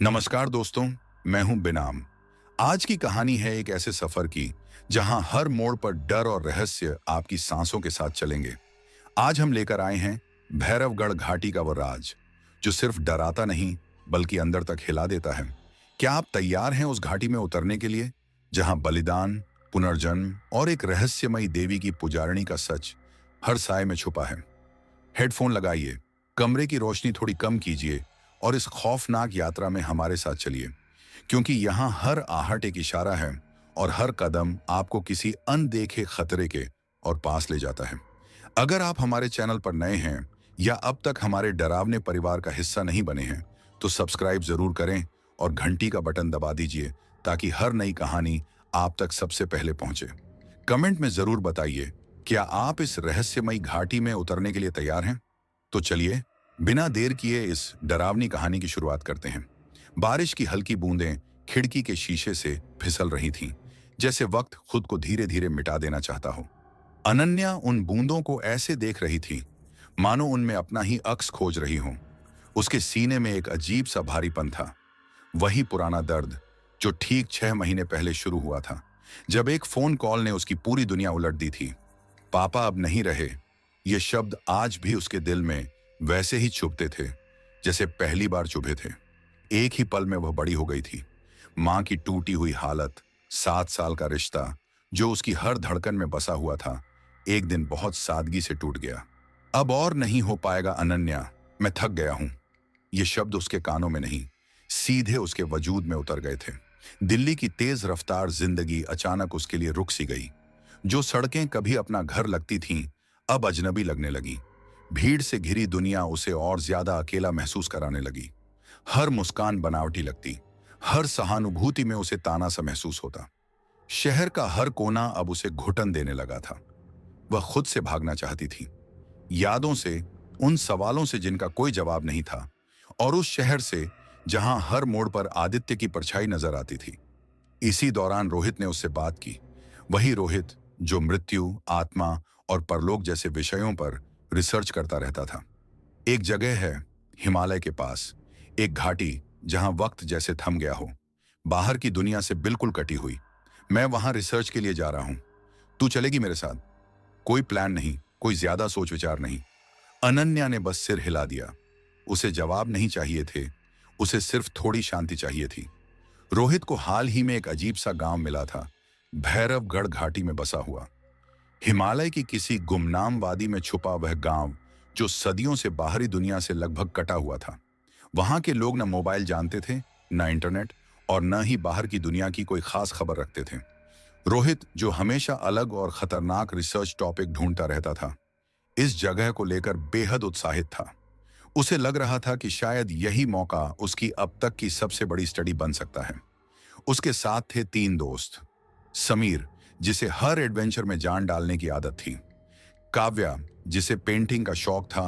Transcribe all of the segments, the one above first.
नमस्कार दोस्तों, मैं हूं बिनाम। आज की कहानी है एक ऐसे सफर की जहां हर मोड़ पर डर और रहस्य आपकी सांसों के साथ चलेंगे। आज हम लेकर आए हैं भैरवगढ़ घाटी का वो राज जो सिर्फ डराता नहीं बल्कि अंदर तक हिला देता है। क्या आप तैयार हैं उस घाटी में उतरने के लिए जहां बलिदान, पुनर्जन्म और एक रहस्यमयी देवी की पुजारणी का सच हर साय में छुपा है? हेडफोन लगाइए, कमरे की रोशनी थोड़ी कम कीजिए और इस खौफनाक यात्रा में हमारे साथ चलिए, क्योंकि यहाँ हर आहट एक इशारा है और हर कदम आपको किसी अनदेखे खतरे के और पास ले जाता है। अगर आप हमारे चैनल पर नए हैं या अब तक हमारे डरावने परिवार का हिस्सा नहीं बने हैं, तो सब्सक्राइब जरूर करें और घंटी का बटन दबा दीजिए ताकि हर नई कहानी आप तक सबसे पहले पहुंचे। कमेंट में जरूर बताइए, क्या आप इस रहस्यमयी घाटी में उतरने के लिए तैयार हैं? तो चलिए, बिना देर किए इस डरावनी कहानी की शुरुआत करते हैं। बारिश की हल्की बूंदें खिड़की के शीशे से फिसल रही थीं, जैसे वक्त खुद को धीरे धीरे मिटा देना चाहता हो। अनन्या उन बूंदों को ऐसे देख रही थी मानो उनमें अपना ही अक्स खोज रही हो। उसके सीने में एक अजीब सा भारीपन था, वही पुराना दर्द जो ठीक 6 महीने पहले शुरू हुआ था, जब एक फोन कॉल ने उसकी पूरी दुनिया उलट दी थी। पापा अब नहीं रहे, ये शब्द आज भी उसके दिल में वैसे ही चुभते थे जैसे पहली बार चुभे थे। एक ही पल में वह बड़ी हो गई थी। मां की टूटी हुई हालत, 7 साल का रिश्ता जो उसकी हर धड़कन में बसा हुआ था, एक दिन बहुत सादगी से टूट गया। अब और नहीं हो पाएगा अनन्या, मैं थक गया हूं। ये शब्द उसके कानों में नहीं, सीधे उसके वजूद में उतर गए थे। दिल्ली की तेज रफ्तार जिंदगी अचानक उसके लिए रुक सी गई। जो सड़कें कभी अपना घर लगती थीं, अब अजनबी लगने लगी। भीड़ से घिरी दुनिया उसे और ज्यादा अकेला महसूस कराने लगी। हर मुस्कान बनावटी लगती, हर सहानुभूति में उसे ताना सा महसूस होता। शहर का हर कोना अब उसे घुटन देने लगा था। वह खुद से भागना चाहती थी, यादों से, उन सवालों से जिनका कोई जवाब नहीं था, और उस शहर से जहां हर मोड़ पर आदित्य की परछाई नजर आती थी। इसी दौरान रोहित ने उससे बात की, वही रोहित जो मृत्यु, आत्मा और परलोक जैसे विषयों पर रिसर्च करता रहता था। एक जगह है हिमालय के पास, एक घाटी जहां वक्त जैसे थम गया हो, बाहर की दुनिया से बिल्कुल कटी हुई। मैं वहां रिसर्च के लिए जा रहा हूं, तू चलेगी मेरे साथ? कोई प्लान नहीं, कोई ज्यादा सोच विचार नहीं। अनन्या ने बस सिर हिला दिया। उसे जवाब नहीं चाहिए थे, उसे सिर्फ थोड़ी शांति चाहिए थी। रोहित को हाल ही में एक अजीब सा गांव मिला था, भैरवगढ़ घाटी में बसा हुआ। हिमालय की किसी गुमनाम वादी में छुपा वह गांव, जो सदियों से बाहरी दुनिया से लगभग कटा हुआ था। वहां के लोग न मोबाइल जानते थे, न इंटरनेट, और न ही बाहर की दुनिया की कोई खास खबर रखते थे। रोहित, जो हमेशा अलग और खतरनाक रिसर्च टॉपिक ढूंढता रहता था, इस जगह को लेकर बेहद उत्साहित था। उसे लग रहा था कि शायद यही मौका उसकी अब तक की सबसे बड़ी स्टडी बन सकता है। उसके साथ थे 3 दोस्त। समीर, जिसे हर एडवेंचर में जान डालने की आदत थी। काव्या, जिसे पेंटिंग का शौक था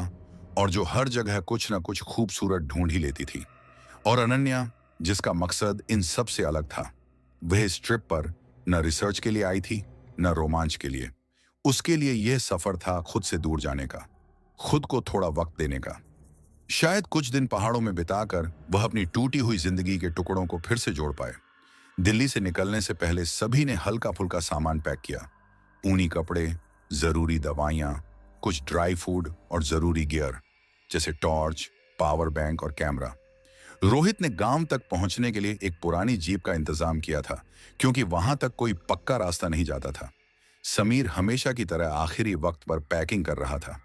और जो हर जगह कुछ न कुछ खूबसूरत ढूंढ ही लेती थी। और अनन्या, जिसका मकसद इन सब से अलग था। वह इस ट्रिप पर न रिसर्च के लिए आई थी, न रोमांच के लिए। उसके लिए यह सफर था खुद से दूर जाने का, खुद को थोड़ा वक्त देने का। शायद कुछ दिन पहाड़ों में बिताकर वह अपनी टूटी हुई जिंदगी के टुकड़ों को फिर से जोड़ पाए। दिल्ली से निकलने से पहले सभी ने हल्का फुल्का सामान पैक किया। ऊनी कपड़े, जरूरी दवाइयां, कुछ ड्राई फूड और जरूरी गियर जैसे टॉर्च, पावर बैंक और कैमरा। रोहित ने गांव तक पहुंचने के लिए एक पुरानी जीप का इंतजाम किया था, क्योंकि वहां तक कोई पक्का रास्ता नहीं जाता था। समीर हमेशा की तरह आखिरी वक्त पर पैकिंग कर रहा था।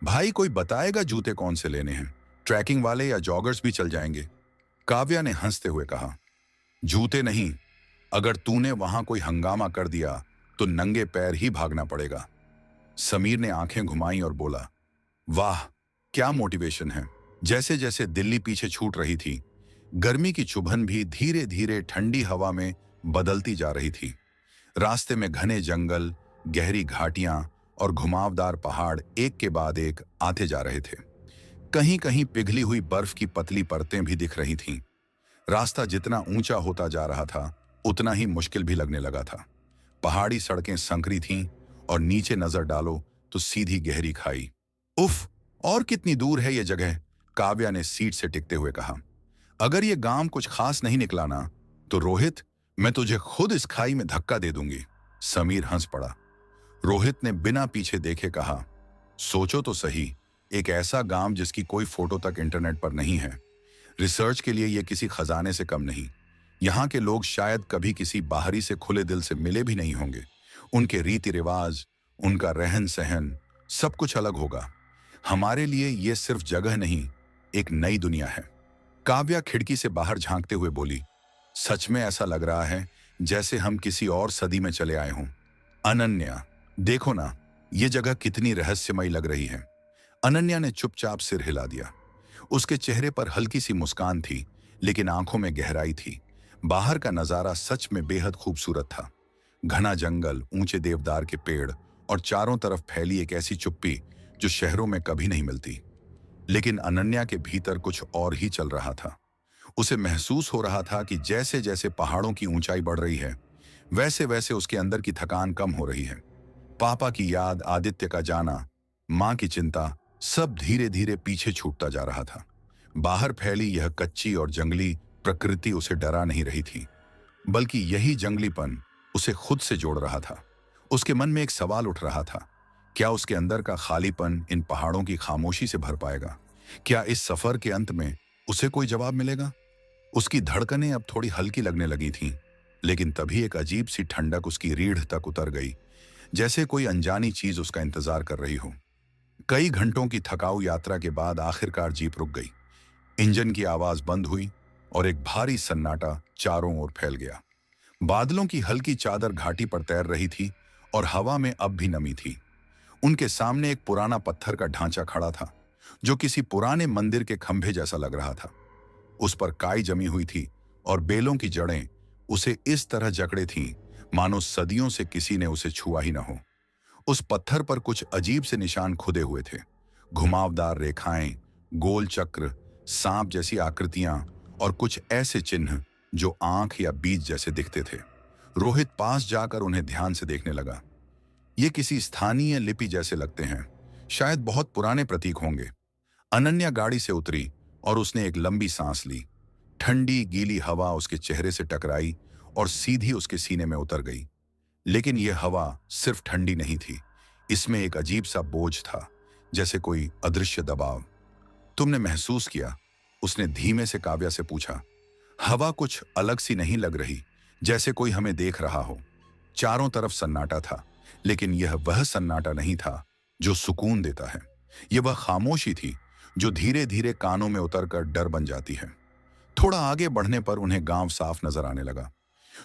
भाई, कोई बताएगा जूते कौन से लेने हैं? ट्रैकिंग वाले या जॉगर्स भी चल जाएंगे? काव्या ने हंसते हुए कहा। जूते नहीं, अगर तूने वहां कोई हंगामा कर दिया तो नंगे पैर ही भागना पड़ेगा। समीर ने आंखें घुमाई और बोला, वाह, क्या मोटिवेशन है। जैसे जैसे दिल्ली पीछे छूट रही थी, गर्मी की चुभन भी धीरे धीरे ठंडी हवा में बदलती जा रही थी। रास्ते में घने जंगल, गहरी घाटियां और घुमावदार पहाड़ एक के बाद एक आते जा रहे थे। कहीं कहीं पिघली हुई बर्फ की पतली परतें भी दिख रही थीं। रास्ता जितना ऊंचा होता जा रहा था, उतना ही मुश्किल भी लगने लगा था। पहाड़ी सड़कें संकरी थीं और नीचे नजर डालो तो सीधी गहरी खाई। उफ, और कितनी दूर है ये जगह? काव्या ने सीट से टिकते हुए कहा। अगर ये गांव कुछ खास नहीं निकला ना, तो रोहित, मैं तुझे खुद इस खाई में धक्का दे दूंगी। समीर हंस पड़ा। रोहित ने बिना पीछे देखे कहा, सोचो तो सही, एक ऐसा गांव जिसकी कोई फोटो तक इंटरनेट पर नहीं है। रिसर्च के लिए यह किसी खजाने से कम नहीं। यहाँ के लोग शायद कभी किसी बाहरी से खुले दिल से मिले भी नहीं होंगे। उनके रीति रिवाज, उनका रहन सहन, सब कुछ अलग होगा। हमारे लिए यह सिर्फ जगह नहीं, एक नई दुनिया है। काव्या खिड़की से बाहर झांकते हुए बोली, सच में ऐसा लग रहा है जैसे हम किसी और सदी में चले आए हों। अनन्या, देखो ना, ये जगह कितनी रहस्यमयी लग रही है। अनन्या ने चुपचाप सिर हिला दिया। उसके चेहरे पर हल्की सी मुस्कान थी, लेकिन आंखों में गहराई थी। बाहर का नजारा सच में बेहद खूबसूरत था। घना जंगल, ऊंचे देवदार के पेड़ और चारों तरफ फैली एक ऐसी चुप्पी जो शहरों में कभी नहीं मिलती। लेकिन अनन्या के भीतर कुछ और ही चल रहा था। उसे महसूस हो रहा था कि जैसे जैसे पहाड़ों की ऊंचाई बढ़ रही है, वैसे वैसे उसके अंदर की थकान कम हो रही है। पापा की याद, आदित्य का जाना, मां की चिंता, सब धीरे धीरे पीछे छूटता जा रहा था। बाहर फैली यह कच्ची और जंगली प्रकृति उसे डरा नहीं रही थी, बल्कि यही जंगलीपन उसे खुद से जोड़ रहा था। उसके मन में एक सवाल उठ रहा था, क्या उसके अंदर का खालीपन इन पहाड़ों की खामोशी से भर पाएगा? क्या इस सफर के अंत में उसे कोई जवाब मिलेगा? उसकी धड़कनें अब थोड़ी हल्की लगने लगी थीं, लेकिन तभी एक अजीब सी ठंडक उसकी रीढ़ तक उतर गई, जैसे कोई अनजानी चीज उसका इंतजार कर रही हो। कई घंटों की थकाऊ यात्रा के बाद आखिरकार जीप रुक गई। इंजन की आवाज बंद हुई और एक भारी सन्नाटा चारों ओर फैल गया। बादलों की हल्की चादर घाटी पर तैर रही थी और हवा में अब भी नमी थी। उनके सामने एक पुराना पत्थर का ढांचा खड़ा था, जो किसी पुराने मंदिर के खंभे जैसा लग रहा था। उस पर काई जमी हुई थी और बेलों की जड़ें उसे इस तरह जकड़े थीं मानो सदियों से किसी ने उसे छुआ ही न हो। उस पत्थर पर कुछ अजीब से निशान खुदे हुए थे, घुमावदार रेखाएं, गोल चक्र, सांप जैसी आकृतियां और कुछ ऐसे चिन्ह जो आंख या बीज जैसे दिखते थे। रोहित पास जाकर उन्हें ध्यान से देखने लगा। ये किसी स्थानीय लिपि जैसे लगते हैं, शायद बहुत पुराने प्रतीक होंगे। अनन्या गाड़ी से उतरी और उसने एक लंबी सांस ली। ठंडी गीली हवा उसके चेहरे से टकराई और सीधी उसके सीने में उतर गई। लेकिन यह हवा सिर्फ ठंडी नहीं थी, इसमें एक अजीब सा बोझ था, जैसे कोई अदृश्य दबाव। तुमने महसूस किया? उसने धीमे से काव्या से पूछा। हवा कुछ अलग सी नहीं लग रही, जैसे कोई हमें देख रहा हो। चारों तरफ सन्नाटा था, लेकिन यह वह सन्नाटा नहीं था जो सुकून देता है। यह वह खामोशी थी जो धीरे धीरे कानों में उतरकर डर बन जाती है। थोड़ा आगे बढ़ने पर उन्हें गांव साफ नजर आने लगा।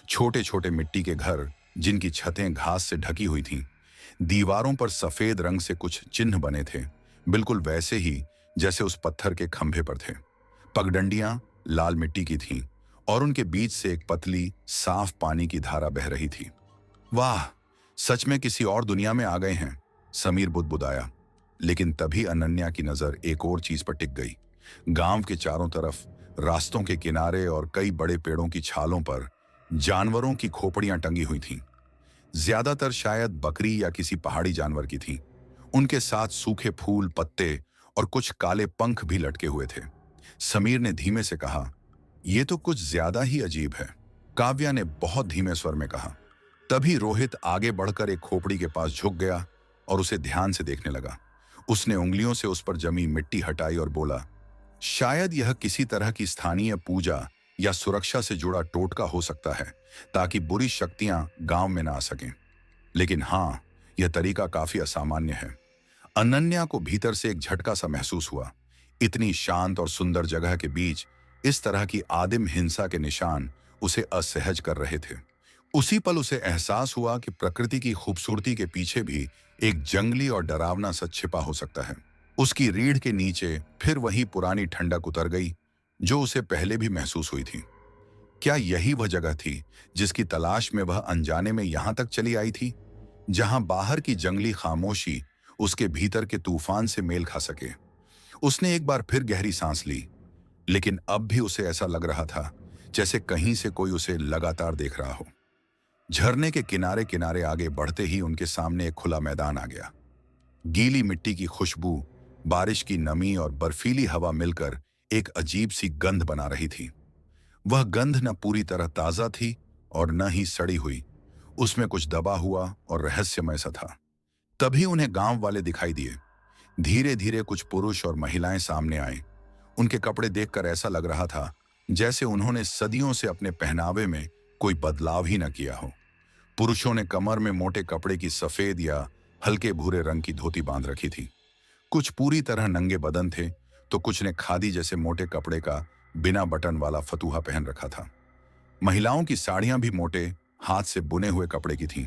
छोटे छोटे मिट्टी के घर, जिनकी छतें घास से ढकी हुई थीं। दीवारों पर सफेद रंग से कुछ चिन्ह बने थे, बिल्कुल वैसे ही जैसे उस पत्थर के खंभे पर थे। पगडंडियां लाल मिट्टी की थीं और उनके बीच से एक पतली साफ पानी की धारा बह रही थी। वाह, सच में किसी और दुनिया में आ गए हैं, समीर बुदबुदाया। लेकिन तभी अनन्या की नजर एक और चीज पर टिक गई। गांव के चारों तरफ, रास्तों के किनारे और कई बड़े पेड़ों की छालों पर जानवरों की खोपड़ियां टंगी हुई थीं। ज्यादातर शायद बकरी या किसी पहाड़ी जानवर की थीं। उनके साथ सूखे फूल, पत्ते और कुछ काले पंख भी लटके हुए थे। समीर ने धीमे से कहा, यह तो कुछ ज्यादा ही अजीब है। काव्या ने बहुत धीमे स्वर में कहा। तभी रोहित आगे बढ़कर एक खोपड़ी के पास झुक गया और उसे ध्यान से देखने लगा। उसने उंगलियों से उस पर जमी मिट्टी हटाई और बोला, शायद यह किसी तरह की स्थानीय पूजा या सुरक्षा से जुड़ा टोटका हो सकता है, ताकि बुरी शक्तियां गांव में ना आ सकें। लेकिन हाँ, यह तरीका काफी असामान्य है। अनन्या को भीतर से एक झटका सा महसूस हुआ। इतनी शांत और सुंदर जगह के बीच इस तरह की आदिम हिंसा के निशान उसे असहज कर रहे थे। उसी पल उसे एहसास हुआ कि प्रकृति की खूबसूरती के पीछे भी एक जंगली और डरावना सच छिपा हो सकता है। उसकी रीढ़ के नीचे फिर वही पुरानी ठंडक उतर गई जो उसे पहले भी महसूस हुई थी। क्या यही वह जगह थी जिसकी तलाश में वह अनजाने में यहां तक चली आई थी, जहां बाहर की जंगली खामोशी उसके भीतर के तूफान से मेल खा सके? उसने एक बार फिर गहरी सांस ली, लेकिन अब भी उसे ऐसा लग रहा था जैसे कहीं से कोई उसे लगातार देख रहा हो। झरने के किनारे किनारे आगे बढ़ते ही उनके सामने एक खुला मैदान आ गया। गीली मिट्टी की खुशबू, बारिश की नमी और बर्फीली हवा मिलकर एक अजीब सी गंध बना रही थी। वह गंध न पूरी तरह ताजा थी और न ही सड़ी हुई। उसमें कुछ दबा हुआ और रहस्यमय सा था। तभी उन्हें गांव वाले दिखाई दिए। धीरे धीरे कुछ पुरुष और महिलाएं सामने आए। उनके कपड़े देखकर ऐसा लग रहा था जैसे उन्होंने सदियों से अपने पहनावे में कोई बदलाव ही न किया हो। पुरुषों ने कमर में मोटे कपड़े की सफेद या हल्के भूरे रंग की धोती बांध रखी थी। कुछ पूरी तरह नंगे बदन थे, तो कुछ ने खादी जैसे मोटे कपड़े का बिना बटन वाला फतूहा पहन रखा था। महिलाओं की साड़ियां भी मोटे हाथ से बुने हुए कपड़े की थीं।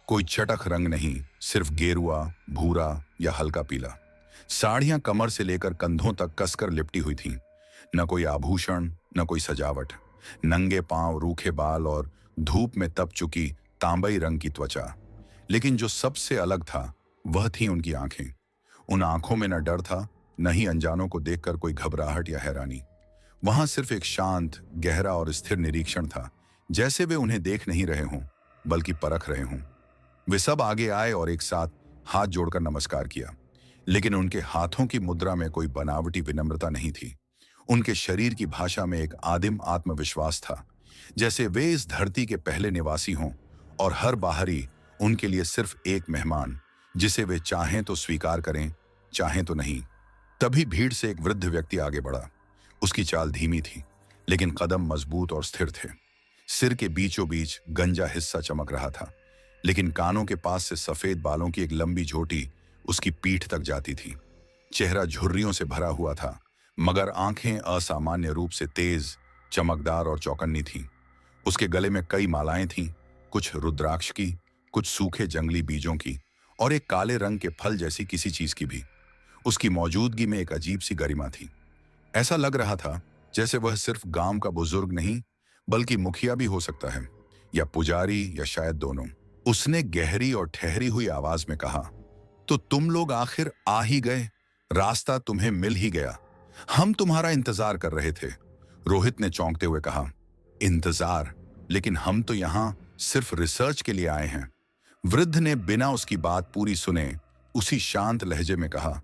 कोई चटक रंग नहीं, सिर्फ गेरुआ, भूरा या हल्का पीला। साड़ियां कमर से लेकर कंधों तक कसकर लिपटी हुई थीं। न कोई आभूषण, न कोई सजावट। नंगे पांव, रूखे बाल और धूप में तप चुकी तांबई रंग की त्वचा। लेकिन जो सबसे अलग था वह थी उनकी आंखें। उन आंखों में न डर था, न ही अनजानों को देखकर कोई घबराहट या हैरानी। वहां सिर्फ एक शांत, गहरा और स्थिर निरीक्षण था, जैसे वे उन्हें देख नहीं रहे हों बल्कि परख रहे हों। वे सब आगे आए और एक साथ हाथ जोड़कर नमस्कार किया। लेकिन उनके हाथों की मुद्रा में कोई बनावटी विनम्रता नहीं थी। उनके शरीर की भाषा में एक आदिम आत्मविश्वास था, जैसे वे इस धरती के पहले निवासी हों और हर बाहरी उनके लिए सिर्फ एक मेहमान, जिसे वे चाहें तो स्वीकार करें, चाहें तो नहीं। तभी भीड़ से एक वृद्ध व्यक्ति आगे बढ़ा। उसकी चाल धीमी थी, लेकिन कदम मजबूत और स्थिर थे। सिर के बीचों बीच गंजा हिस्सा चमक रहा था, लेकिन कानों के पास से सफेद बालों की एक लंबी झोटी उसकी पीठ तक जाती थी। चेहरा झुर्रियों से भरा हुआ था, मगर आंखें असामान्य रूप से तेज, चमकदार और चौकन्नी थीं। उसके गले में कई मालाएं थीं, कुछ रुद्राक्ष की, कुछ सूखे जंगली बीजों की और एक काले रंग के फल जैसी किसी चीज की भी। उसकी मौजूदगी में एक अजीब सी गरिमा थी। ऐसा लग रहा था जैसे वह सिर्फ गांव का बुजुर्ग नहीं, बल्कि मुखिया भी हो सकता है, या पुजारी, या शायद दोनों। उसने गहरी और ठहरी हुई आवाज में कहा, तो तुम लोग आखिर आ ही गए। रास्ता तुम्हें मिल ही गया। हम तुम्हारा इंतजार कर रहे थे। रोहित ने चौंकते हुए कहा, इंतजार? लेकिन हम तो यहां सिर्फ रिसर्च के लिए आए हैं। वृद्ध ने बिना उसकी बात पूरी सुने उसी शांत लहजे में कहा,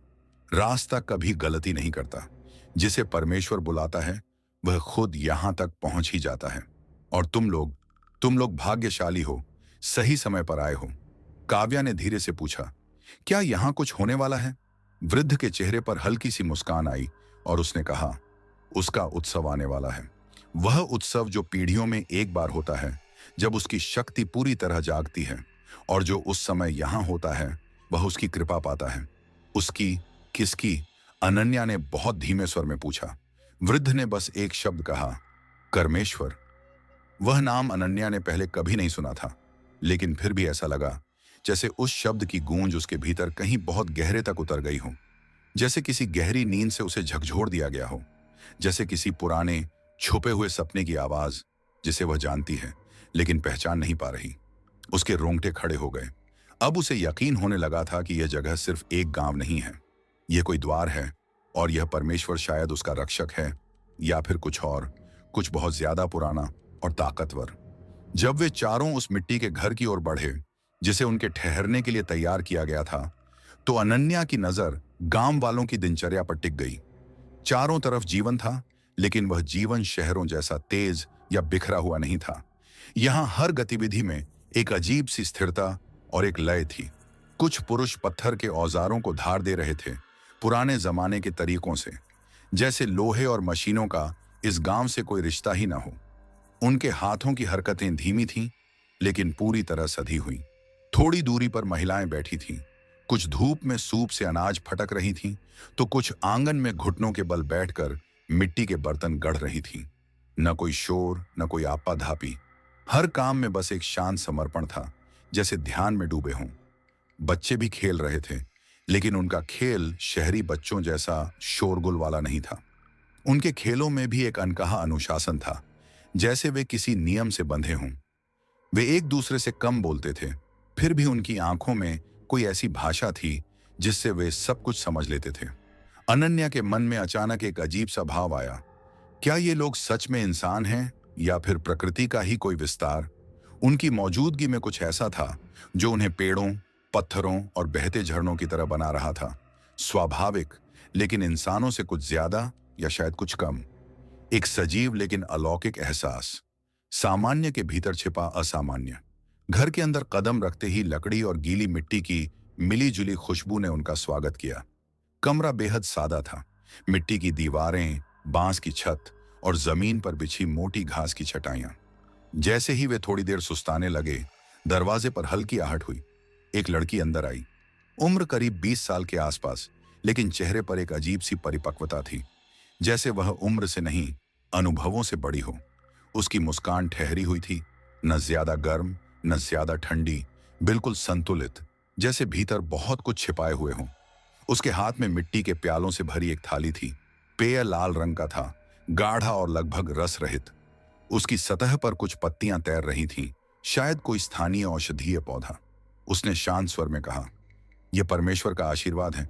रास्ता कभी गलती नहीं करता। जिसे परमेश्वर बुलाता है वह खुद यहां तक पहुंच ही जाता है। और तुम लोग भाग्यशाली हो, सही समय पर आए हो। काव्या ने धीरे से पूछा, क्या यहां कुछ होने वाला है? वृद्ध के चेहरे पर हल्की सी मुस्कान आई और उसने कहा, उसका उत्सव आने वाला है। वह उत्सव जो पीढ़ियों में एक बार होता है, जब उसकी शक्ति पूरी तरह जागती है, और जो उस समय यहां होता है वह उसकी कृपा पाता है। उसकी? किसकी? अनन्या ने बहुत धीमे स्वर में पूछा। वृद्ध ने बस एक शब्द कहा, कर्मेश्वर। वह नाम अनन्या ने पहले कभी नहीं सुना था, लेकिन फिर भी ऐसा लगा जैसे उस शब्द की गूंज उसके भीतर कहीं बहुत गहरे तक उतर गई हो। जैसे किसी गहरी नींद से उसे झकझोर दिया गया हो। जैसे किसी पुराने छुपे हुए सपने की आवाज, जिसे वह जानती है लेकिन पहचान नहीं पा रही। उसके रोंगटे खड़े हो गए। अब उसे यकीन होने लगा था कि यह जगह सिर्फ एक गांव नहीं है, यह कोई द्वार है, और यह परमेश्वर शायद उसका रक्षक है, या फिर कुछ और, कुछ बहुत ज्यादा पुराना और ताकतवर। जब वे चारों उस मिट्टी के घर की ओर बढ़े जिसे उनके ठहरने के लिए तैयार किया गया था, तो अनन्या की नजर गांव वालों की दिनचर्या पर टिक गई। चारों तरफ जीवन था, लेकिन वह जीवन शहरों जैसा तेज या बिखरा हुआ नहीं था। यहां हर गतिविधि में एक अजीब सी स्थिरता और एक लय थी। कुछ पुरुष पत्थर के औजारों को धार दे रहे थे, पुराने जमाने के तरीकों से, जैसे लोहे और मशीनों का इस गांव से कोई रिश्ता ही ना हो। उनके हाथों की हरकतें धीमी थीं, लेकिन पूरी तरह सधी हुई। थोड़ी दूरी पर महिलाएं बैठी थीं। कुछ धूप में सूप से अनाज फटक रही थीं, तो कुछ आंगन में घुटनों के बल बैठकर मिट्टी के बर्तन गढ़ रही थीं। न कोई शोर, न कोई आपाधापी। हर काम में बस एक शांत समर्पण था, जैसे ध्यान में डूबे हों। बच्चे भी खेल रहे थे, लेकिन उनका खेल शहरी बच्चों जैसा शोरगुल वाला नहीं था। उनके खेलों में भी एक अनकहा अनुशासन था, जैसे वे किसी नियम से बंधे हों। वे एक दूसरे से कम बोलते थे, फिर भी उनकी आंखों में कोई ऐसी भाषा थी जिससे वे सब कुछ समझ लेते थे। अनन्या के मन में अचानक एक अजीब सा भाव आया। क्या ये लोग सच में इंसान हैं, या फिर प्रकृति का ही कोई विस्तार? उनकी मौजूदगी में कुछ ऐसा था जो उन्हें पेड़ों, पत्थरों और बहते झरनों की तरह बना रहा था। स्वाभाविक, लेकिन इंसानों से कुछ ज्यादा या शायद कुछ कम। एक सजीव लेकिन अलौकिक एहसास, सामान्य के भीतर छिपा असामान्य। घर के अंदर कदम रखते ही लकड़ी और गीली मिट्टी की मिली जुली खुशबू ने उनका स्वागत किया। कमरा बेहद सादा था। मिट्टी की दीवारें, बांस की छत और जमीन पर बिछी मोटी घास की चटाइयां। जैसे ही वे थोड़ी देर सुस्ताने लगे, दरवाजे पर हल्की आहट हुई। एक लड़की अंदर आई। उम्र करीब 20 साल के आसपास, लेकिन चेहरे पर एक अजीब सी परिपक्वता थी, जैसे वह उम्र से नहीं, अनुभवों से बड़ी हो। उसकी मुस्कान ठहरी हुई थी, न ज्यादा गर्म न ज्यादा ठंडी, बिल्कुल संतुलित, जैसे भीतर बहुत कुछ छिपाए हुए हों। उसके हाथ में मिट्टी के प्यालों से भरी एक थाली थी। पेय लाल रंग का था, गाढ़ा और लगभग रस रहित। उसकी सतह पर कुछ पत्तियां तैर रही थीं, शायद कोई स्थानीय औषधीय पौधा। उसने शांत स्वर में कहा, यह परमेश्वर का आशीर्वाद है।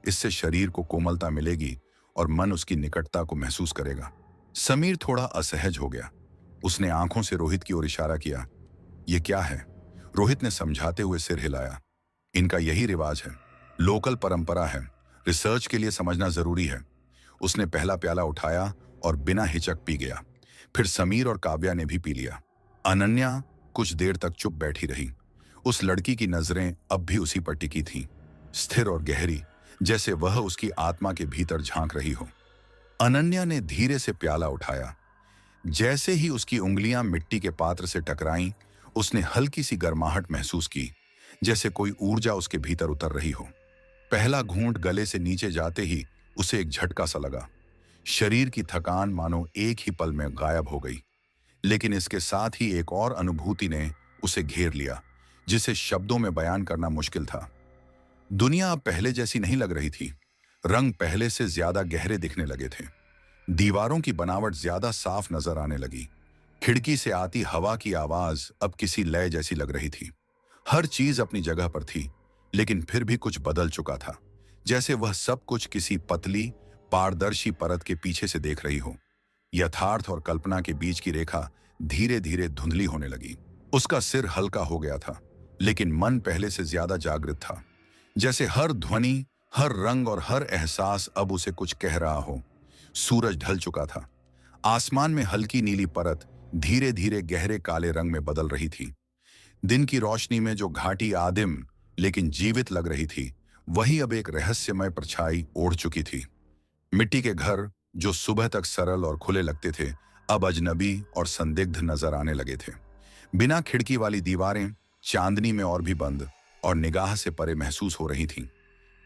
इससे शरीर को कोमलता मिलेगी और मन उसकी निकटता को महसूस करेगा। समीर थोड़ा असहज हो गया। उसने आंखों से रोहित की ओर इशारा किया। यह क्या है? रोहित ने समझाते हुए सिर हिलाया। इनका यही रिवाज है, लोकल परंपरा है, रिसर्च के लिए समझना जरूरी है। उसने पहला प्याला उठाया और बिना हिचक पी गया। फिर समीर और काव्या ने भी पी लिया। अनन्या कुछ देर तक चुप बैठी रही। उस लड़की की नजरें अब भी उसी पर टिकी थीं, स्थिर और गहरी, जैसे वह उसकी आत्मा के भीतर झांक रही हो। अनन्या ने धीरे से प्याला उठाया। जैसे ही उसकी उंगलियां मिट्टी के पात्र से टकराईं, उसने हल्की सी गर्माहट महसूस की, जैसे कोई ऊर्जा उसके भीतर उतर रही हो। पहला घूंट गले से नीचे जाते ही उसे एक झटका सा लगा। शरीर की थकान मानो एक ही पल में गायब हो गई। लेकिन इसके साथ ही एक और अनुभूति ने उसे घेर लिया, जिसे शब्दों में बयान करना मुश्किल था। दुनिया अब पहले जैसी नहीं लग रही थी। रंग पहले से ज्यादा गहरे दिखने लगे थे। दीवारों की बनावट ज्यादा साफ नजर आने लगी। खिड़की से आती हवा की आवाज अब किसी लय जैसी लग रही थी। हर चीज अपनी जगह पर थी, लेकिन फिर भी कुछ बदल चुका था, जैसे वह सब कुछ किसी पतली, पारदर्शी परत के पीछे से देख रही हो। यथार्थ और कल्पना के बीच की रेखा धीरे धीरे धुंधली होने लगी। उसका सिर हल्का हो गया था, लेकिन मन पहले से ज्यादा जागृत था, जैसे हर ध्वनि, हर रंग और हर एहसास अब उसे कुछ कह रहा हो। सूरज ढल चुका था। आसमान में हल्की नीली परत धीरे धीरे गहरे काले रंग में बदल रही थी। दिन की रोशनी में जो घाटी आदिम लेकिन जीवित लग रही थी, वही अब एक रहस्यमय परछाई ओढ़ चुकी थी। मिट्टी के घर जो सुबह तक सरल और खुले लगते थे, अब अजनबी और संदिग्ध नजर आने लगे थे। बिना खिड़की वाली दीवारें चांदनी में और भी बंद और निगाह से परे महसूस हो रही थीं।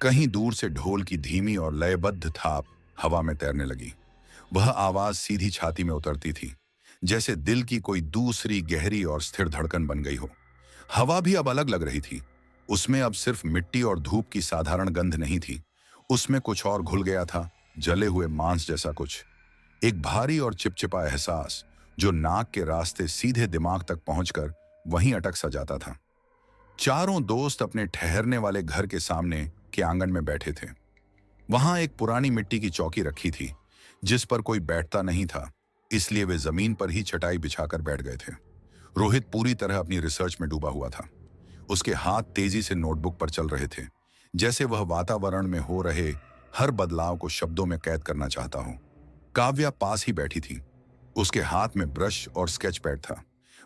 कहीं दूर से ढोल की धीमी और लयबद्ध थाप हवा में तैरने लगी। वह आवाज सीधी छाती में उतरती थी, जैसे दिल की कोई दूसरी गहरी और स्थिर धड़कन बन गई हो। हवा भी अब अलग लग रही थी। उसमें अब सिर्फ मिट्टी और धूप की साधारण गंध नहीं थी। उसमें कुछ और घुल गया था, जले हुए मांस जैसा कुछ। एक भारी और चिपचिपा एहसास जो नाक के रास्ते सीधे दिमाग तक पहुंचकर वहीं अटक सा जाता था। चारों दोस्त अपने ठहरने वाले घर के सामने के आंगन में बैठे थे। वहां एक पुरानी मिट्टी की चौकी रखी थी, जिस पर कोई बैठता नहीं था, इसलिए वे जमीन पर ही चटाई बिछाकर बैठ गए थे। रोहित पूरी तरह अपनी रिसर्च में डूबा हुआ था। उसके हाथ तेजी से नोटबुक पर चल रहे थे, जैसे वह वातावरण में हो रहे हर बदलाव को शब्दों में कैद करना चाहता हो। काव्या पास ही बैठी थी। उसके हाथ में ब्रश और स्केच पैड था।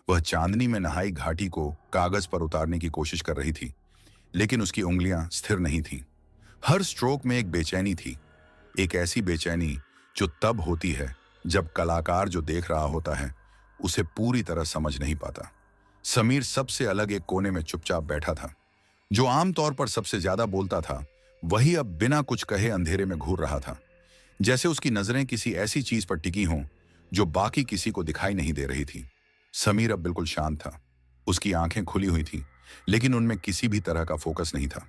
वह चांदनी में नहाई घाटी को कागज पर उतारने की कोशिश कर रही थी, लेकिन उसकी उंगलियां स्थिर नहीं थीं। हर स्ट्रोक में एक बेचैनी थी, एक ऐसी बेचैनी जो तब होती है जब कलाकार जो देख रहा होता है उसे पूरी तरह समझ नहीं पाता। समीर सबसे अलग एक कोने में चुपचाप बैठा था। जो आमतौर पर सबसे ज्यादा बोलता था, वही अब बिना कुछ कहे अंधेरे में घूर रहा था, जैसे उसकी नजरें किसी ऐसी चीज पर टिकी हों जो बाकी किसी को दिखाई नहीं दे रही थी। समीर अब बिल्कुल शांत था। उसकी आंखें खुली हुई थीं, लेकिन उनमें किसी भी तरह का फोकस नहीं था।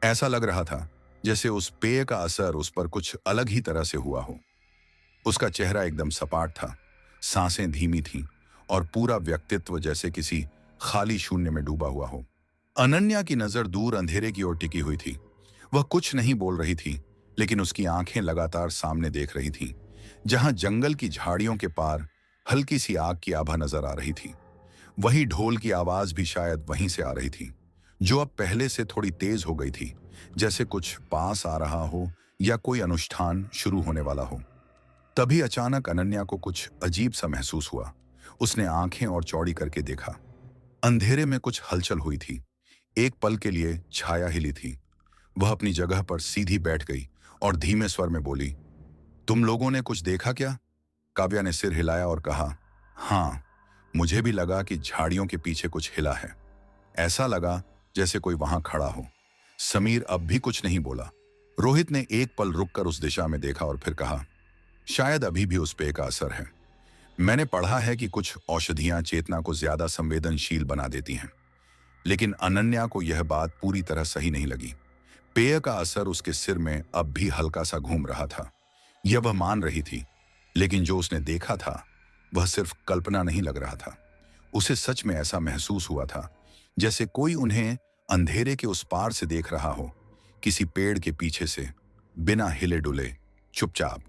ऐसा लग रहा था जैसे उस पेय का असर उस पर कुछ अलग ही तरह से हुआ हो। उसका चेहरा एकदम सपाट था, सांसें धीमी थीं और पूरा व्यक्तित्व जैसे किसी खाली शून्य में डूबा हुआ हो। अनन्या की नजर दूर अंधेरे की ओर टिकी हुई थी। वह कुछ नहीं बोल रही थी, लेकिन उसकी आंखें लगातार सामने देख रही थीं, जहां जंगल की झाड़ियों के पार हल्की सी आग की आभा नजर आ रही थी। वही ढोल की आवाज भी शायद वहीं से आ रही थी, जो अब पहले से थोड़ी तेज हो गई थी, जैसे कुछ पास आ रहा हो या कोई अनुष्ठान शुरू होने वाला हो। तभी अचानक अनन्या को कुछ अजीब सा महसूस हुआ। उसने आंखें और चौड़ी करके देखा। अंधेरे में कुछ हलचल हुई थी। एक पल के लिए छाया हिली थी। वह अपनी जगह पर सीधी बैठ गई और धीमे स्वर में बोली, तुम लोगों ने कुछ देखा क्या? काव्या ने सिर हिलाया और कहा, हाँ, मुझे भी लगा कि झाड़ियों के पीछे कुछ हिला है। ऐसा लगा जैसे कोई वहां खड़ा हो। समीर अब भी कुछ नहीं बोला। रोहित ने एक पल रुककर उस दिशा में देखा और फिर कहा, शायद अभी भी उस पेय का असर है। मैंने पढ़ा है कि कुछ औषधियां चेतना को ज्यादा संवेदनशील बना देती हैं, लेकिन अनन्या को यह बात पूरी तरह सही नहीं लगी। पेय का असर उसके सिर में अब भी हल्का सा घूम रहा था। यह वह मान रही थी, लेकिन जो उसने देखा था वह सिर्फ कल्पना नहीं लग रहा था। उसे सच में ऐसा महसूस हुआ था जैसे कोई उन्हें अंधेरे के उस पार से देख रहा हो, किसी पेड़ के पीछे से, बिना हिले डुले, चुपचाप।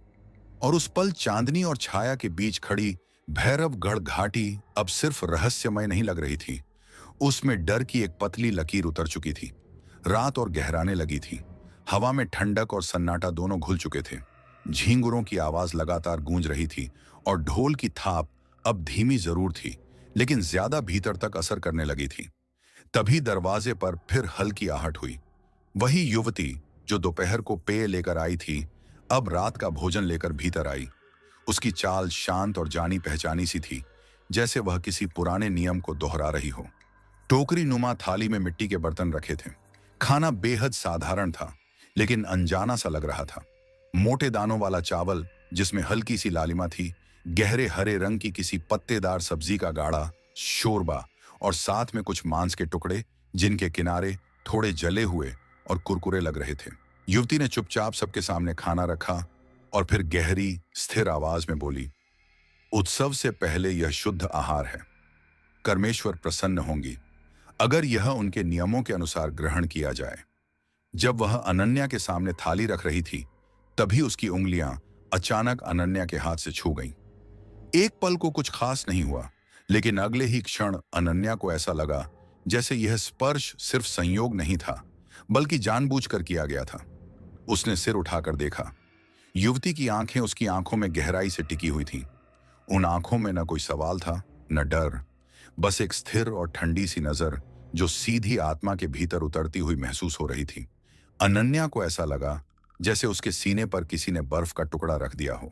और उस पल चांदनी और छाया के बीच खड़ी भैरवगढ़ घाटी अब सिर्फ रहस्यमय नहीं लग रही थी, उसमें डर की एक पतली लकीर उतर चुकी थी। रात और गहराने लगी थी। हवा में ठंडक और सन्नाटा दोनों घुल चुके थे। झींगुरों की आवाज लगातार गूंज रही थी और ढोल की थाप अब धीमी जरूर थी, लेकिन ज्यादा भीतर तक असर करने लगी थी। तभी दरवाजे पर फिर हल्की आहट हुई। वही युवती जो दोपहर को पेय लेकर आई थी, अब रात का भोजन लेकर भीतर आई। उसकी चाल शांत और जानी पहचानी सी थी, जैसे वह किसी पुराने नियम को दोहरा रही हो। टोकरी नुमा थाली में मिट्टी के बर्तन रखे थे। खाना बेहद साधारण था, लेकिन अनजाना सा लग रहा था। मोटे दानों वाला चावल जिसमें हल्की सी लालिमा थी, गहरे हरे रंग की किसी पत्तेदार सब्जी का गाढ़ा शोरबा, और साथ में कुछ मांस के टुकड़े जिनके किनारे थोड़े जले हुए और कुरकुरे लग रहे थे। युवती ने चुपचाप सबके सामने खाना रखा और फिर गहरी स्थिर आवाज में बोली, उत्सव से पहले यह शुद्ध आहार है। परमेश्वर प्रसन्न होंगी अगर यह उनके नियमों के अनुसार ग्रहण किया जाए। जब वह अनन्या के सामने थाली रख रही थी, तभी उसकी उंगलियां अचानक अनन्या के हाथ से छू गईं। एक पल को कुछ खास नहीं हुआ, लेकिन अगले ही क्षण अनन्या को ऐसा लगा जैसे यह स्पर्श सिर्फ संयोग नहीं था, बल्कि जानबूझकर किया गया था। उसने सिर उठाकर देखा। युवती की आंखें उसकी आंखों में गहराई से टिकी हुई थीं। उन आंखों में न कोई सवाल था, न डर, बस एक स्थिर और ठंडी सी नजर जो सीधी आत्मा के भीतर उतरती हुई महसूस हो रही थी। अनन्या को ऐसा लगा जैसे उसके सीने पर किसी ने बर्फ का टुकड़ा रख दिया हो।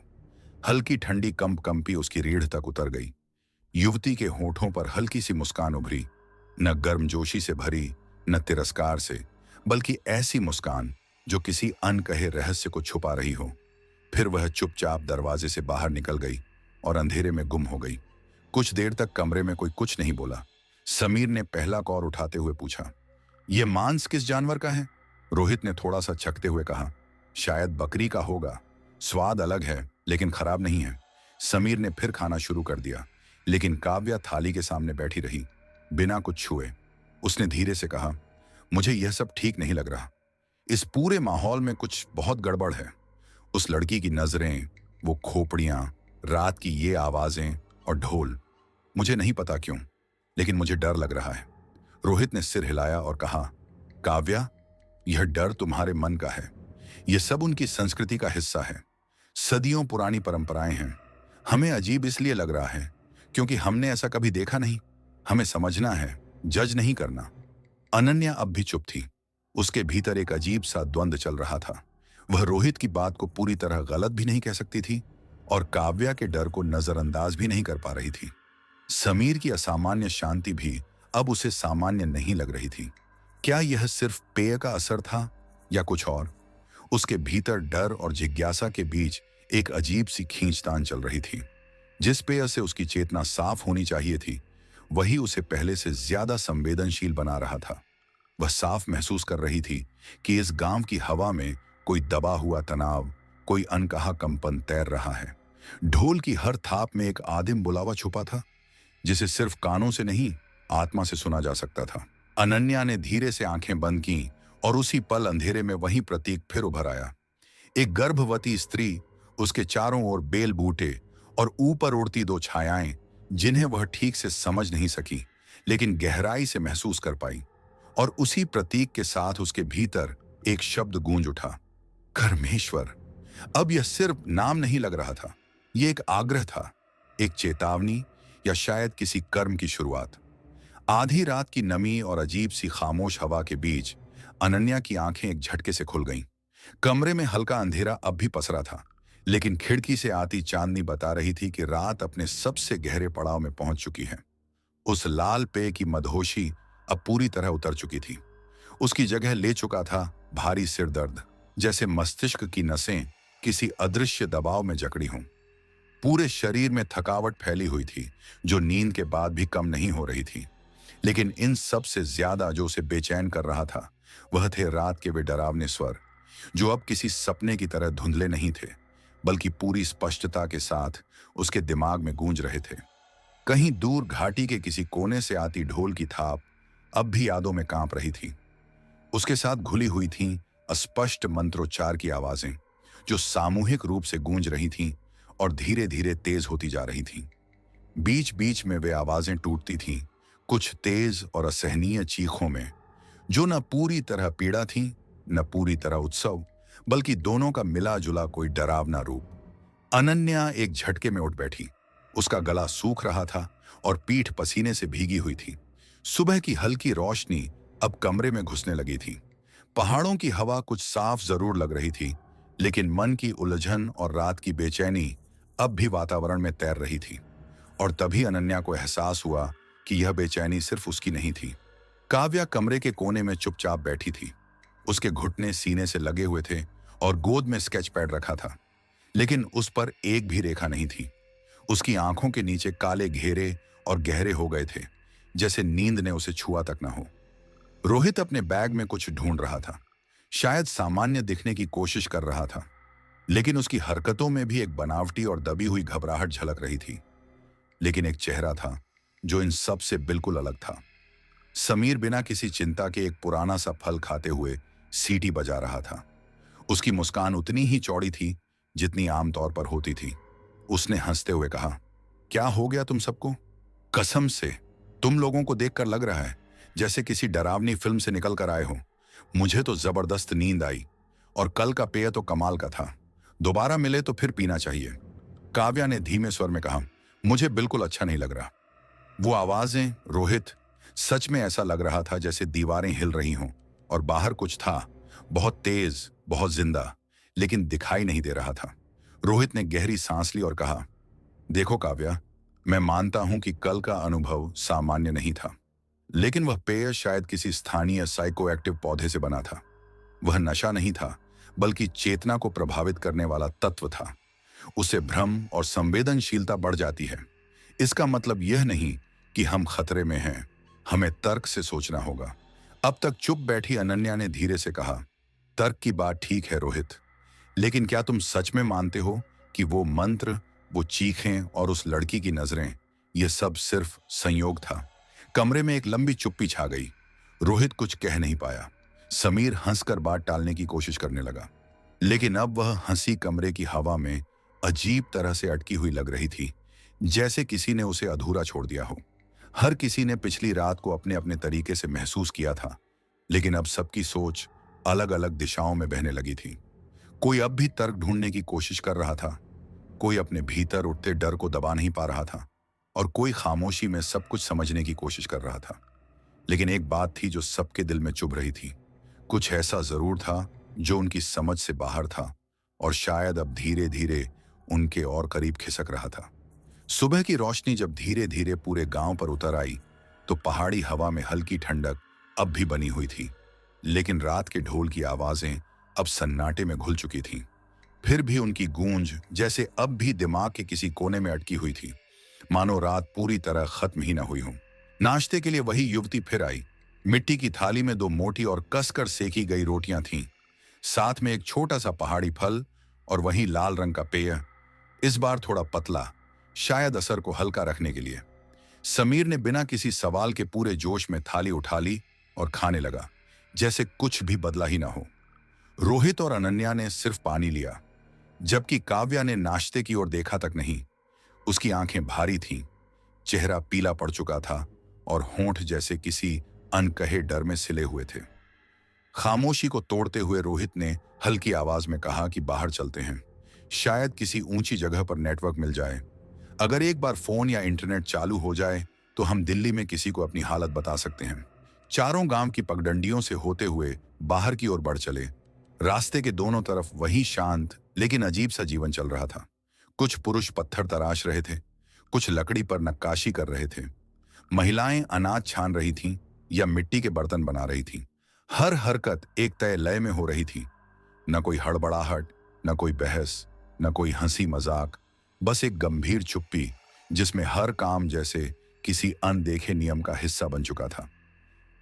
हल्की ठंडी कंपी उसकी रीढ़ तक उतर गई। युवती के होठों पर हल्की सी मुस्कान उभरी, न गर्मजोशी से भरी, न तिरस्कार से, बल्कि ऐसी मुस्कान जो किसी अनकहे रहस्य को छुपा रही हो। फिर वह चुपचाप दरवाजे से बाहर निकल गई और अंधेरे में गुम हो गई। कुछ देर तक कमरे में कोई कुछ नहीं बोला। समीर ने पहला कौर उठाते हुए पूछा, यह मांस किस जानवर का है? रोहित ने थोड़ा सा चखते हुए कहा, शायद बकरी का होगा। स्वाद अलग है, लेकिन खराब नहीं है। समीर ने फिर खाना शुरू कर दिया, लेकिन काव्या थाली के सामने बैठी रही, बिना कुछ छुए। उसने धीरे से कहा, मुझे यह सब ठीक नहीं लग रहा। इस पूरे माहौल में कुछ बहुत गड़बड़ है। उस लड़की की नजरें, वो खोपड़ियां, रात की ये आवाजें और ढोल, मुझे नहीं पता क्यों, लेकिन मुझे डर लग रहा है। रोहित ने सिर हिलाया और कहा, काव्या, यह डर तुम्हारे मन का है। यह सब उनकी संस्कृति का हिस्सा है। सदियों पुरानी परंपराएं हैं। हमें अजीब इसलिए लग रहा है क्योंकि हमने ऐसा कभी देखा नहीं। हमें समझना है, जज नहीं करना। अनन्या अब भी चुप थी। उसके भीतर एक अजीब सा द्वंद्व चल रहा था। वह रोहित की बात को पूरी तरह गलत भी नहीं कह सकती थी और काव्या के डर को नजरअंदाज भी नहीं कर पा रही थी। समीर की असामान्य शांति भी अब उसे सामान्य नहीं लग रही थी। क्या यह सिर्फ पेय का असर था या कुछ और? उसके भीतर डर और जिज्ञासा के बीच एक अजीब सी खींचतान चल रही थी। जिस पेय से उसकी चेतना साफ होनी चाहिए थी, वही उसे पहले से ज्यादा संवेदनशील बना रहा था। वह साफ महसूस कर रही थी कि इस गांव की हवा में कोई दबा हुआ तनाव, कोई अनकहा कंपन तैर रहा है। ढोल की हर थाप में एक आदिम बुलावा छुपा था, जिसे सिर्फ कानों से नहीं, आत्मा से सुना जा सकता था। अनन्या ने धीरे से आंखें बंद की और उसी पल अंधेरे में वही प्रतीक फिर उभर आया। एक गर्भवती स्त्री, उसके चारों ओर बेल बूटे और ऊपर उड़ती दो छायाएं, जिन्हें वह ठीक से समझ नहीं सकी, लेकिन गहराई से महसूस कर पाई। और उसी प्रतीक के साथ उसके भीतर एक शब्द गूंज उठा, परमेश्वर। अब यह सिर्फ नाम नहीं लग रहा था, ये एक आग्रह था, एक चेतावनी, या शायद किसी कर्म की शुरुआत। आधी रात की नमी और अजीब सी खामोश हवा के बीच अनन्या की आंखें एक झटके से खुल गईं। कमरे में हल्का अंधेरा अब भी पसरा था, लेकिन खिड़की से आती चांदनी बता रही थी कि रात अपने सबसे गहरे पड़ाव में पहुंच चुकी है। उस लाल पेय की मदहोशी अब पूरी तरह उतर चुकी थी। उसकी जगह ले चुका था भारी सिर दर्द, जैसे मस्तिष्क की नसें किसी अदृश्य दबाव में जकड़ी हों। पूरे शरीर में थकावट फैली हुई थी, जो नींद के बाद भी कम नहीं हो रही थी। लेकिन इन सब से ज्यादा जो उसे बेचैन कर रहा था, वह थे रात के वे डरावने स्वर, जो अब किसी सपने की तरह धुंधले नहीं थे, बल्कि पूरी स्पष्टता के साथ उसके दिमाग में गूंज रहे थे। कहीं दूर घाटी के किसी कोने से आती ढोल की थाप अब भी यादों में कांप रही थी। उसके साथ घुली हुई थीं अस्पष्ट मंत्रोच्चार की आवाजें, जो सामूहिक रूप से गूंज रही थीं और धीरे धीरे तेज होती जा रही थीं। बीच बीच में वे आवाजें टूटती थीं, कुछ तेज और असहनीय चीखों में, जो न पूरी तरह पीड़ा थी, न पूरी तरह उत्सव, बल्कि दोनों का मिला जुला कोई डरावना रूप। अनन्या एक झटके में उठ बैठी। उसका गला सूख रहा था और पीठ पसीने से भीगी हुई थी। सुबह की हल्की रोशनी अब कमरे में घुसने लगी थी। पहाड़ों की हवा कुछ साफ जरूर लग रही थी, लेकिन मन की उलझन और रात की बेचैनी अब भी वातावरण में तैर रही थी। और तभी अनन्या को एहसास हुआ कि यह बेचैनी सिर्फ उसकी नहीं थी। काव्या कमरे के कोने में चुपचाप बैठी थी। उसके घुटने सीने से लगे हुए थे और गोद में स्केच पैड रखा था, लेकिन उस पर एक भी रेखा नहीं थी। उसकी आंखों के नीचे काले घेरे और गहरे हो गए थे, जैसे नींद ने उसे छुआ तक न हो। रोहित अपने बैग में कुछ ढूंढ रहा था, शायद सामान्य दिखने की कोशिश कर रहा था, लेकिन उसकी हरकतों में भी एक बनावटी और दबी हुई घबराहट झलक रही थी। लेकिन एक चेहरा था जो इन सब से बिल्कुल अलग था। समीर बिना किसी चिंता के एक पुराना सा फल खाते हुए सीटी बजा रहा था। उसकी मुस्कान उतनी ही चौड़ी थी जितनी आमतौर पर होती थी। उसने हंसते हुए कहा, क्या हो गया तुम सबको? कसम से तुम लोगों को देखकर लग रहा है जैसे किसी डरावनी फिल्म से निकल कर आए हो। मुझे तो जबरदस्त नींद आई, और कल का पेय तो कमाल का था। दोबारा मिले तो फिर पीना चाहिए। काव्या ने धीमे स्वर में कहा, मुझे बिल्कुल अच्छा नहीं लग रहा। वो आवाजें, रोहित, सच में ऐसा लग रहा था जैसे दीवारें हिल रही हों और बाहर कुछ था, बहुत तेज, बहुत जिंदा, लेकिन दिखाई नहीं दे रहा था। रोहित ने गहरी सांस ली और कहा, देखो काव्या, मैं मानता हूं कि कल का अनुभव सामान्य नहीं था, लेकिन वह पेय शायद किसी स्थानीय साइकोएक्टिव पौधे से बना था। वह नशा नहीं था, बल्कि चेतना को प्रभावित करने वाला तत्व था। उससे भ्रम और संवेदनशीलता बढ़ जाती है। इसका मतलब यह नहीं कि हम खतरे में हैं, हमें तर्क से सोचना होगा। अब तक चुप बैठी अनन्या ने धीरे से कहा, तर्क की बात ठीक है रोहित, लेकिन क्या तुम सच में मानते हो कि वो मंत्र, वो चीखें और उस लड़की की नजरें, ये सब सिर्फ संयोग था? कमरे में एक लंबी चुप्पी छा गई। रोहित कुछ कह नहीं पाया। समीर हंसकर बात टालने की कोशिश करने लगा, लेकिन अब वह हंसी कमरे की हवा में अजीब तरह से अटकी हुई लग रही थी, जैसे किसी ने उसे अधूरा छोड़ दिया हो। हर किसी ने पिछली रात को अपने अपने तरीके से महसूस किया था, लेकिन अब सबकी सोच अलग अलग दिशाओं में बहने लगी थी। कोई अब भी तर्क ढूंढने की कोशिश कर रहा था, कोई अपने भीतर उठते डर को दबा नहीं पा रहा था, और कोई खामोशी में सब कुछ समझने की कोशिश कर रहा था। लेकिन एक बात थी जो सबके दिल में चुभ रही थी। कुछ ऐसा जरूर था जो उनकी समझ से बाहर था, और शायद अब धीरे धीरे उनके और करीब खिसक रहा था। सुबह की रोशनी जब धीरे धीरे पूरे गांव पर उतर आई, तो पहाड़ी हवा में हल्की ठंडक अब भी बनी हुई थी, लेकिन रात के ढोल की आवाजें अब सन्नाटे में घुल चुकी थीं। फिर भी उनकी गूंज जैसे अब भी दिमाग के किसी कोने में अटकी हुई थी, मानो रात पूरी तरह खत्म ही न हुई हो। नाश्ते के लिए वही युवती फिर आई। मिट्टी की थाली में 2 मोटी और कसकर सेकी गई रोटियां थीं, साथ में एक छोटा सा पहाड़ी फल और वहीं लाल रंग का पेय, इस बार थोड़ा पतला, शायद असर को हल्का रखने के लिए। समीर ने बिना किसी सवाल के पूरे जोश में थाली उठा ली और खाने लगा, जैसे कुछ भी बदला ही ना हो। रोहित और अनन्या ने सिर्फ पानी लिया, जबकि काव्या ने नाश्ते की ओर देखा तक नहीं। उसकी आंखें भारी थीं, चेहरा पीला पड़ चुका था और होंठ जैसे किसी अनकहे डर में सिले हुए थे। खामोशी को तोड़ते हुए रोहित ने हल्की आवाज में कहा कि बाहर चलते हैं, शायद किसी ऊंची जगह पर नेटवर्क मिल जाए। अगर एक बार फोन या इंटरनेट चालू हो जाए तो हम दिल्ली में किसी को अपनी हालत बता सकते हैं। चारों गांव की पगडंडियों से होते हुए बाहर की ओर बढ़ चले। रास्ते के दोनों तरफ वही शांत लेकिन अजीब सा जीवन चल रहा था। कुछ पुरुष पत्थर तराश रहे थे, कुछ लकड़ी पर नक्काशी कर रहे थे, महिलाएं अनाज छान रही थीं या मिट्टी के बर्तन बना रही थीं। हर हरकत एक तय लय में हो रही थी। न कोई हड़बड़ाहट, न कोई बहस, न कोई हंसी मजाक, बस एक गंभीर चुप्पी जिसमें हर काम जैसे किसी अनदेखे नियम का हिस्सा बन चुका था।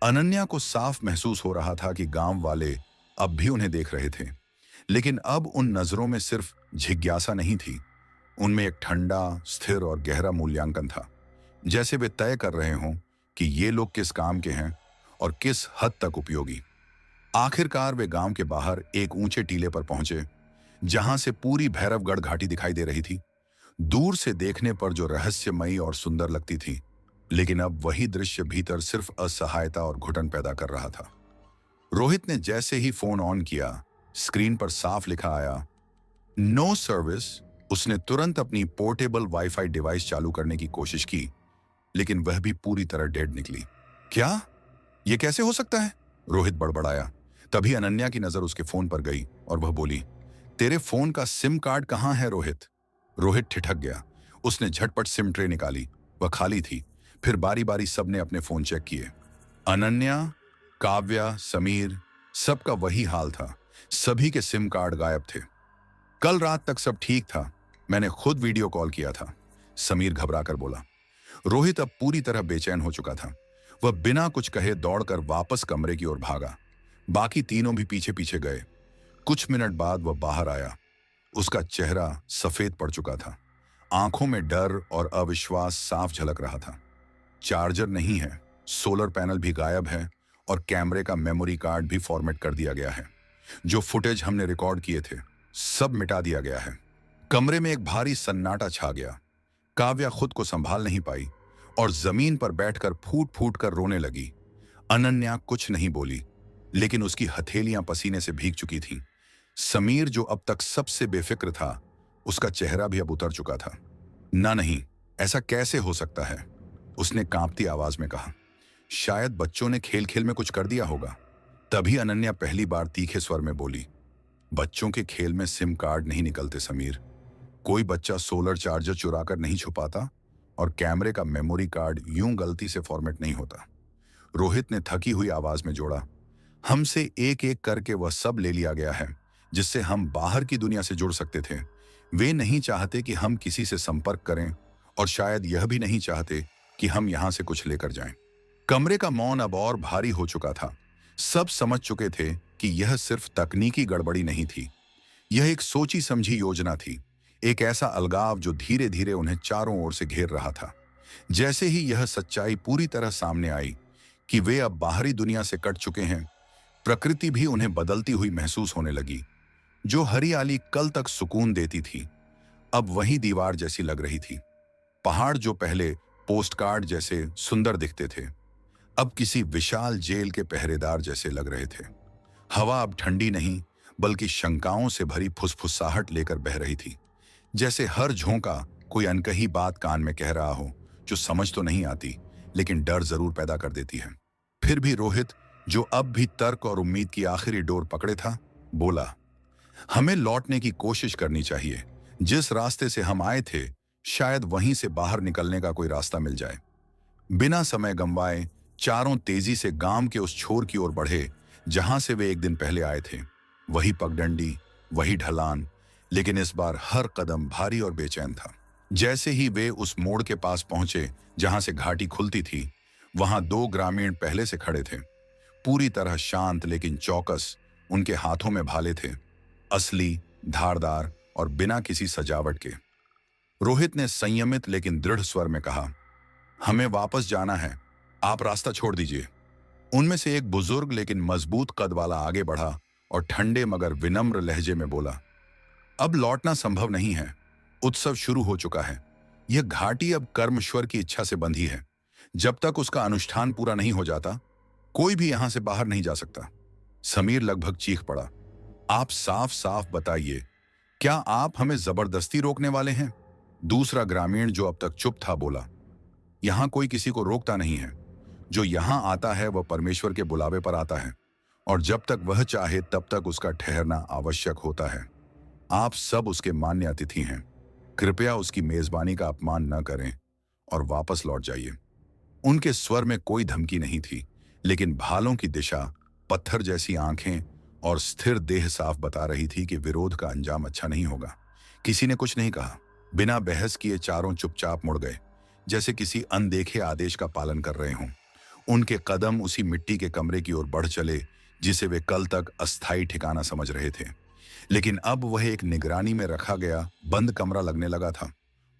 अनन्या को साफ महसूस हो रहा था कि गांव वाले अब भी उन्हें देख रहे थे, लेकिन अब उन नजरों में सिर्फ जिज्ञासा नहीं थी, उनमें एक ठंडा, स्थिर और गहरा मूल्यांकन था। जैसे वे तय कर रहे हों कि ये लोग किस काम के हैं और किस हद तक उपयोगी। आखिरकार वे गांव के बाहर एक ऊंचे टीले पर पहुंचे, जहां से पूरी भैरवगढ़ घाटी दिखाई दे रही थी। दूर से देखने पर जो रहस्यमयी और सुंदर लगती थी, लेकिन अब वही दृश्य भीतर सिर्फ असहायता और घुटन पैदा कर रहा था। रोहित ने जैसे ही फोन ऑन किया, स्क्रीन पर साफ लिखा आया, नो सर्विस। उसने तुरंत अपनी पोर्टेबल वाईफाई डिवाइस चालू करने की कोशिश की, लेकिन वह भी पूरी तरह डेड निकली। क्या? यह कैसे हो सकता है? रोहित बड़बड़ाया। तभी अनन्या की नजर उसके फोन पर गई और वह बोली, तेरे फोन का सिम कार्ड कहाँ है रोहित? रोहित ठिठक गया। उसने झटपट सिम ट्रे निकाली, वह खाली थी। फिर बारी बारी सबने अपने फोन चेक किए। अनन्या, काव्या, समीर, सबका वही हाल था। सभी के सिम कार्ड गायब थे। कल रात तक सब ठीक था, मैंने खुद वीडियो कॉल किया था, समीर घबराकर बोला। रोहित अब पूरी तरह बेचैन हो चुका था। वह बिना कुछ कहे दौड़कर वापस कमरे की ओर भागा। बाकी तीनों भी पीछे पीछे गए। कुछ मिनट बाद वह बाहर आया। उसका चेहरा सफेद पड़ चुका था, आंखों में डर और अविश्वास साफ झलक रहा था। चार्जर नहीं है, सोलर पैनल भी गायब है और कैमरे का मेमोरी कार्ड भी फॉर्मेट कर दिया गया है। जो फुटेज हमने रिकॉर्ड किए थे सब मिटा दिया गया है। कमरे में एक भारी सन्नाटा छा गया। काव्या खुद को संभाल नहीं पाई और जमीन पर बैठकर फूट फूट कर रोने लगी। अनन्या कुछ नहीं बोली, लेकिन उसकी हथेलियां पसीने से भीग चुकी थीं। समीर, जो अब तक सबसे बेफिक्र था, उसका चेहरा भी अब उतर चुका था। ना नहीं, ऐसा कैसे हो सकता है? उसने कांपती आवाज में कहा। शायद बच्चों ने खेल खेल में कुछ कर दिया होगा। तभी अनन्या पहली बार तीखे स्वर में बोली, बच्चों के खेल में सिम कार्ड नहीं निकलते समीर। कोई बच्चा सोलर चार्जर चुराकर नहीं छुपाता और कैमरे का मेमोरी कार्ड यूं गलती से फॉर्मेट नहीं होता। रोहित ने थकी हुई आवाज में जोड़ा, हमसे एक एक करके वह सब ले लिया गया है जिससे हम बाहर की दुनिया से जुड़ सकते थे। वे नहीं चाहते कि हम किसी से संपर्क करें और शायद यह भी नहीं चाहते कि हम यहां से कुछ लेकर जाएं। कमरे का मौन अब और भारी हो चुका था। सब समझ चुके थे कि यह सिर्फ तकनीकी गड़बड़ी नहीं थी, यह एक सोची समझी योजना थी। एक ऐसा अलगाव जो धीरे धीरे उन्हें चारों ओर से घेर रहा था। जैसे ही यह सच्चाई पूरी तरह सामने आई कि वे अब बाहरी दुनिया से कट चुके हैं, प्रकृति भी उन्हें बदलती हुई महसूस होने लगी। जो हरियाली कल तक सुकून देती थी, अब वही दीवार जैसी लग रही थी। पहाड़ जो पहले पोस्टकार्ड जैसे सुंदर दिखते थे, अब किसी विशाल जेल के पहरेदार जैसे लग रहे थे। हवा अब ठंडी नहीं, बल्कि शंकाओं से भरी फुसफुसाहट लेकर बह रही थी। जैसे हर झोंका कोई अनकही बात कान में कह रहा हो, जो समझ तो नहीं आती, लेकिन डर जरूर पैदा कर देती है। फिर भी रोहित, जो अब भी तर्क और उम्मीद की आखिरी डोर पकड़े था, बोला, हमें लौटने की कोशिश करनी चाहिए। जिस रास्ते से हम आए थे, शायद वहीं से बाहर निकलने का कोई रास्ता मिल जाए। बिना समय गंवाए चारों तेजी से गांव के उस छोर की ओर बढ़े जहां से वे एक दिन पहले आए थे। वही पगडंडी, वही ढलान, लेकिन इस बार हर कदम भारी और बेचैन था। जैसे ही वे उस मोड़ के पास पहुंचे जहां से घाटी खुलती थी, वहां दो ग्रामीण पहले से खड़े थे, पूरी तरह शांत लेकिन चौकस। उनके हाथों में भाले थे, असली, धारदार और बिना किसी सजावट के। रोहित ने संयमित लेकिन दृढ़ स्वर में कहा, हमें वापस जाना है, आप रास्ता छोड़ दीजिए। उनमें से एक बुजुर्ग लेकिन मजबूत कद वाला आगे बढ़ा और ठंडे मगर विनम्र लहजे में बोला, अब लौटना संभव नहीं है। उत्सव शुरू हो चुका है। यह घाटी अब कर्मश्वर की इच्छा से बंधी है। जब तक उसका अनुष्ठान पूरा नहीं हो जाता, कोई भी यहां से बाहर नहीं जा सकता। समीर लगभग चीख पड़ा, आप साफ साफ बताइए, क्या आप हमें जबरदस्ती रोकने वाले हैं? दूसरा ग्रामीण जो अब तक चुप था बोला, यहाँ कोई किसी को रोकता नहीं है। जो यहाँ आता है वह परमेश्वर के बुलावे पर आता है, और जब तक वह चाहे तब तक उसका ठहरना आवश्यक होता है। आप सब उसके मान्य अतिथि हैं। कृपया उसकी मेजबानी का अपमान न करें और वापस लौट जाइए। उनके स्वर में कोई धमकी नहीं थी, लेकिन भालों की दिशा, पत्थर जैसी आंखें और स्थिर देह साफ बता रही थी कि विरोध का अंजाम अच्छा नहीं होगा। किसी ने कुछ नहीं कहा। बिना बहस किए चारों चुपचाप मुड़ गए, जैसे किसी अनदेखे आदेश का पालन कर रहे हों। उनके कदम उसी मिट्टी के कमरे की ओर बढ़ चले जिसे वे कल तक अस्थायी ठिकाना समझ रहे थे। लेकिन अब वह एक निगरानी में रखा गया बंद कमरा लगने लगा था,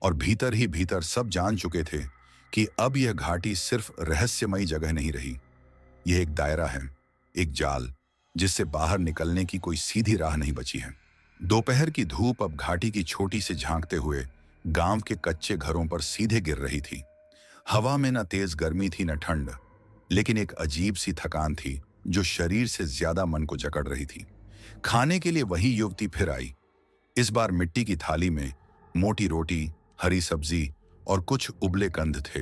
और भीतर ही भीतर सब जान चुके थे कि अब यह घाटी सिर्फ रहस्यमयी जगह नहीं रही। यह एक दायरा है, एक जाल, जिससे बाहर निकलने की कोई सीधी राह नहीं बची है। दोपहर की धूप अब घाटी की छोटी से झांकते हुए गांव के कच्चे घरों पर सीधे गिर रही थी। हवा में न तेज गर्मी थी न ठंड, लेकिन एक अजीब सी थकान थी जो शरीर से ज्यादा मन को जकड़ रही थी। खाने के लिए वही युवती फिर आई। इस बार मिट्टी की थाली में मोटी रोटी, हरी सब्जी और कुछ उबले कंद थे,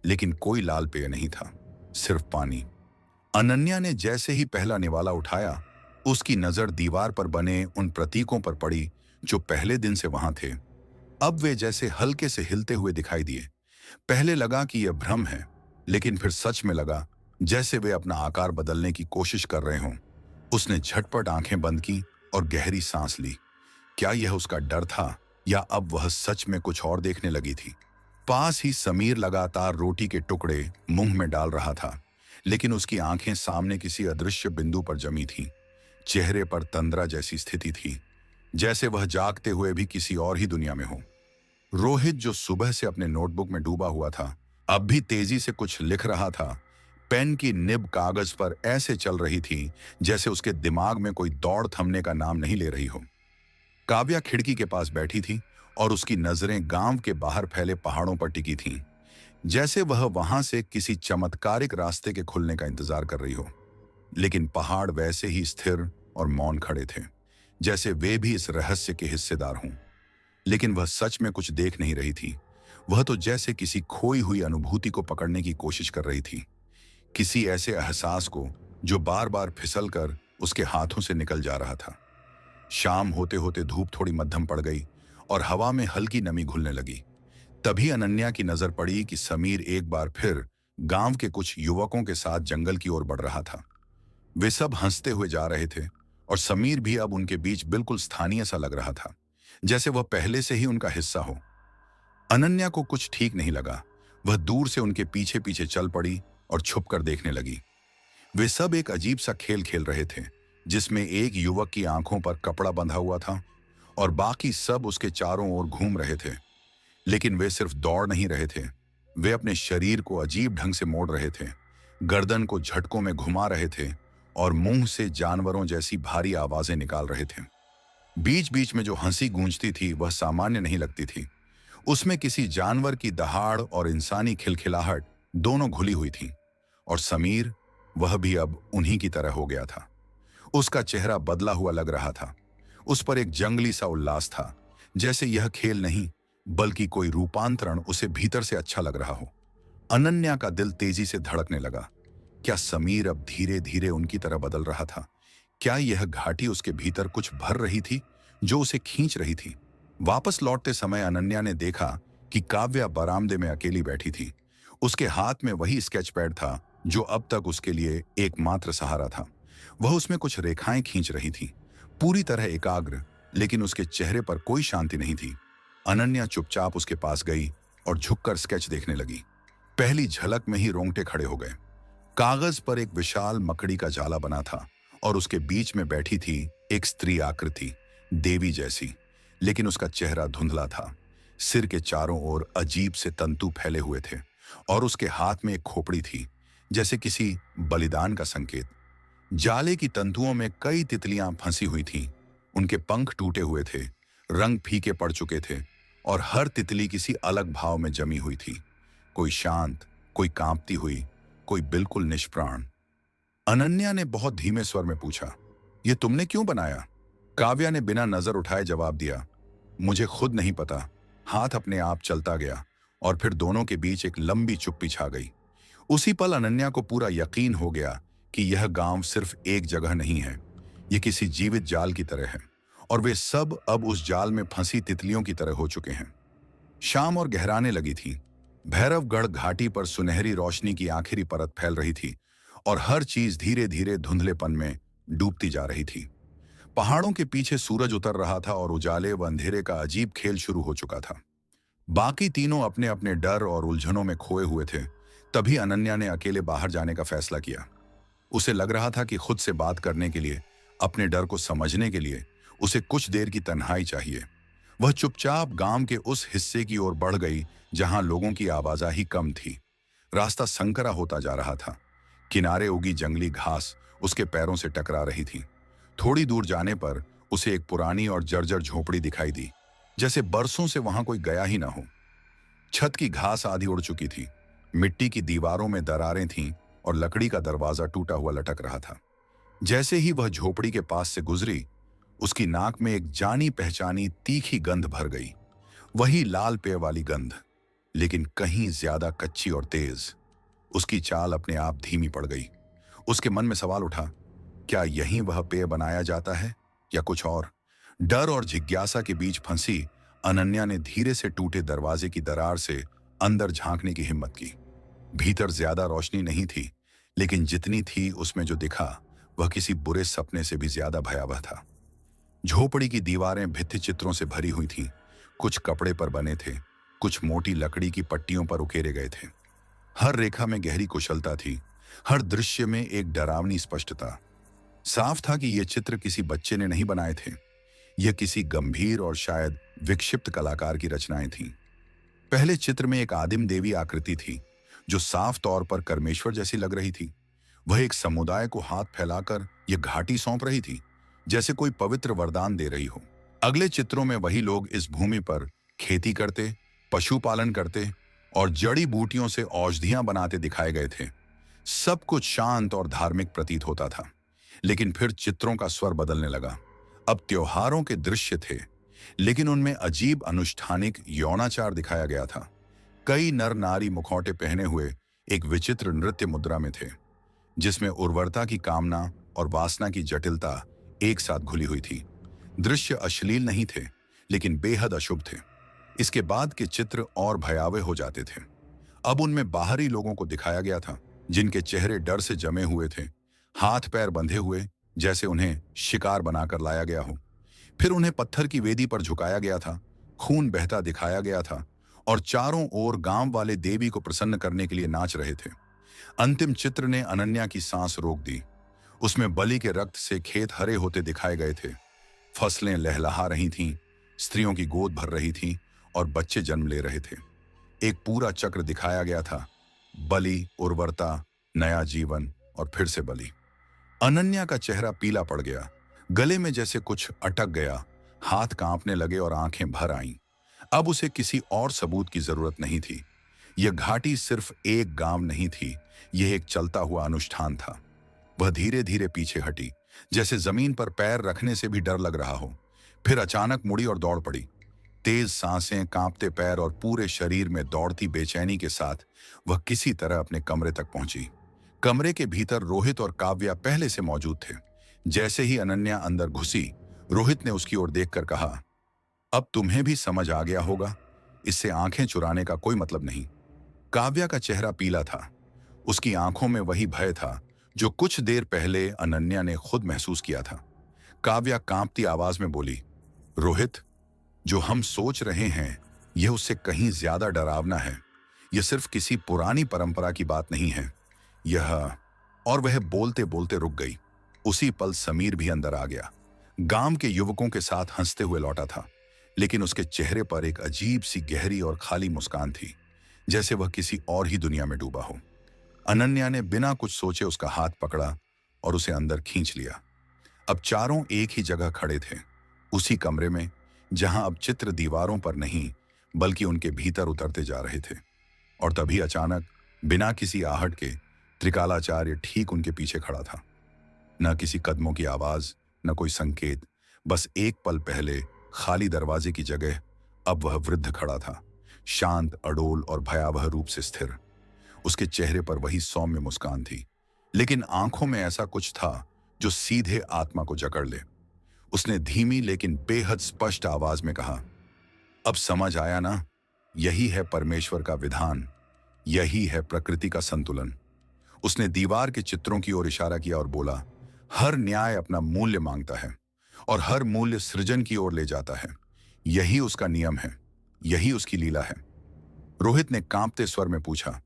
लेकिन कोई लाल पेय नहीं था, सिर्फ पानी। अनन्या ने जैसे ही पहला निवाला उठाया, उसकी नजर दीवार पर बने उन प्रतीकों पर पड़ी जो पहले दिन से वहां थे। अब वे जैसे हल्के से हिलते हुए दिखाई दिए। पहले लगा कि यह भ्रम है, लेकिन फिर सच में लगा जैसे वे अपना आकार बदलने की कोशिश कर रहे हों। उसने झटपट आंखें बंद की और गहरी सांस ली। क्या यह उसका डर था, या अब वह सच में कुछ और देखने लगी थी? पास ही समीर लगातार रोटी के टुकड़े मुंह में डाल रहा था, लेकिन उसकी आंखें सामने किसी अदृश्य बिंदु पर जमी थीं। चेहरे पर तंद्रा जैसी स्थिति थी, जैसे वह जागते हुए भी किसी और ही दुनिया में हो। रोहित, जो सुबह से अपने नोटबुक में डूबा हुआ था, अब भी तेजी से कुछ लिख रहा था। पेन की निब कागज पर ऐसे चल रही थी जैसे उसके दिमाग में कोई दौड़ थमने का नाम नहीं ले रही हो। काव्या खिड़की के पास बैठी थी और उसकी नजरें गांव के बाहर फैले पहाड़ों पर टिकी थीं, जैसे वह वहां से किसी चमत्कारिक रास्ते के खुलने का इंतजार कर रही हो। लेकिन पहाड़ वैसे ही स्थिर और मौन खड़े थे, जैसे वे भी इस रहस्य के हिस्सेदार हों। लेकिन वह सच में कुछ देख नहीं रही थी। वह तो जैसे किसी खोई हुई अनुभूति को पकड़ने की कोशिश कर रही थी, किसी ऐसे एहसास को जो बार बार फिसल कर उसके हाथों से निकल जा रहा था। शाम होते होते धूप थोड़ी मध्यम पड़ गई और हवा में हल्की नमी घुलने लगी। तभी अनन्या की नजर पड़ी कि समीर एक बार फिर गांव के कुछ युवकों के साथ जंगल की ओर बढ़ रहा था। वे सब हंसते हुए जा रहे थे, और समीर भी अब उनके बीच बिल्कुल स्थानीय सा लग रहा था, जैसे वह पहले से ही उनका हिस्सा हो। अनन्या को कुछ ठीक नहीं लगा। वह दूर से उनके पीछे पीछे चल पड़ी और छुपकर देखने लगी। वे सब एक अजीब सा खेल खेल रहे थे, जिसमें एक युवक की आंखों पर कपड़ा बंधा हुआ था और बाकी सब उसके चारों ओर घूम रहे थे। लेकिन वे सिर्फ दौड़ नहीं रहे थे, वे अपने शरीर को अजीब ढंग से मोड़ रहे थे, गर्दन को झटकों में घुमा रहे थे और मुंह से जानवरों जैसी भारी आवाजें निकाल रहे थे। बीच बीच में जो हंसी गूंजती थी वह सामान्य नहीं लगती थी। उसमें किसी जानवर की दहाड़ और इंसानी खिलखिलाहट दोनों घुली हुई थी। और समीर, वह भी अब उन्हीं की तरह हो गया था। उसका चेहरा बदला हुआ लग रहा था। उस पर एक जंगली सा उल्लास था, जैसे यह खेल नहीं बल्कि कोई रूपांतरण उसे भीतर से अच्छा लग रहा हो। अनन्या का दिल तेजी से धड़कने लगा। क्या समीर अब धीरे धीरे उनकी तरह बदल रहा था? क्या यह घाटी उसके भीतर कुछ भर रही थी जो उसे खींच रही थी? वापस लौटते समय अनन्या ने देखा कि काव्या बरामदे में अकेली बैठी थी। उसके हाथ में वही स्केच पैड था जो अब तक उसके लिए एकमात्र सहारा था। वह उसमें कुछ रेखाएं खींच रही थी, पूरी तरह एकाग्र, लेकिन उसके चेहरे पर कोई शांति नहीं थी। अनन्या चुपचाप उसके पास गई और झुककर स्केच देखने लगी। पहली झलक में ही रोंगटे खड़े हो गए। कागज पर एक विशाल मकड़ी का जाला बना था और उसके बीच में बैठी थी एक स्त्री आकृति, देवी जैसी, लेकिन उसका चेहरा धुंधला था। सिर के चारों ओर अजीब से तंतु फैले हुए थे और उसके हाथ में एक खोपड़ी थी, जैसे किसी बलिदान का संकेत। जाले की तंतुओं में कई तितलियां फंसी हुई थीं। उनके पंख टूटे हुए थे, रंग फीके पड़ चुके थे और हर तितली किसी अलग भाव में जमी हुई थी। कोई शांत, कोई कांपती हुई, कोई बिल्कुल निष्प्राण। अनन्या ने बहुत धीमे स्वर में पूछा, "यह तुमने क्यों बनाया?" काव्या ने बिना नजर उठाए जवाब दिया, मुझे खुद नहीं पता। हाथ अपने आप चलता गया और फिर दोनों के बीच एक लंबी चुप्पी छा गई। उसी पल अनन्या को पूरा यकीन हो गया कि यह गांव सिर्फ एक जगह नहीं है, यह किसी जीवित जाल की तरह है और वे सब अब उस जाल में फंसी तितलियों की तरह हो चुके हैं। शाम और गहराने लगी थी। भैरवगढ़ घाटी पर सुनहरी रोशनी की आखिरी परत फैल रही थी और हर चीज धीरे धीरे धुंधलेपन में डूबती जा रही थी। पहाड़ों के पीछे सूरज उतर रहा था और उजाले व अंधेरे का अजीब खेल शुरू हो चुका था। बाकी तीनों अपने अपने डर और उलझनों में खोए हुए थे। तभी अनन्या ने अकेले बाहर जाने का फैसला किया। उसे लग रहा था कि खुद से बात करने के लिए, अपने डर को समझने के लिए उसे कुछ देर की तन्हाई चाहिए। वह चुपचाप गांव के उस हिस्से की ओर बढ़ गई जहां लोगों की आवाजाही कम थी। रास्ता संकरा होता जा रहा था। किनारे उगी जंगली घास उसके पैरों से टकरा रही थी। थोड़ी दूर जाने पर उसे एक पुरानी और जर्जर झोपड़ी दिखाई दी, जैसे बरसों से वहां कोई गया ही ना हो। छत की घास आधी उड़ चुकी थी, मिट्टी की दीवारों में दरारें थीं और लकड़ी का दरवाजा टूटा हुआ लटक रहा था। जैसे ही वह झोपड़ी के पास से गुजरी, उसकी नाक में एक जानी पहचानी तीखी गंध भर गई। वही लाल पेय वाली गंध, लेकिन कहीं ज्यादा कच्ची और तेज। उसकी चाल अपने आप धीमी पड़ गई। उसके मन में सवाल उठा, क्या यहीं वह पेय बनाया जाता है या कुछ और? डर और जिज्ञासा के बीच फंसी अनन्या ने धीरे से टूटे दरवाजे की दरार से अंदर झांकने की हिम्मत की। भीतर ज्यादा रोशनी नहीं थी, लेकिन जितनी थी उसमें जो दिखा वह किसी बुरे सपने से भी ज्यादा भयावह था। झोपड़ी की दीवारें भित्ति चित्रों से भरी हुई थीं। कुछ कपड़े पर बने थे, कुछ मोटी लकड़ी की पट्टियों पर उकेरे गए थे। हर रेखा में गहरी कुशलता थी, हर दृश्य में एक डरावनी स्पष्टता। साफ था कि ये चित्र किसी बच्चे ने नहीं बनाए थे। यह किसी गंभीर और शायद विक्षिप्त कलाकार की रचनाएं थीं। पहले चित्र में एक आदिम देवी आकृति थी जो साफ तौर पर परमेश्वर जैसी लग रही थी। वह एक समुदाय को हाथ फैलाकर यह घाटी सौंप रही थी, जैसे कोई पवित्र वरदान दे रही हो। अगले चित्रों में वही लोग इस भूमि पर खेती करते, पशुपालन करते और जड़ी बूटियों से औषधियां बनाते दिखाए गए थे। सब कुछ शांत और धार्मिक प्रतीत होता था। लेकिन फिर चित्रों का स्वर बदलने लगा। अब त्योहारों के दृश्य थे, लेकिन उनमें अजीब अनुष्ठानिक यौनाचार दिखाया गया था। कई नर नारी मुखौटे पहने हुए एक विचित्र नृत्य मुद्रा में थे, जिसमें उर्वरता की कामना और वासना की जटिलता एक साथ घुली हुई थी। दृश्य अश्लील नहीं थे, लेकिन बेहद अशुभ थे। इसके बाद के चित्र और भयावह हो जाते थे। अब उनमें बाहरी लोगों को दिखाया गया था, जिनके चेहरे डर से जमे हुए थे, हाथ पैर बंधे हुए, जैसे उन्हें शिकार बनाकर लाया गया हो। फिर उन्हें पत्थर की वेदी पर झुकाया गया था, खून बहता दिखाया गया था और चारों ओर गांव वाले देवी को प्रसन्न करने के लिए नाच रहे थे। अंतिम चित्र ने अनन्या की सांस रोक दी। उसमें बलि के रक्त से खेत हरे होते दिखाए गए थे, फसलें लहलहा रही थीं, स्त्रियों की गोद भर रही थीं और बच्चे जन्म ले रहे थे। एक पूरा चक्र दिखाया गया था, बलि, उर्वरता, नया जीवन और फिर से बलि। अनन्या का चेहरा पीला पड़ गया, गले में जैसे कुछ अटक गया, हाथ कांपने लगे और आंखें भर आईं। अब उसे किसी और सबूत की जरूरत नहीं थी। यह घाटी सिर्फ एक गांव नहीं थी, यह एक चलता हुआ अनुष्ठान था। वह धीरे धीरे पीछे हटी, जैसे जमीन पर पैर रखने से भी डर लग रहा हो। फिर अचानक मुड़ी और दौड़ पड़ी। तेज सांसें, कांपते पैर और पूरे शरीर में दौड़ती बेचैनी के साथ वह किसी तरह अपने कमरे तक पहुंची। कमरे के भीतर रोहित और काव्या पहले से मौजूद थे। जैसे ही अनन्या अंदर घुसी, रोहित ने उसकी ओर देखकर कहा, अब तुम्हें भी समझ आ गया होगा, इससे आंखें चुराने का कोई मतलब नहीं। काव्या का चेहरा पीला था। उसकी आंखों में वही भय था जो कुछ देर पहले अनन्या ने खुद महसूस किया था। काव्या कांपती आवाज में बोली, रोहित, जो हम सोच रहे हैं यह उससे कहीं ज्यादा डरावना है। यह सिर्फ किसी पुरानी परंपरा की बात नहीं है, यह। और वह बोलते बोलते रुक गई। उसी पल समीर भी अंदर आ गया। गांव के युवकों के साथ हंसते हुए लौटा था, लेकिन उसके चेहरे पर एक अजीब सी गहरी और खाली मुस्कान थी, जैसे वह किसी और ही दुनिया में डूबा हो। अनन्या ने बिना कुछ सोचे उसका हाथ पकड़ा और उसे अंदर खींच लिया। अब चारों एक ही जगह खड़े थे, उसी कमरे में, जहां अब चित्र दीवारों पर नहीं बल्कि उनके भीतर उतरते जा रहे थे। और तभी अचानक, बिना किसी आहट के, त्रिकालाचार्य ठीक उनके पीछे खड़ा था। न किसी कदमों की आवाज, न कोई संकेत, बस एक पल पहले खाली दरवाजे की जगह अब वह वृद्ध खड़ा था, शांत, अडोल और भयावह रूप से स्थिर। उसके चेहरे पर वही सौम्य मुस्कान थी, लेकिन आंखों में ऐसा कुछ था जो सीधे आत्मा को जकड़ ले। उसने धीमी लेकिन बेहद स्पष्ट आवाज में कहा, अब समझ आया ना? यही है परमेश्वर का विधान, यही है प्रकृति का संतुलन। उसने दीवार के चित्रों की ओर इशारा किया और बोला, हर न्याय अपना मूल्य मांगता है और हर मूल्य सृजन की ओर ले जाता है। यही उसका नियम है, यही उसकी लीला है। रोहित ने कांपते स्वर में पूछा,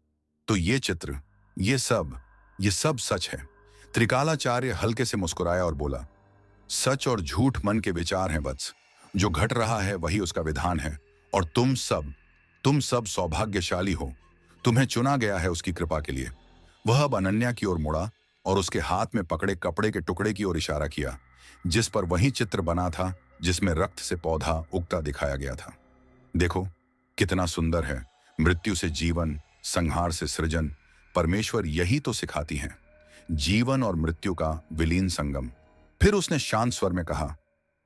तो ये चित्र, ये सब सच है? त्रिकालाचार्य हल्के से मुस्कुराया और बोला, सच और झूठ मन के विचार हैं वत्स। जो घट रहा है वही उसका विधान है। और तुम सब सौभाग्यशाली हो। तुम्हें चुना गया है उसकी कृपा के लिए। वह अब अनन्या की ओर मुड़ा और उसके हाथ में पकड़े कपड़े के टुकड़े की ओर इशारा किया, जिस पर वही चित्र बना था जिसमें रक्त से पौधा उगता दिखाया गया था। देखो, कितना सुंदर है। मृत्यु से जीवन, संहार से सृजन। परमेश्वर यही तो सिखाती हैं, जीवन और मृत्यु का विलीन संगम। फिर उसने शांत स्वर में कहा,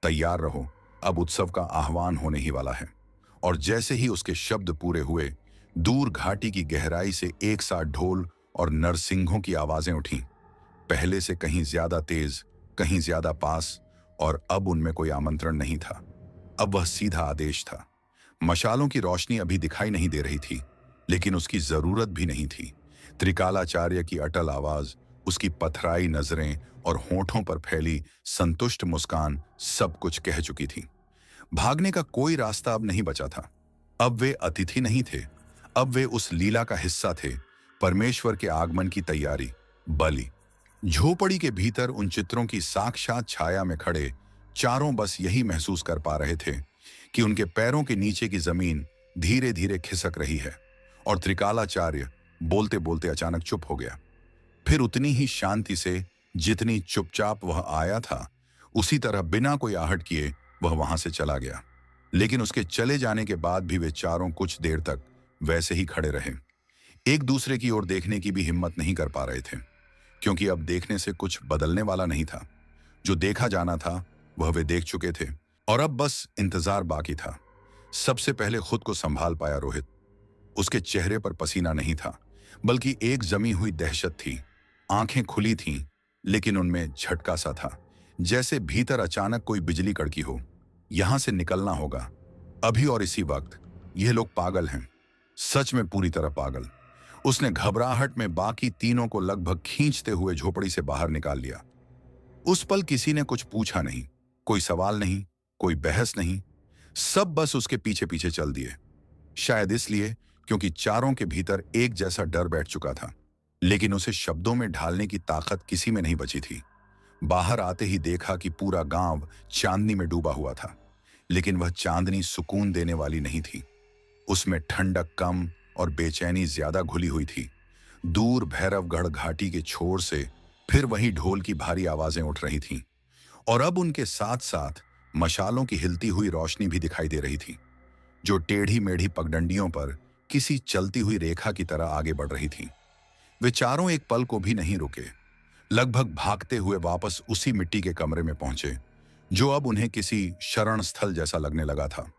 तैयार रहो, अब उत्सव का आह्वान होने ही वाला है। और जैसे ही उसके शब्द पूरे हुए, दूर घाटी की गहराई से एक साथ ढोल और नरसिंहों की आवाजें उठीं, पहले से कहीं ज्यादा तेज, कहीं ज्यादा पास। और अब उनमें कोई आमंत्रण नहीं था, अब वह सीधा आदेश था। मशालों की रोशनी अभी दिखाई नहीं दे रही थी, लेकिन उसकी जरूरत भी नहीं थी। त्रिकालाचार्य की अटल आवाज, उसकी पथराई नजरें और होठों पर फैली संतुष्ट मुस्कान सब कुछ कह चुकी थी। भागने का कोई रास्ता अब नहीं बचा था। अब वे अतिथि नहीं थे, अब वे उस लीला का हिस्सा थे, परमेश्वर के आगमन की तैयारी, बलि। झोपड़ी के भीतर उन चित्रों की साक्षात छाया में खड़े चारों बस यही महसूस कर पा रहे थे कि उनके पैरों के नीचे की जमीन धीरे धीरे खिसक रही है। और त्रिकालाचार्य बोलते बोलते अचानक चुप हो गया। फिर उतनी ही शांति से जितनी चुपचाप वह आया था, उसी तरह बिना कोई आहट किए वह वहां से चला गया। लेकिन उसके चले जाने के बाद भी वे चारों कुछ देर तक वैसे ही खड़े रहे, एक दूसरे की ओर देखने की भी हिम्मत नहीं कर पा रहे थे, क्योंकि अब देखने से कुछ बदलने वाला नहीं था। जो देखा जाना था वह वे देख चुके थे, और अब बस इंतजार बाकी था। सबसे पहले खुद को संभाल पाया रोहित। उसके चेहरे पर पसीना नहीं था, बल्कि एक जमी हुई दहशत थी। आंखें खुली थीं, लेकिन उनमें झटका सा था, जैसे भीतर अचानक कोई बिजली कड़की हो। यहां से निकलना होगा, अभी और इसी वक्त। यह लोग पागल हैं, सच में पूरी तरह पागल। उसने घबराहट में बाकी तीनों को लगभग खींचते हुए झोपड़ी से बाहर निकाल लिया। उस पल किसी ने कुछ पूछा नहीं, कोई सवाल नहीं, कोई बहस नहीं। सब बस उसके पीछे पीछे चल दिए। शायद इसलिए क्योंकि चारों के भीतर एक जैसा डर बैठ चुका था, लेकिन उसे शब्दों में ढालने की ताकत किसी में नहीं बची थी। बाहर आते ही देखा कि पूरा गांव चांदनी में डूबा हुआ था, लेकिन वह चांदनी सुकून देने वाली नहीं थी। उसमें ठंडक कम और बेचैनी ज्यादा घुली हुई थी। दूर भैरवगढ़ घाटी के छोर से फिर वही ढोल की भारी आवाजें उठ रही थीं, और अब उनके साथ साथ मशालों की हिलती हुई रोशनी भी दिखाई दे रही थी, जो टेढ़ी मेढ़ी पगडंडियों पर किसी चलती हुई रेखा की तरह आगे बढ़ रही थी। वे चारों एक पल को भी नहीं रुके, लगभग भागते हुए वापस उसी मिट्टी के कमरे में पहुंचे, जो अब उन्हें किसी शरण स्थल जैसा लगने लगा था।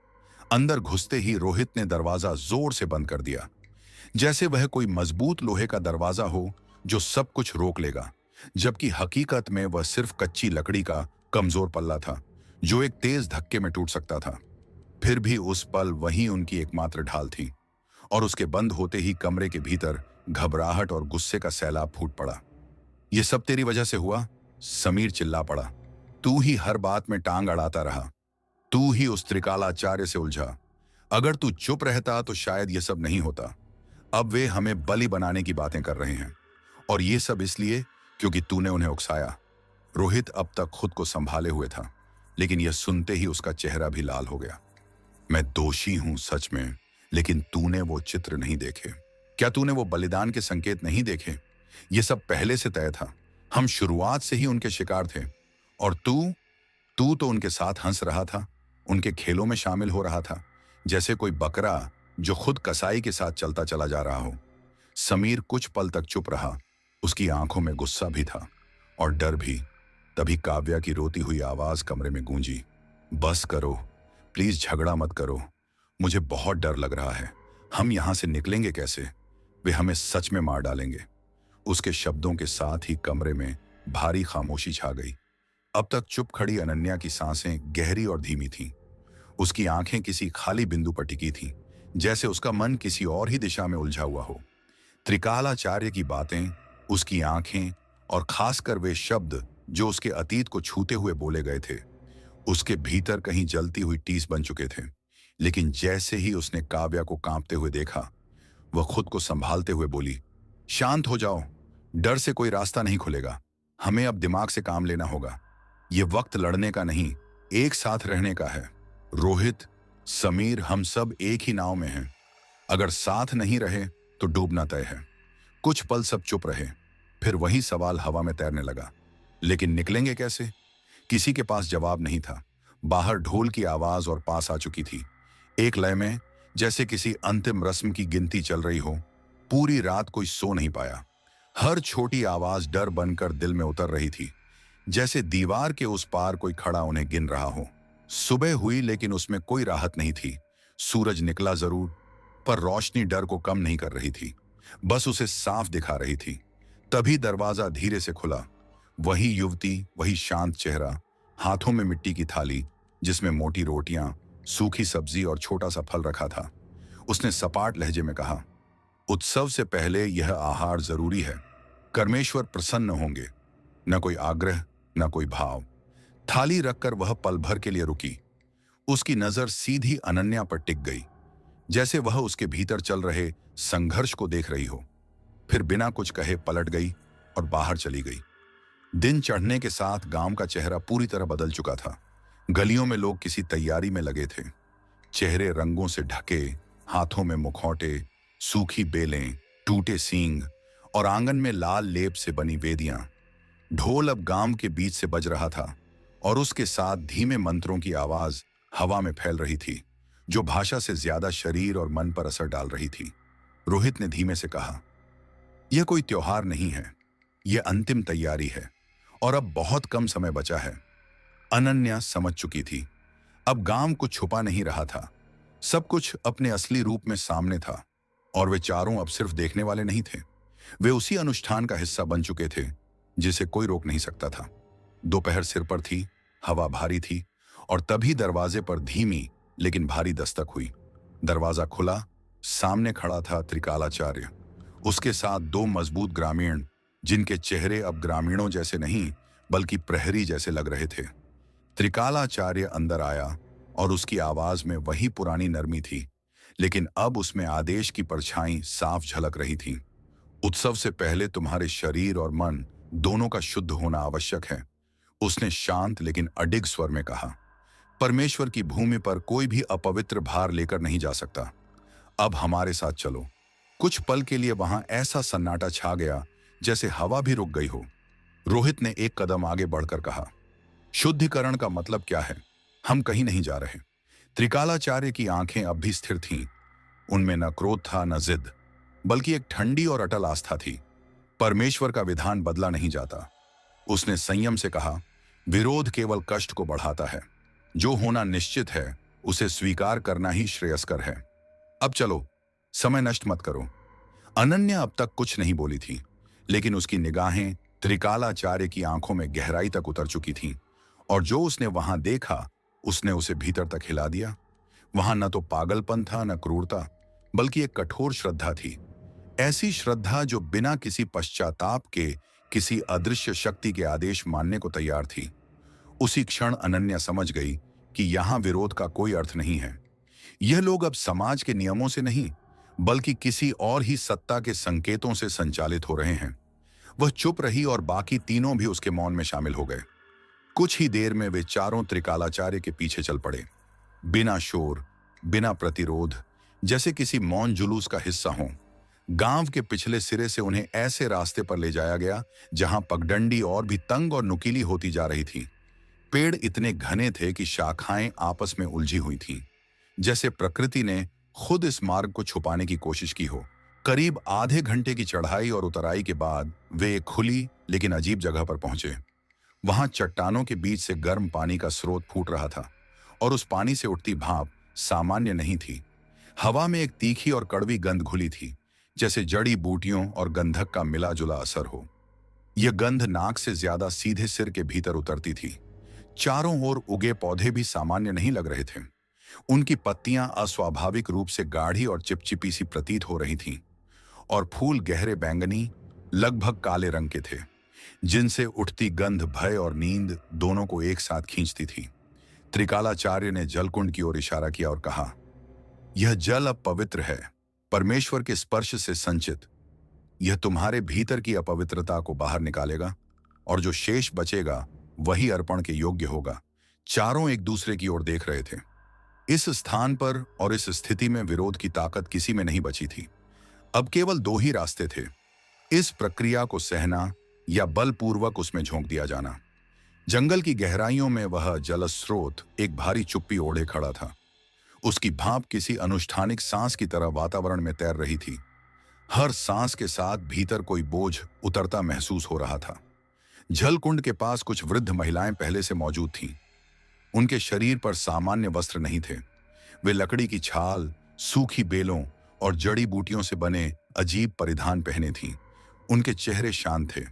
अंदर घुसते ही रोहित ने दरवाजा जोर से बंद कर दिया, जैसे वह कोई मजबूत लोहे का दरवाजा हो जो सब कुछ रोक लेगा, जबकि हकीकत में वह सिर्फ कच्ची लकड़ी का कमजोर पल्ला था, जो एक तेज धक्के में टूट सकता था। फिर भी उस पल वही उनकी एकमात्र ढाल थी, और उसके बंद होते ही कमरे के भीतर घबराहट और गुस्से का सैलाब फूट पड़ा। यह सब तेरी वजह से हुआ, समीर चिल्ला पड़ा। तू ही हर बात में टांग अड़ाता रहा, तू ही उस त्रिकालाचार्य से उलझा। अगर तू चुप रहता तो शायद यह सब नहीं होता। अब वे हमें बलि बनाने की बातें कर रहे हैं, और ये सब इसलिए क्योंकि तूने उन्हें उकसाया। रोहित अब तक खुद को संभाले हुए था, लेकिन यह सुनते ही उसका चेहरा भी लाल हो गया। मैं दोषी हूं सच में, लेकिन तूने वो चित्र नहीं देखे। क्या तूने वो बलिदान के संकेत नहीं देखे? ये सब पहले से तय था, हम शुरुआत से ही उनके शिकार थे। और तू तू तो उनके साथ हंस रहा था, उनके खेलों में शामिल हो रहा था, जैसे कोई बकरा जो खुद कसाई के साथ चलता चला जा रहा हो। समीर कुछ पल तक चुप रहा। उसकी आंखों में गुस्सा भी था और डर भी, तभी काव्या की रोती हुई आवाज कमरे में गूंजी। बस करो, प्लीज झगड़ा मत करो, मुझे बहुत डर लग रहा है। हम यहां से निकलेंगे कैसे? वे हमें सच में मार डालेंगे। उसके शब्दों के साथ ही कमरे में भारी खामोशी छा गई। अब तक चुप खड़ी अनन्या की सांसें गहरी और धीमी थीं। उसकी आंखें किसी खाली बिंदु पर टिकी थीं, जैसे उसका मन किसी और ही दिशा में उलझा हुआ हो। त्रिकालाचार्य की बातें, उसकी आंखें और खासकर वे शब्द जो उसके अतीत को छूते हुए बोले गए थे, उसके भीतर कहीं जलती हुई टीस बन चुके थे। लेकिन जैसे ही उसने काव्या को कांपते हुए देखा, वह खुद को संभालते हुए बोली, शांत हो जाओ, डर से कोई रास्ता नहीं खुलेगा। हमें अब दिमाग से काम लेना होगा। ये वक्त लड़ने का नहीं, एक साथ रहने का है। रोहित, समीर, हम सब एक ही नाव में हैं। अगर साथ नहीं रहे तो डूबना तय है। कुछ पल सब चुप रहे, फिर वही सवाल हवा में तैरने लगा, लेकिन निकलेंगे कैसे? किसी के पास जवाब नहीं था। बाहर ढोल की आवाज और पास आ चुकी थी, एक लय में, जैसे किसी अंतिम रस्म की गिनती चल रही हो। पूरी रात कोई सो नहीं पाया। हर छोटी आवाज डर बनकर दिल में उतर रही थी, जैसे दीवार के उस पार कोई खड़ा उन्हें गिन रहा हो। सुबह हुई, लेकिन उसमें कोई राहत नहीं थी। सूरज निकला जरूर, पर रोशनी डर को कम नहीं कर रही थी, बस उसे साफ दिखा रही थी। तभी दरवाजा धीरे से खुला। वही युवती, वही शांत चेहरा, हाथों में मिट्टी की थाली जिसमें मोटी रोटियां, सूखी सब्जी और छोटा सा फल रखा था। उसने सपाट लहजे में कहा, उत्सव से पहले यह आहार जरूरी है। कर्मेश्वर प्रसन्न होंगे। न कोई आग्रह, न कोई भाव। थाली रखकर वह पल भर के लिए रुकी। उसकी नजर सीधी अनन्या पर टिक गई, जैसे वह उसके भीतर चल रहे संघर्ष को देख रही हो। फिर बिना कुछ कहे पलट गई और बाहर चली गई। दिन चढ़ने के साथ गांव का चेहरा पूरी तरह बदल चुका था। गलियों में लोग किसी तैयारी में लगे थे, चेहरे रंगों से ढके, हाथों में मुखौटे, सूखी बेलें, टूटे सींग और आंगन में लाल लेप से बनी वेदियां। ढोल अब गांव के बीच से बज रहा था और उसके साथ धीमे मंत्रों की आवाज हवा में फैल रही थी, जो भाषा से ज्यादा शरीर और मन पर असर डाल रही थी। रोहित ने धीमे से कहा, यह कोई त्योहार नहीं है, यह अंतिम तैयारी है और अब बहुत कम समय बचा है। अनन्या समझ चुकी थी, अब गांव कुछ छुपा नहीं रहा था। सब कुछ अपने असली रूप में सामने था और वे चारों अब सिर्फ देखने वाले नहीं थे। वे उसी अनुष्ठान का हिस्सा बन चुके थे जिसे कोई रोक नहीं सकता था। दोपहर सिर पर थी, हवा भारी थी और तभी दरवाजे पर धीमी लेकिन भारी दस्तक हुई। दरवाजा खुला। सामने खड़ा था त्रिकालाचार्य, उसके साथ दो मजबूत ग्रामीण, जिनके चेहरे अब ग्रामीणों जैसे नहीं बल्कि प्रहरी जैसे लग रहे थे। त्रिकालाचार्य अंदर आया और उसकी आवाज में वही पुरानी नरमी थी, लेकिन अब उसमें आदेश की परछाई साफ झलक रही थी। उत्सव से पहले तुम्हारे शरीर और मन दोनों का शुद्ध होना आवश्यक है, उसने शांत लेकिन अडिग स्वर में कहा। परमेश्वर की भूमि पर कोई भी अपवित्र भार लेकर नहीं जा सकता। अब हमारे साथ चलो। कुछ पल के लिए वहां ऐसा सन्नाटा छा गया जैसे हवा भी रुक गई हो। रोहित ने एक कदम आगे बढ़कर कहा, शुद्धिकरण का मतलब क्या है? हम कहीं नहीं जा रहे। त्रिकालाचार्य की आंखें अब भी स्थिर थीं। उनमें न क्रोध था न जिद, बल्कि एक ठंडी और अटल आस्था थी। परमेश्वर का विधान बदला नहीं जाता, उसने संयम से कहा। विरोध केवल कष्ट को बढ़ाता है। जो होना निश्चित है उसे स्वीकार करना ही श्रेयस्कर है। अब चलो, समय नष्ट मत करो। अनन्या अब तक कुछ नहीं बोली थी, लेकिन उसकी निगाहें त्रिकालाचार्य की आंखों में गहराई तक उतर चुकी थीं, और जो उसने वहां देखा उसने उसे भीतर तक हिला दिया। वहां न तो पागलपन था न क्रूरता, बल्कि एक कठोर श्रद्धा थी। ऐसी श्रद्धा जो बिना किसी पश्चाताप के किसी अदृश्य शक्ति के आदेश मानने को तैयार थी। उसी क्षण अनन्या समझ गई कि यहां विरोध का कोई अर्थ नहीं है। यह लोग अब समाज के नियमों से नहीं बल्कि किसी और ही सत्ता के संकेतों से संचालित हो रहे हैं। वह चुप रही और बाकी तीनों भी उसके मौन में शामिल हो गए। कुछ ही देर में वे चारों त्रिकालाचार्य के पीछे चल पड़े, बिना शोर, बिना प्रतिरोध, जैसे किसी मौन जुलूस का हिस्सा हों। गांव के पिछले सिरे से उन्हें ऐसे रास्ते पर ले जाया गया जहां पगडंडी और भी तंग और नुकीली होती जा रही थी। पेड़ इतने घने थे कि शाखाएं आपस में उलझी हुई थीं, जैसे प्रकृति ने खुद इस मार्ग को छुपाने की कोशिश की हो। करीब आधे घंटे की चढ़ाई और उतराई के बाद वे एक खुली लेकिन अजीब जगह पर पहुंचे। वहां चट्टानों के बीच से गर्म पानी का स्रोत फूट रहा था और उस पानी से उठती भाप सामान्य नहीं थी। हवा में एक तीखी और कड़वी गंध घुली थी, जैसे जड़ी बूटियों और गंधक का मिला जुला असर हो। यह गंध नाक से ज्यादा सीधे सिर के भीतर उतरती थी। चारों ओर उगे पौधे भी सामान्य नहीं लग रहे थे। उनकी पत्तियां अस्वाभाविक रूप से गाढ़ी और चिपचिपी सी प्रतीत हो रही थीं, और फूल गहरे बैंगनी, लगभग काले रंग के थे, जिनसे उठती गंध भय और नींद दोनों को एक साथ खींचती थी। त्रिकालाचार्य ने जलकुंड की ओर इशारा किया और कहा, यह जल अब पवित्र है, परमेश्वर के स्पर्श से संचित। यह तुम्हारे भीतर की अपवित्रता को बाहर निकालेगा, और जो शेष बचेगा वही अर्पण के योग्य होगा। चारों एक दूसरे की ओर देख रहे थे। इस स्थान पर और इस स्थिति में विरोध की ताकत किसी में नहीं बची थी। अब केवल दो ही रास्ते थे, इस प्रक्रिया को सहना या बलपूर्वक उसमें झोंक दिया जाना। जंगल की गहराइयों में वह जलस्रोत एक भारी चुप्पी ओढ़े खड़ा था। उसकी भाप किसी अनुष्ठानिक सांस की तरह वातावरण में तैर रही थी। हर सांस के साथ भीतर कोई बोझ उतरता महसूस हो रहा था। जलकुंड के पास कुछ वृद्ध महिलाएं पहले से मौजूद थीं। उनके शरीर पर सामान्य वस्त्र नहीं थे। वे लकड़ी की छाल, सूखी बेलों और जड़ी बूटियों से बने अजीब परिधान पहने थीं। उनके चेहरे शांत थे,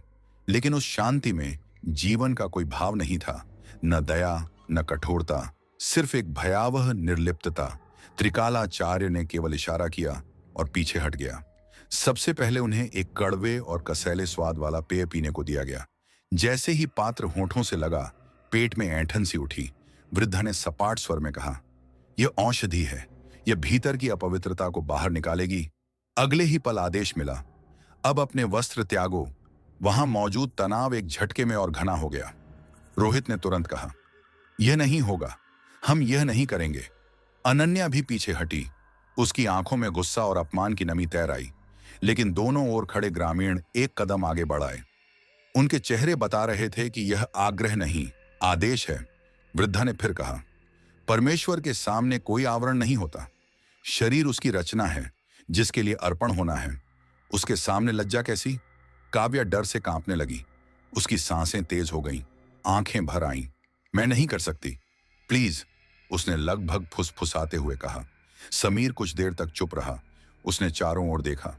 लेकिन उस शांति में जीवन का कोई भाव नहीं था। न दया, न कठोरता, सिर्फ एक भयावह निर्लिप्तता। त्रिकालाचार्य ने केवल इशारा किया और पीछे हट गया। सबसे पहले उन्हें एक कड़वे और कसैले स्वाद वाला पेय पीने को दिया गया। जैसे ही पात्र होठों से लगा, पेट में ऐंठन सी उठी। वृद्धा ने सपाट स्वर में कहा, यह औषधि है, यह भीतर की अपवित्रता को बाहर निकालेगी। अगले ही पल आदेश मिला, अब अपने वस्त्र त्यागो। वहां मौजूद तनाव एक झटके में और घना हो गया। रोहित ने तुरंत कहा, यह नहीं होगा, हम यह नहीं करेंगे। अनन्या भी पीछे हटी। उसकी आंखों में गुस्सा और अपमान की नमी तैर आई, लेकिन दोनों ओर खड़े ग्रामीण एक कदम आगे बढ़ाए। उनके चेहरे बता रहे थे कि यह आग्रह नहीं, आदेश है। वृद्धा ने फिर कहा, परमेश्वर के सामने कोई आवरण नहीं होता। शरीर उसकी रचना है, जिसके लिए अर्पण होना है। उसके सामने लज्जा कैसी? काव्या डर से कांपने लगी। उसकी सांसें तेज हो गईं, आंखें भर आईं। मैं नहीं कर सकती, प्लीज, उसने लगभग फुसफुसाते हुए कहा। समीर कुछ देर तक चुप रहा। उसने चारों ओर देखा,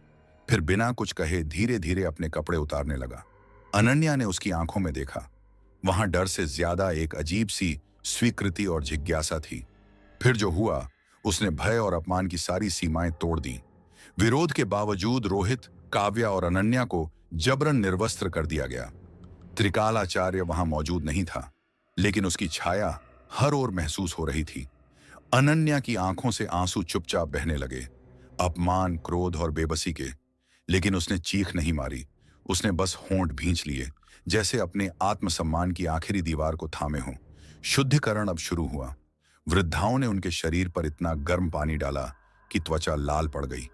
फिर बिना कुछ कहे धीरे धीरे अपने कपड़े उतारने लगा। अनन्या ने उसकी आंखों में देखा। वहां डर से ज्यादा एक अजीब सी स्वीकृति और जिज्ञासा थी। फिर जो हुआ, उसने भय और अपमान की सारी सीमाएं तोड़ दी। विरोध के बावजूद रोहित, काव्या और अनन्या को जबरन निर्वस्त्र कर दिया गया। त्रिकालाचार्य वहां मौजूद नहीं था, लेकिन उसकी छाया हर ओर महसूस हो रही थी। अनन्या की आंखों से आंसू चुपचाप बहने लगे, अपमान, क्रोध और बेबसी के। लेकिन उसने चीख नहीं मारी। उसने बस होंठ भींच लिए, जैसे अपने आत्मसम्मान की आखिरी दीवार को थामे हों। शुद्धिकरण अब शुरू हुआ। वृद्धाओं ने उनके शरीर पर इतना गर्म पानी डाला कि त्वचा लाल पड़ गई।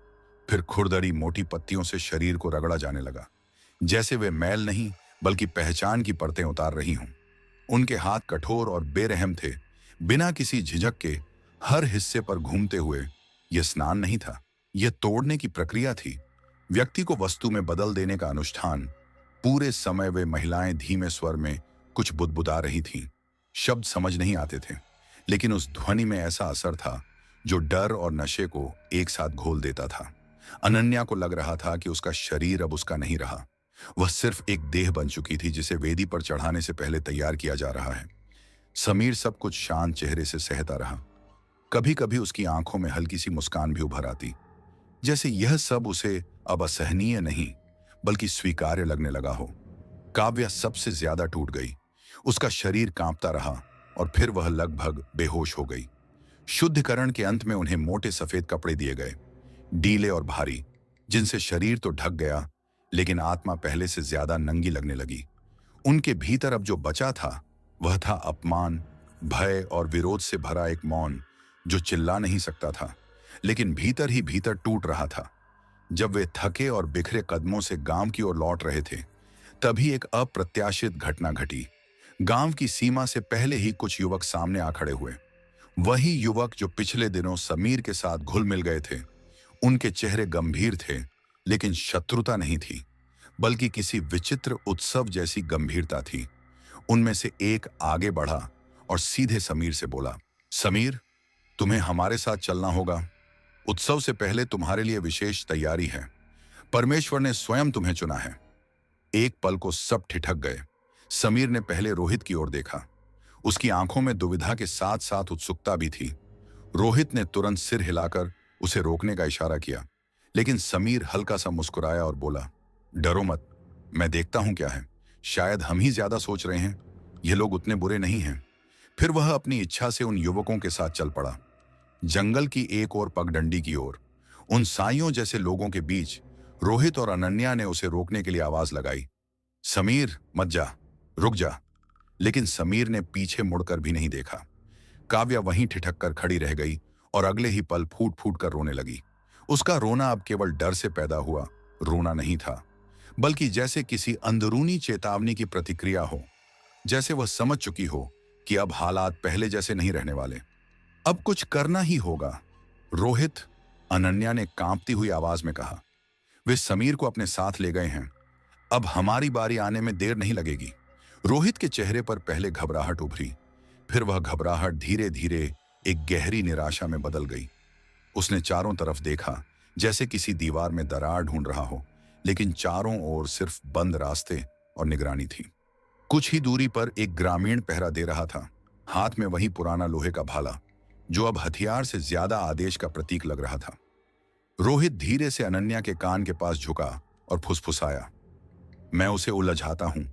फिर खुरदरी मोटी पत्तियों से शरीर को रगड़ा जाने लगा, जैसे वे मैल नहीं बल्कि पहचान की परतें उतार रही हों। उनके हाथ कठोर और बेरहम थे। बिना किसी झिझक के हर हिस्से पर घूमते हुए। यह स्नान नहीं था, यह तोड़ने की प्रक्रिया थी, व्यक्ति को वस्तु में बदल देने का अनुष्ठान। पूरे समय वे महिलाएं धीमे स्वर में कुछ बुदबुदा रही थीं। शब्द समझ नहीं आते थे, लेकिन उस ध्वनि में ऐसा असर था जो डर और नशे को एक साथ घोल देता था। अनन्या को लग रहा था कि उसका शरीर अब उसका नहीं रहा। वह सिर्फ एक देह बन चुकी थी, जिसे वेदी पर चढ़ाने से पहले तैयार किया जा रहा है। समीर सब कुछ शांत चेहरे से सहता रहा। कभी कभी उसकी आंखों में हल्की सी मुस्कान भी उभर आती, जैसे यह सब उसे अब असहनीय नहीं बल्कि स्वीकार्य लगने लगा हो। काव्या सबसे ज्यादा टूट गई। उसका शरीर कांपता रहा और फिर वह लगभग बेहोश हो गई। शुद्धिकरण के अंत में उन्हें मोटे सफेद कपड़े दिए गए, ढीले और भारी, जिनसे शरीर तो ढक गया, लेकिन आत्मा पहले से ज्यादा नंगी लगने लगी। उनके भीतर अब जो बचा था, वह था अपमान, भय और विरोध से भरा एक मौन जो चिल्ला नहीं सकता था, लेकिन भीतर ही भीतर टूट रहा था। जब वे थके और बिखरे कदमों से गांव की ओर लौट रहे थे, तभी एक अप्रत्याशित घटना घटी। गांव की सीमा से पहले ही कुछ युवक सामने आ खड़े हुए। वही युवक जो पिछले दिनों समीर के साथ घुल मिल गए थे। उनके चेहरे गंभीर थे, लेकिन शत्रुता नहीं थी, बल्कि किसी विचित्र उत्सव जैसी गंभीरता थी। उनमें से एक आगे बढ़ा और सीधे समीर से बोला, समीर, तुम्हें हमारे साथ चलना होगा। उत्सव से पहले तुम्हारे लिए विशेष तैयारी है। परमेश्वर ने स्वयं तुम्हें चुना है। एक पल को सब ठिठक गए। समीर ने पहले रोहित की ओर देखा। उसकी आंखों में दुविधा के साथ साथ उत्सुकता भी थी। रोहित ने तुरंत सिर हिलाकर उसे रोकने का इशारा किया, लेकिन समीर हल्का सा मुस्कुराया और बोला, डरो मत, मैं देखता हूं क्या है। शायद हम ही ज्यादा सोच रहे हैं। ये लोग उतने बुरे नहीं हैं। फिर वह अपनी इच्छा से उन युवकों के साथ चल पड़ा, जंगल की एक और पगडंडी की ओर। उन साइयों जैसे लोगों के बीच रोहित और अनन्या ने उसे रोकने के लिए आवाज लगाई, समीर मत जा, रुक जा। लेकिन समीर ने पीछे मुड़कर भी नहीं देखा। काव्या वहीं ठिठक कर खड़ी रह गई और अगले ही पल फूट फूट कर रोने लगी। उसका रोना अब केवल डर से पैदा हुआ रोना नहीं था, बल्कि जैसे किसी अंदरूनी चेतावनी की प्रतिक्रिया हो। जैसे वह समझ चुकी हो कि अब हालात पहले जैसे नहीं रहने वाले। अब कुछ करना ही होगा। रोहित, अनन्या ने कांपती हुई आवाज में कहा। वे समीर को अपने साथ ले गए हैं। अब हमारी बारी आने में देर नहीं लगेगी। रोहित के चेहरे पर पहले घबराहट उभरी, फिर वह घबराहट धीरे धीरे एक गहरी निराशा में बदल गई। उसने चारों तरफ देखा, जैसे किसी दीवार में दरार ढूंढ रहा हो, लेकिन चारों ओर सिर्फ बंद रास्ते और निगरानी थी। कुछ ही दूरी पर एक ग्रामीण पहरा दे रहा था, हाथ में वही पुराना लोहे का भाला, जो अब हथियार से ज्यादा आदेश का प्रतीक लग रहा था। रोहित धीरे से अनन्या के कान के पास झुका और फुसफुसाया, मैं उसे उलझाता हूं।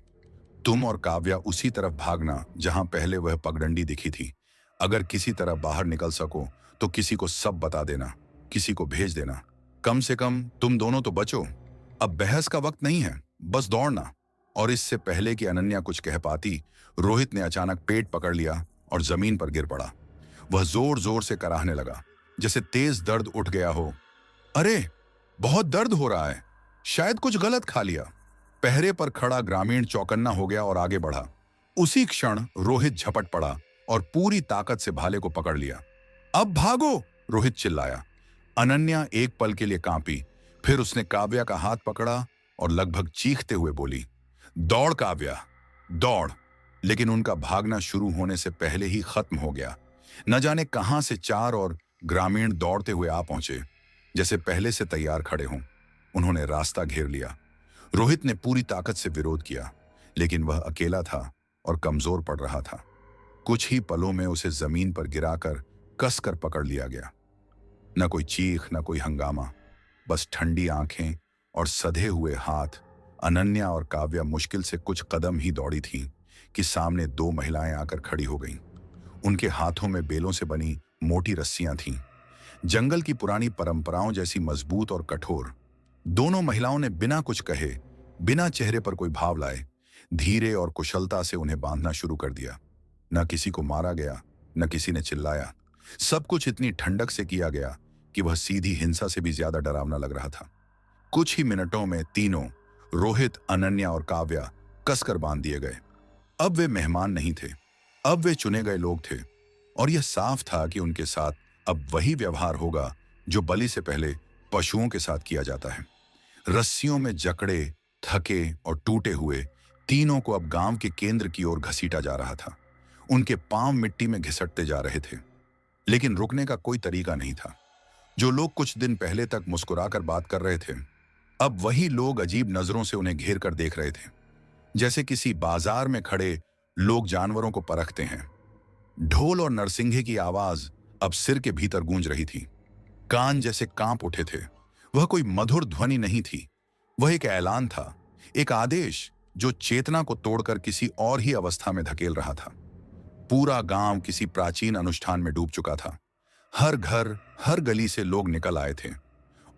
तुम और काव्या उसी तरफ भागना जहां पहले वह पगडंडी दिखी थी। अगर किसी तरह बाहर निकल सको तो किसी को सब बता देना, किसी को भेज देना। कम से कम तुम दोनों तो बचो। अब बहस का वक्त नहीं है, बस दौड़ना। और इससे पहले कि अनन्या कुछ कह पाती, रोहित ने अचानक पेट पकड़ लिया और जमीन पर गिर पड़ा। वह जोर जोर से कराहने लगा, जैसे तेज दर्द उठ गया हो। अरे, बहुत दर्द हो रहा है, शायद कुछ गलत खा लिया। पहरे पर खड़ा ग्रामीण चौकन्ना हो गया और आगे बढ़ा। उसी क्षण रोहित झपट पड़ा और पूरी ताकत से भाले को पकड़ लिया। अब भागो, रोहित चिल्लाया। अनन्या एक पल के लिए कांपी, फिर उसने काव्या का हाथ पकड़ा और लगभग चीखते हुए बोली, दौड़ काव्या, दौड़। लेकिन उनका भागना शुरू होने से पहले ही खत्म हो गया। न जाने कहां से चार और ग्रामीण दौड़ते हुए आ पहुंचे, जैसे पहले से तैयार खड़े हों। उन्होंने रास्ता घेर लिया। रोहित ने पूरी ताकत से विरोध किया, लेकिन वह अकेला था और कमजोर पड़ रहा था। कुछ ही पलों में उसे जमीन पर गिराकर कसकर पकड़ लिया गया। न कोई चीख, न कोई हंगामा, बस ठंडी आंखें और सधे हुए हाथ। अनन्या और काव्या मुश्किल से कुछ कदम ही दौड़ी थीं कि सामने दो महिलाएं आकर खड़ी हो गईं। उनके हाथों में बेलों से बनी मोटी रस्सियां थीं, जंगल की पुरानी परंपराओं जैसी मजबूत और कठोर। दोनों महिलाओं ने बिना कुछ कहे, बिना चेहरे पर कोई भाव लाए, धीरे और कुशलता से उन्हें बांधना शुरू कर दिया। न किसी को मारा गया, न किसी ने चिल्लाया। सब कुछ इतनी ठंडक से किया गया कि वह सीधी हिंसा से भी ज्यादा डरावना लग रहा था। कुछ ही मिनटों में तीनों, रोहित, अनन्या और काव्या, कसकर बांध दिए गए। अब वे मेहमान नहीं थे, अब वे चुने गए लोग थे। और यह साफ था कि उनके साथ अब वही व्यवहार होगा जो बलि से पहले पशुओं के साथ किया जाता है। रस्सियों में जकड़े, थके और टूटे हुए तीनों को अब गांव के केंद्र की ओर घसीटा जा रहा था। उनके पांव मिट्टी में घिसटते जा रहे थे, लेकिन रुकने का कोई तरीका नहीं था। जो लोग कुछ दिन पहले तक मुस्कुराकर बात कर रहे थे, अब वही लोग अजीब नजरों से उन्हें घेर कर देख रहे थे, जैसे किसी बाजार में खड़े लोग जानवरों को परखते हैं। ढोल और नरसिंघे की आवाज अब सिर के भीतर गूंज रही थी। कान जैसे कांप उठे थे। वह कोई मधुर ध्वनि नहीं थी, वह एक ऐलान था, एक आदेश जो चेतना को तोड़कर किसी और ही अवस्था में धकेल रहा था। पूरा गांव किसी प्राचीन अनुष्ठान में डूब चुका था। हर घर, हर गली से लोग निकल आए थे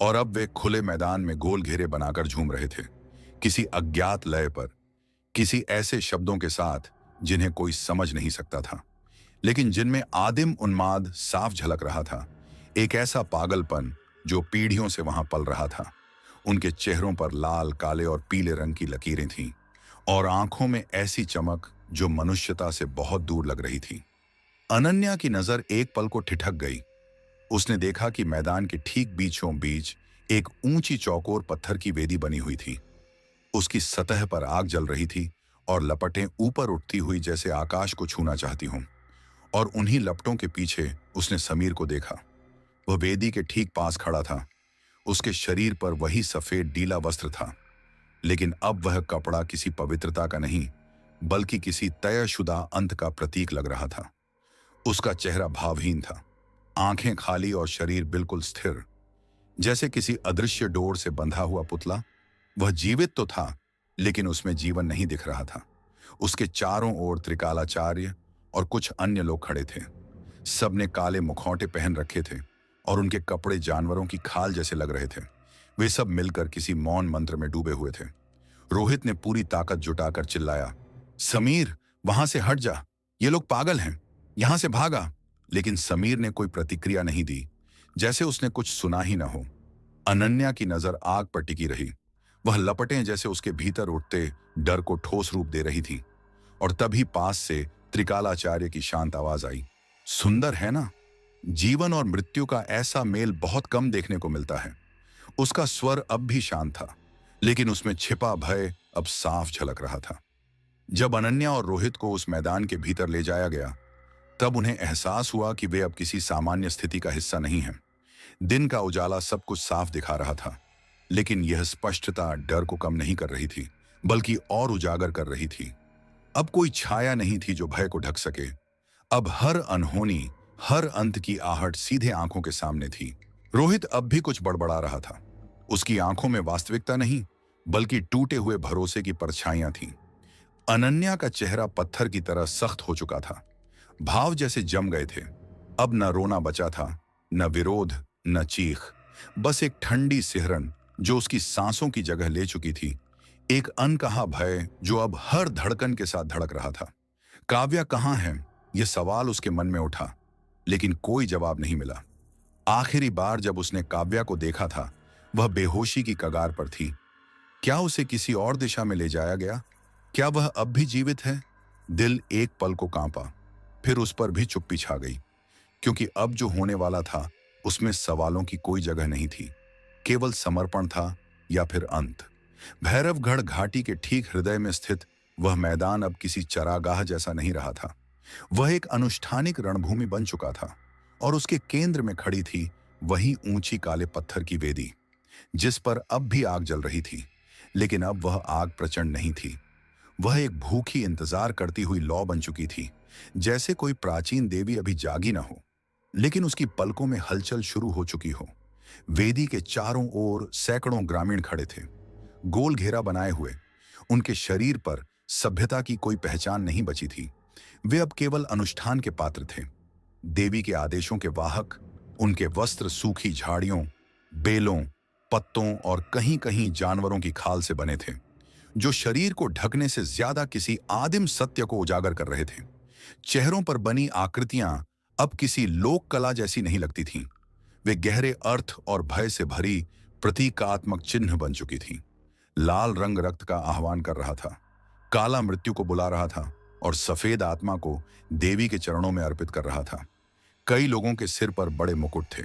और अब वे खुले मैदान में गोल घेरे बनाकर झूम रहे थे, किसी अज्ञात लय पर, किसी ऐसे शब्दों के साथ जिन्हें कोई समझ नहीं सकता था, लेकिन जिनमें आदिम उन्माद साफ झलक रहा था। एक ऐसा पागलपन जो पीढ़ियों से वहां पल रहा था। उनके चेहरों पर लाल, काले और पीले रंग की लकीरें थीं और आंखों में ऐसी चमक जो मनुष्यता से बहुत दूर लग रही थी। अनन्या की नजर एक पल को ठिठक गई। उसने देखा कि मैदान के ठीक बीचों बीच एक ऊंची चौकोर पत्थर की वेदी बनी हुई थी। उसकी सतह पर आग जल रही थी और लपटें ऊपर उठती हुई जैसे आकाश को छूना चाहती हों। और उन्हीं लपटों के पीछे उसने समीर को देखा। वह वेदी के ठीक पास खड़ा था। उसके शरीर पर वही सफेद ढीला वस्त्र था, लेकिन अब वह कपड़ा किसी पवित्रता का नहीं, बल्कि किसी तयशुदा अंत का प्रतीक लग रहा था। उसका चेहरा भावहीन था, आंखें खाली और शरीर बिल्कुल स्थिर, जैसे किसी अदृश्य डोर से बंधा हुआ पुतला। वह जीवित तो था, लेकिन उसमें जीवन नहीं दिख रहा था। उसके चारों ओर त्रिकालाचार्य और कुछ अन्य लोग खड़े थे। सबने काले मुखौटे पहन रखे थे और उनके कपड़े जानवरों की खाल जैसे लग रहे थे। वे सब मिलकर किसी मौन मंत्र में डूबे हुए थे। रोहित ने पूरी ताकत जुटाकर चिल्लाया, समीर, वहां से हट जा, ये लोग पागल हैं, यहां से भागा। लेकिन समीर ने कोई प्रतिक्रिया नहीं दी, जैसे उसने कुछ सुना ही न हो। अनन्या की नजर आग पर टिकी रही। वह लपटें जैसे उसके भीतर उठते डर को ठोस रूप दे रही थी। और तभी पास से त्रिकालाचार्य की शांत आवाज आई, सुंदर है ना? जीवन और मृत्यु का ऐसा मेल बहुत कम देखने को मिलता है। उसका स्वर अब भी शांत था, लेकिन उसमें छिपा भय अब साफ झलक रहा था। जब अनन्या और रोहित को उस मैदान के भीतर ले जाया गया, तब उन्हें एहसास हुआ कि वे अब किसी सामान्य स्थिति का हिस्सा नहीं हैं। दिन का उजाला सब कुछ साफ दिखा रहा था, लेकिन यह स्पष्टता डर को कम नहीं कर रही थी, बल्कि और उजागर कर रही थी। अब कोई छाया नहीं थी जो भय को ढक सके। अब हर अनहोनी, हर अंत की आहट सीधे आंखों के सामने थी। रोहित अब भी कुछ बड़बड़ा रहा था। उसकी आंखों में वास्तविकता नहीं, बल्कि टूटे हुए भरोसे की परछाइयां थीं। अनन्या का चेहरा पत्थर की तरह सख्त हो चुका था। भाव जैसे जम गए थे। अब न रोना बचा था, न विरोध, न चीख, बस एक ठंडी सिहरन जो उसकी सांसों की जगह ले चुकी थी। एक अनकहा भय जो अब हर धड़कन के साथ धड़क रहा था। काव्या कहाँ है? यह सवाल उसके मन में उठा, लेकिन कोई जवाब नहीं मिला। आखिरी बार जब उसने काव्या को देखा था, वह बेहोशी की कगार पर थी। क्या उसे किसी और दिशा में ले जाया गया? क्या वह अब भी जीवित है? दिल एक पल को कांपा, फिर उस पर भी चुप्पी छा गई, क्योंकि अब जो होने वाला था उसमें सवालों की कोई जगह नहीं थी। केवल समर्पण था या फिर अंत। भैरवगढ़ घाटी के ठीक हृदय में स्थित वह मैदान अब किसी चरागाह जैसा नहीं रहा था। वह एक अनुष्ठानिक रणभूमि बन चुका था, और उसके केंद्र में खड़ी थी वही ऊंची काले पत्थर की वेदी, जिस पर अब भी आग जल रही थी। लेकिन अब वह आग प्रचंड नहीं थी। वह एक भूखी इंतजार करती हुई लौ बन चुकी थी, जैसे कोई प्राचीन देवी अभी जागी न हो, लेकिन उसकी पलकों में हलचल शुरू हो चुकी हो। वेदी के चारों ओर सैकड़ों ग्रामीण खड़े थे, गोल घेरा बनाए हुए। उनके शरीर पर सभ्यता की कोई पहचान नहीं बची थी। वे अब केवल अनुष्ठान के पात्र थे, देवी के आदेशों के वाहक। उनके वस्त्र सूखी झाड़ियों, बेलों, पत्तों और कहीं कहीं जानवरों की खाल से बने थे, जो शरीर को ढकने से ज्यादा किसी आदिम सत्य को उजागर कर रहे थे। चेहरों पर बनी आकृतियां अब किसी लोक कला जैसी नहीं लगती थीं। वे गहरे अर्थ और भय से भरी प्रतीकात्मक चिन्ह बन चुकी थीं। लाल रंग रक्त का आह्वान कर रहा था, काला मृत्यु को बुला रहा था, और सफेद आत्मा को देवी के चरणों में अर्पित कर रहा था। कई लोगों के सिर पर बड़े मुकुट थे,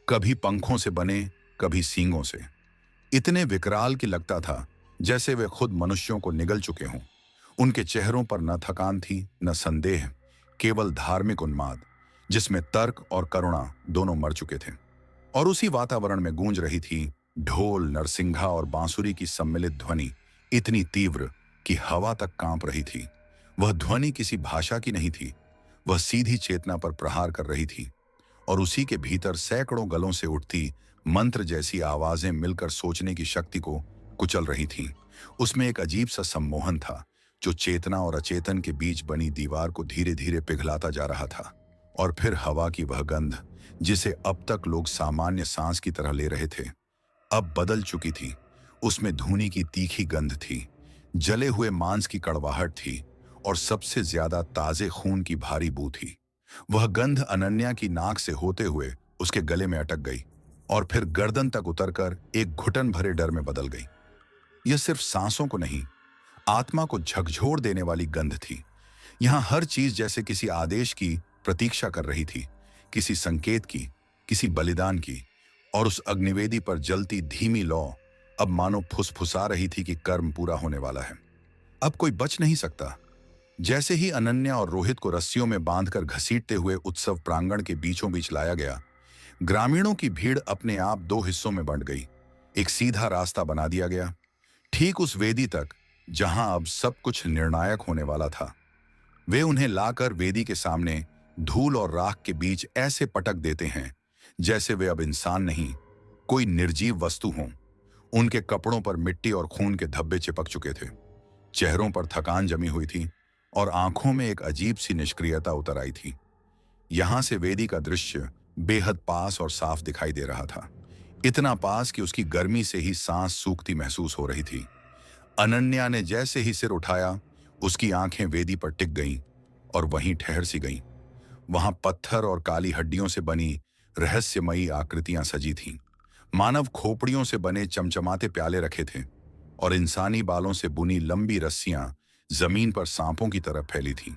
कभी पंखों से बने, कभी सींगों से। इतने विकराल कि लगता था जैसे वे खुद मनुष्यों को निगल चुके हों। उनके चेहरों पर न थकान थी, न संदेह, केवल धार्मिक उन्माद, जिसमें तर्क और करुणा दोनों मर चुके थे। और उसी वातावरण में गूंज रही थी ढोल, नरसिंघा और बांसुरी की सम्मिलित ध्वनि, इतनी तीव्र कि हवा तक कांप रही थी। वह ध्वनि किसी भाषा की नहीं थी, वह सीधी चेतना पर प्रहार कर रही थी, और उसी के भीतर सैकड़ों गलों से उठती मंत्र जैसी आवाजें मिलकर सोचने की शक्ति को कुचल रही थीं। उसमें एक अजीब सा सम्मोहन था, जो चेतना और अचेतन के बीच बनी दीवार को धीरे धीरे पिघलाता जा रहा था। और फिर हवा की वह गंध, जिसे अब तक लोग सामान्य सांस की तरह ले रहे थे, अब बदल चुकी थी। उसमें धूनी की तीखी गंध थी, जले हुए मांस की कड़वाहट थी, और सबसे ज्यादा ताजे खून की भारी बू थी। वह गंध अनन्या की नाक से होते हुए उसके गले में अटक गई, और फिर गर्दन तक उतरकर एक घुटन भरे डर में बदल गई। यह सिर्फ सांसों को नहीं, आत्मा को झकझोर देने वाली गंध थी। यहां हर चीज जैसे किसी आदेश की प्रतीक्षा कर रही थी, किसी संकेत की, किसी बलिदान की। और उस अग्निवेदी पर जलती धीमी लौ अब मानो फुसफुसा रही थी कि कर्म पूरा होने वाला है। अब कोई बच नहीं सकता। जैसे ही अनन्या और रोहित को रस्सियों में बांधकर घसीटते हुए उत्सव प्रांगण के बीचों बीच लाया गया, ग्रामीणों की भीड़ अपने आप दो हिस्सों में बंट गई। एक सीधा रास्ता बना दिया गया, ठीक उस वेदी तक जहां अब सब कुछ निर्णायक होने वाला था। वे उन्हें लाकर वेदी के सामने धूल और राख के बीच ऐसे पटक देते हैं जैसे वे अब इंसान नहीं, कोई निर्जीव वस्तु हों। उनके कपड़ों पर मिट्टी और खून के धब्बे चिपक चुके थे, चेहरों पर थकान जमी हुई थी और आंखों में एक अजीब सी निष्क्रियता उतर आई थी। यहां से वेदी का दृश्य बेहद पास और साफ दिखाई दे रहा था, इतना पास कि उसकी गर्मी से ही सांस सूखती महसूस हो रही थी। अनन्या ने जैसे ही सिर उठाया, उसकी आंखें वेदी पर टिक गईं और वहीं ठहर सी गईं। वहां पत्थर और काली हड्डियों से बनी रहस्यमयी आकृतियां सजी थीं। मानव खोपड़ियों से बने चमचमाते प्याले रखे थे और इंसानी बालों से बुनी लंबी रस्सियां जमीन पर सांपों की तरह फैली थीं।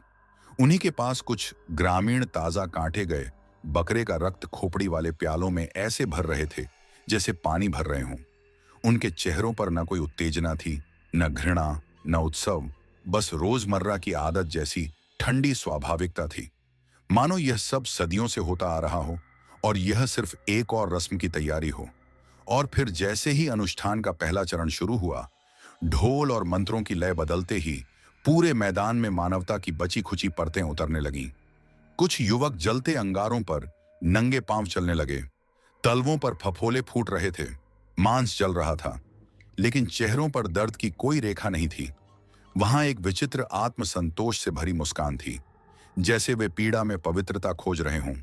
उन्हीं के पास कुछ ग्रामीण ताजा काटे गए बकरे का रक्त खोपड़ी वाले प्यालों में ऐसे भर रहे थे जैसे पानी भर रहे हों। उनके चेहरों पर न कोई उत्तेजना थी, न घृणा, न उत्सव, बस रोजमर्रा की आदत जैसी ठंडी स्वाभाविकता थी। मानो यह सब सदियों से होता आ रहा हो और यह सिर्फ एक और रस्म की तैयारी हो। और फिर जैसे ही अनुष्ठान का पहला चरण शुरू हुआ, ढोल और मंत्रों की लय बदलते ही पूरे मैदान में मानवता की बची खुची परतें उतरने लगीं। कुछ युवक जलते अंगारों पर नंगे पांव चलने लगे, तलवों पर फफोले फूट रहे थे, मांस जल रहा था, लेकिन चेहरों पर दर्द की कोई रेखा नहीं थी। वहां एक विचित्र आत्मसंतोष से भरी मुस्कान थी, जैसे वे पीड़ा में पवित्रता खोज रहे हों।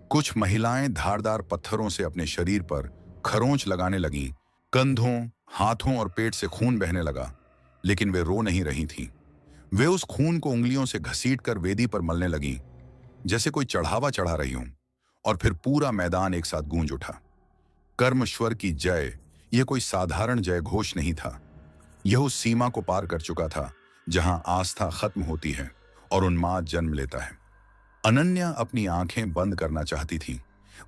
कुछ महिलाएं धारदार पत्थरों से अपने शरीर पर खरोंच लगाने लगीं। कंधों, हाथों और पेट से खून बहने लगा, लेकिन वे रो नहीं रही थीं। वे उस खून को उंगलियों से घसीटकर वेदी पर मलने लगीं, जैसे कोई चढ़ावा चढ़ा रही हों। और फिर पूरा मैदान एक साथ गूंज उठा। कर्मश्वर की जय, यह कोई साधारण जय घोष नहीं था। यह उस सीमा को पार कर चुका था जहां आस्था खत्म होती है और उन्माद जन्म लेता है। अनन्या अपनी आंखें बंद करना चाहती थी।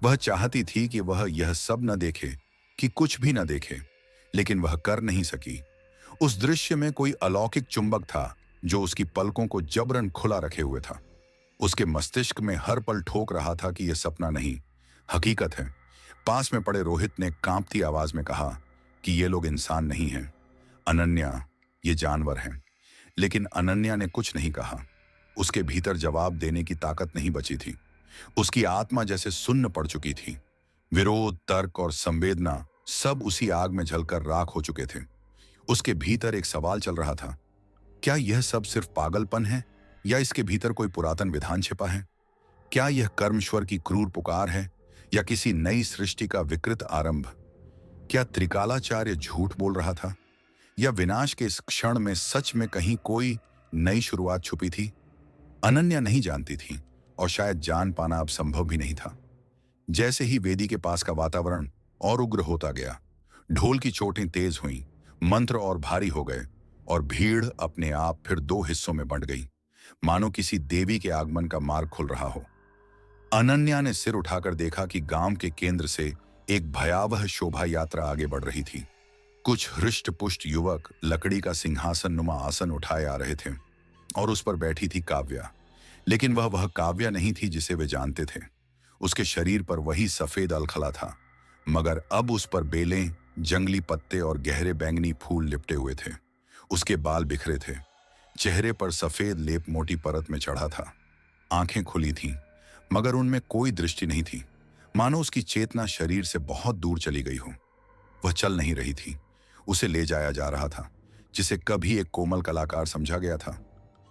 वह चाहती थी कि वह यह सब न देखे, कि कुछ भी न देखे, लेकिन वह कर नहीं सकी। उस दृश्य में कोई अलौकिक चुंबक था जो उसकी पलकों को जबरन खुला रखे हुए था। उसके मस्तिष्क में हर पल ठोक रहा था कि यह सपना नहीं, हकीकत है। पास में पड़े रोहित ने कांपती आवाज में कहा कि ये लोग इंसान नहीं हैं, अनन्या, ये जानवर हैं। लेकिन अनन्या ने कुछ नहीं कहा। उसके भीतर जवाब देने की ताकत नहीं बची थी। उसकी आत्मा जैसे सुन्न पड़ चुकी थी। विरोध, तर्क और संवेदना सब उसी आग में जलकर राख हो चुके थे। उसके भीतर एक सवाल चल रहा था, क्या यह सब सिर्फ पागलपन है या इसके भीतर कोई पुरातन विधान छिपा है? क्या यह कर्मश्वर की क्रूर पुकार है या किसी नई सृष्टि का विकृत आरंभ? क्या त्रिकालाचार्य झूठ बोल रहा था या विनाश के इस क्षण में सच में कहीं कोई नई शुरुआत छुपी थी? अनन्या नहीं जानती थी और शायद जान पाना अब संभव भी नहीं था। जैसे ही वेदी के पास का वातावरण और उग्र होता गया, ढोल की चोटें तेज हुईं, मंत्र और भारी हो गए और भीड़ अपने आप फिर दो हिस्सों में बंट गई, मानो किसी देवी के आगमन का मार्ग खुल रहा हो। अनन्या ने सिर उठाकर देखा कि गांव के केंद्र से एक भयावह शोभा यात्रा आगे बढ़ रही थी। कुछ हृष्ट-पुष्ट युवक लकड़ी का सिंहासन नुमा आसन उठाए आ रहे थे और उस पर बैठी थी काव्या। लेकिन वह काव्या नहीं थी जिसे वे जानते थे। उसके शरीर पर वही सफेद अलखला था, मगर अब उस पर बेलें, जंगली पत्ते और गहरे बैंगनी फूल लिपटे हुए थे। उसके बाल बिखरे थे, चेहरे पर सफेद लेप मोटी परत में चढ़ा था। आंखें खुली थीं, मगर उनमें कोई दृष्टि नहीं थी, मानो उसकी चेतना शरीर से बहुत दूर चली गई हो। वह चल नहीं रही थी, उसे ले जाया जा रहा था, जिसे कभी एक कोमल कलाकार समझा गया था।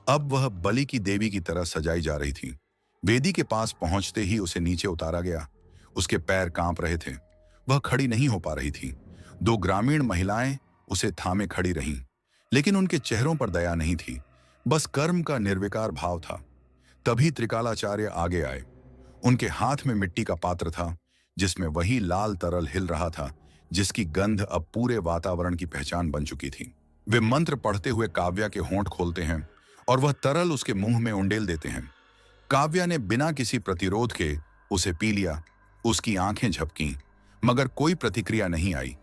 अब वह बलि की देवी की तरह सजाई जा रही थी। वेदी के पास पहुंचते ही उसे नीचे उतारा गया। उसके पैर कांप रहे थे, वह खड़ी नहीं हो पा रही थी। दो ग्रामीण महिलाएं उसे थामे खड़ी रहीं, लेकिन उनके चेहरों पर दया नहीं थी, बस कर्म का निर्विकार भाव था। तभी त्रिकालाचार्य आगे आए। उनके हाथ में मिट्टी का पात्र था, जिसमें वही लाल तरल हिल रहा था जिसकी गंध अब पूरे वातावरण की पहचान बन चुकी थी। वे मंत्र पढ़ते हुए काव्या के होंठ खोलते हैं और वह तरल उसके मुंह में उंडेल देते हैं। काव्या ने बिना किसी प्रतिरोध के उसे पी लिया। उसकी आंखें झपकीं, मगर कोई प्रतिक्रिया नहीं आई।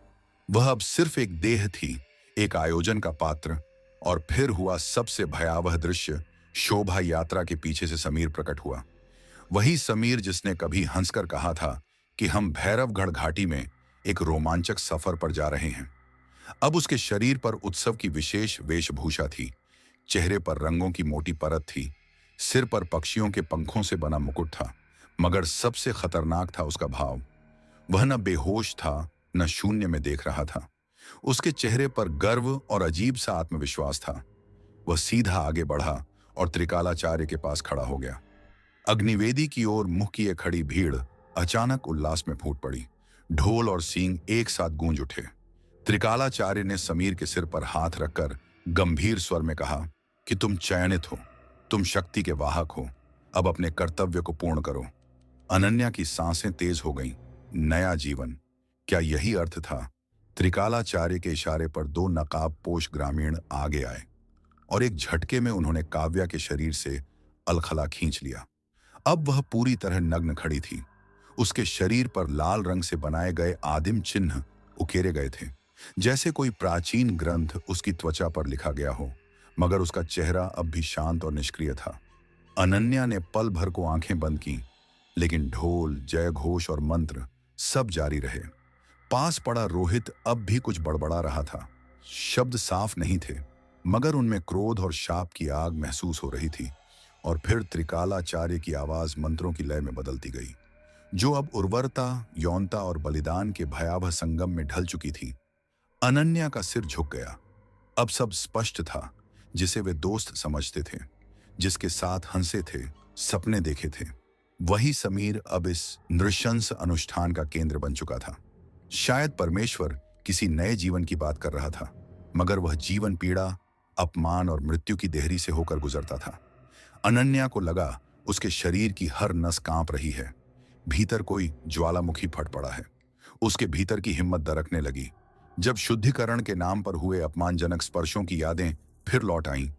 वह अब सिर्फ एक देह थी, एक आयोजन का पात्र, और फिर हुआ सबसे भयावह दृश्य। शोभा यात्रा के पीछे से समीर प्रकट हुआ। वही समीर जिसने कभी हंसकर कहा था कि हम भैरवगढ़ घाटी में एक रोमांचक सफर पर जा रहे हैं। अब उसके शरीर पर उत्सव की विशेष वेशभूषा थी। चेहरे पर रंगों की मोटी परत थी। सिर पर पक्षियों के पंखों से बना मुकुट था। मगर सबसे खतरनाक था उसका भाव। वह न बेहोश था, न शून्य में देख रहा था। उसके चेहरे पर गर्व और अजीब सा आत्मविश्वास था। वह सीधा आगे बढ़ा और त्रिकालाचार्य के पास खड़ा हो गया। अग्निवेदी की ओर मुंह किए खड़ी भीड़ अचानक उल्लास में फूट पड़ी। ढोल और सींग एक साथ गूंज उठे। त्रिकालाचार्य ने समीर के सिर पर हाथ रखकर गंभीर स्वर में कहा कि तुम चयनित हो, तुम शक्ति के वाहक हो, अब अपने कर्तव्य को पूर्ण करो। अनन्या की सांसें तेज हो गईं। नया जीवन, क्या यही अर्थ था? त्रिकालाचार्य के इशारे पर दो नकाबपोश ग्रामीण आगे आए और एक झटके में उन्होंने काव्या के शरीर से अलखला खींच लिया। अब वह पूरी तरह नग्न खड़ी थी। उसके शरीर पर लाल रंग से बनाए गए आदिम चिन्ह उकेरे गए थे, जैसे कोई प्राचीन ग्रंथ उसकी त्वचा पर लिखा गया हो। मगर उसका चेहरा अब भी शांत और निष्क्रिय था। अनन्या ने पल भर को आंखें बंद की, लेकिन ढोल, जय घोष और मंत्र सब जारी रहे। पास पड़ा रोहित अब भी कुछ बड़बड़ा रहा था। शब्द साफ नहीं थे, मगर उनमें क्रोध और शाप की आग महसूस हो रही थी। और फिर त्रिकालाचार्य की आवाज मंत्रों की लय में बदलती गई, जो अब उर्वरता, यौनता और बलिदान के भयावह संगम में ढल चुकी थी। अनन्या का सिर झुक गया। अब सब स्पष्ट था। जिसे वे दोस्त समझते थे, जिसके साथ हंसे थे, सपने देखे थे, वही समीर अब इस नृशंस अनुष्ठान का केंद्र बन चुका था। शायद परमेश्वर किसी नए जीवन की बात कर रहा था, मगर वह जीवन पीड़ा, अपमान और मृत्यु की देहरी से होकर गुजरता था। अनन्या को लगा उसके शरीर की हर नस कांप रही है। भीतर कोई ज्वालामुखी फट पड़ा है। उसके भीतर की हिम्मत दरकने लगी। जब शुद्धिकरण के नाम पर हुए अपमानजनक स्पर्शों की यादें फिर लौट आईं,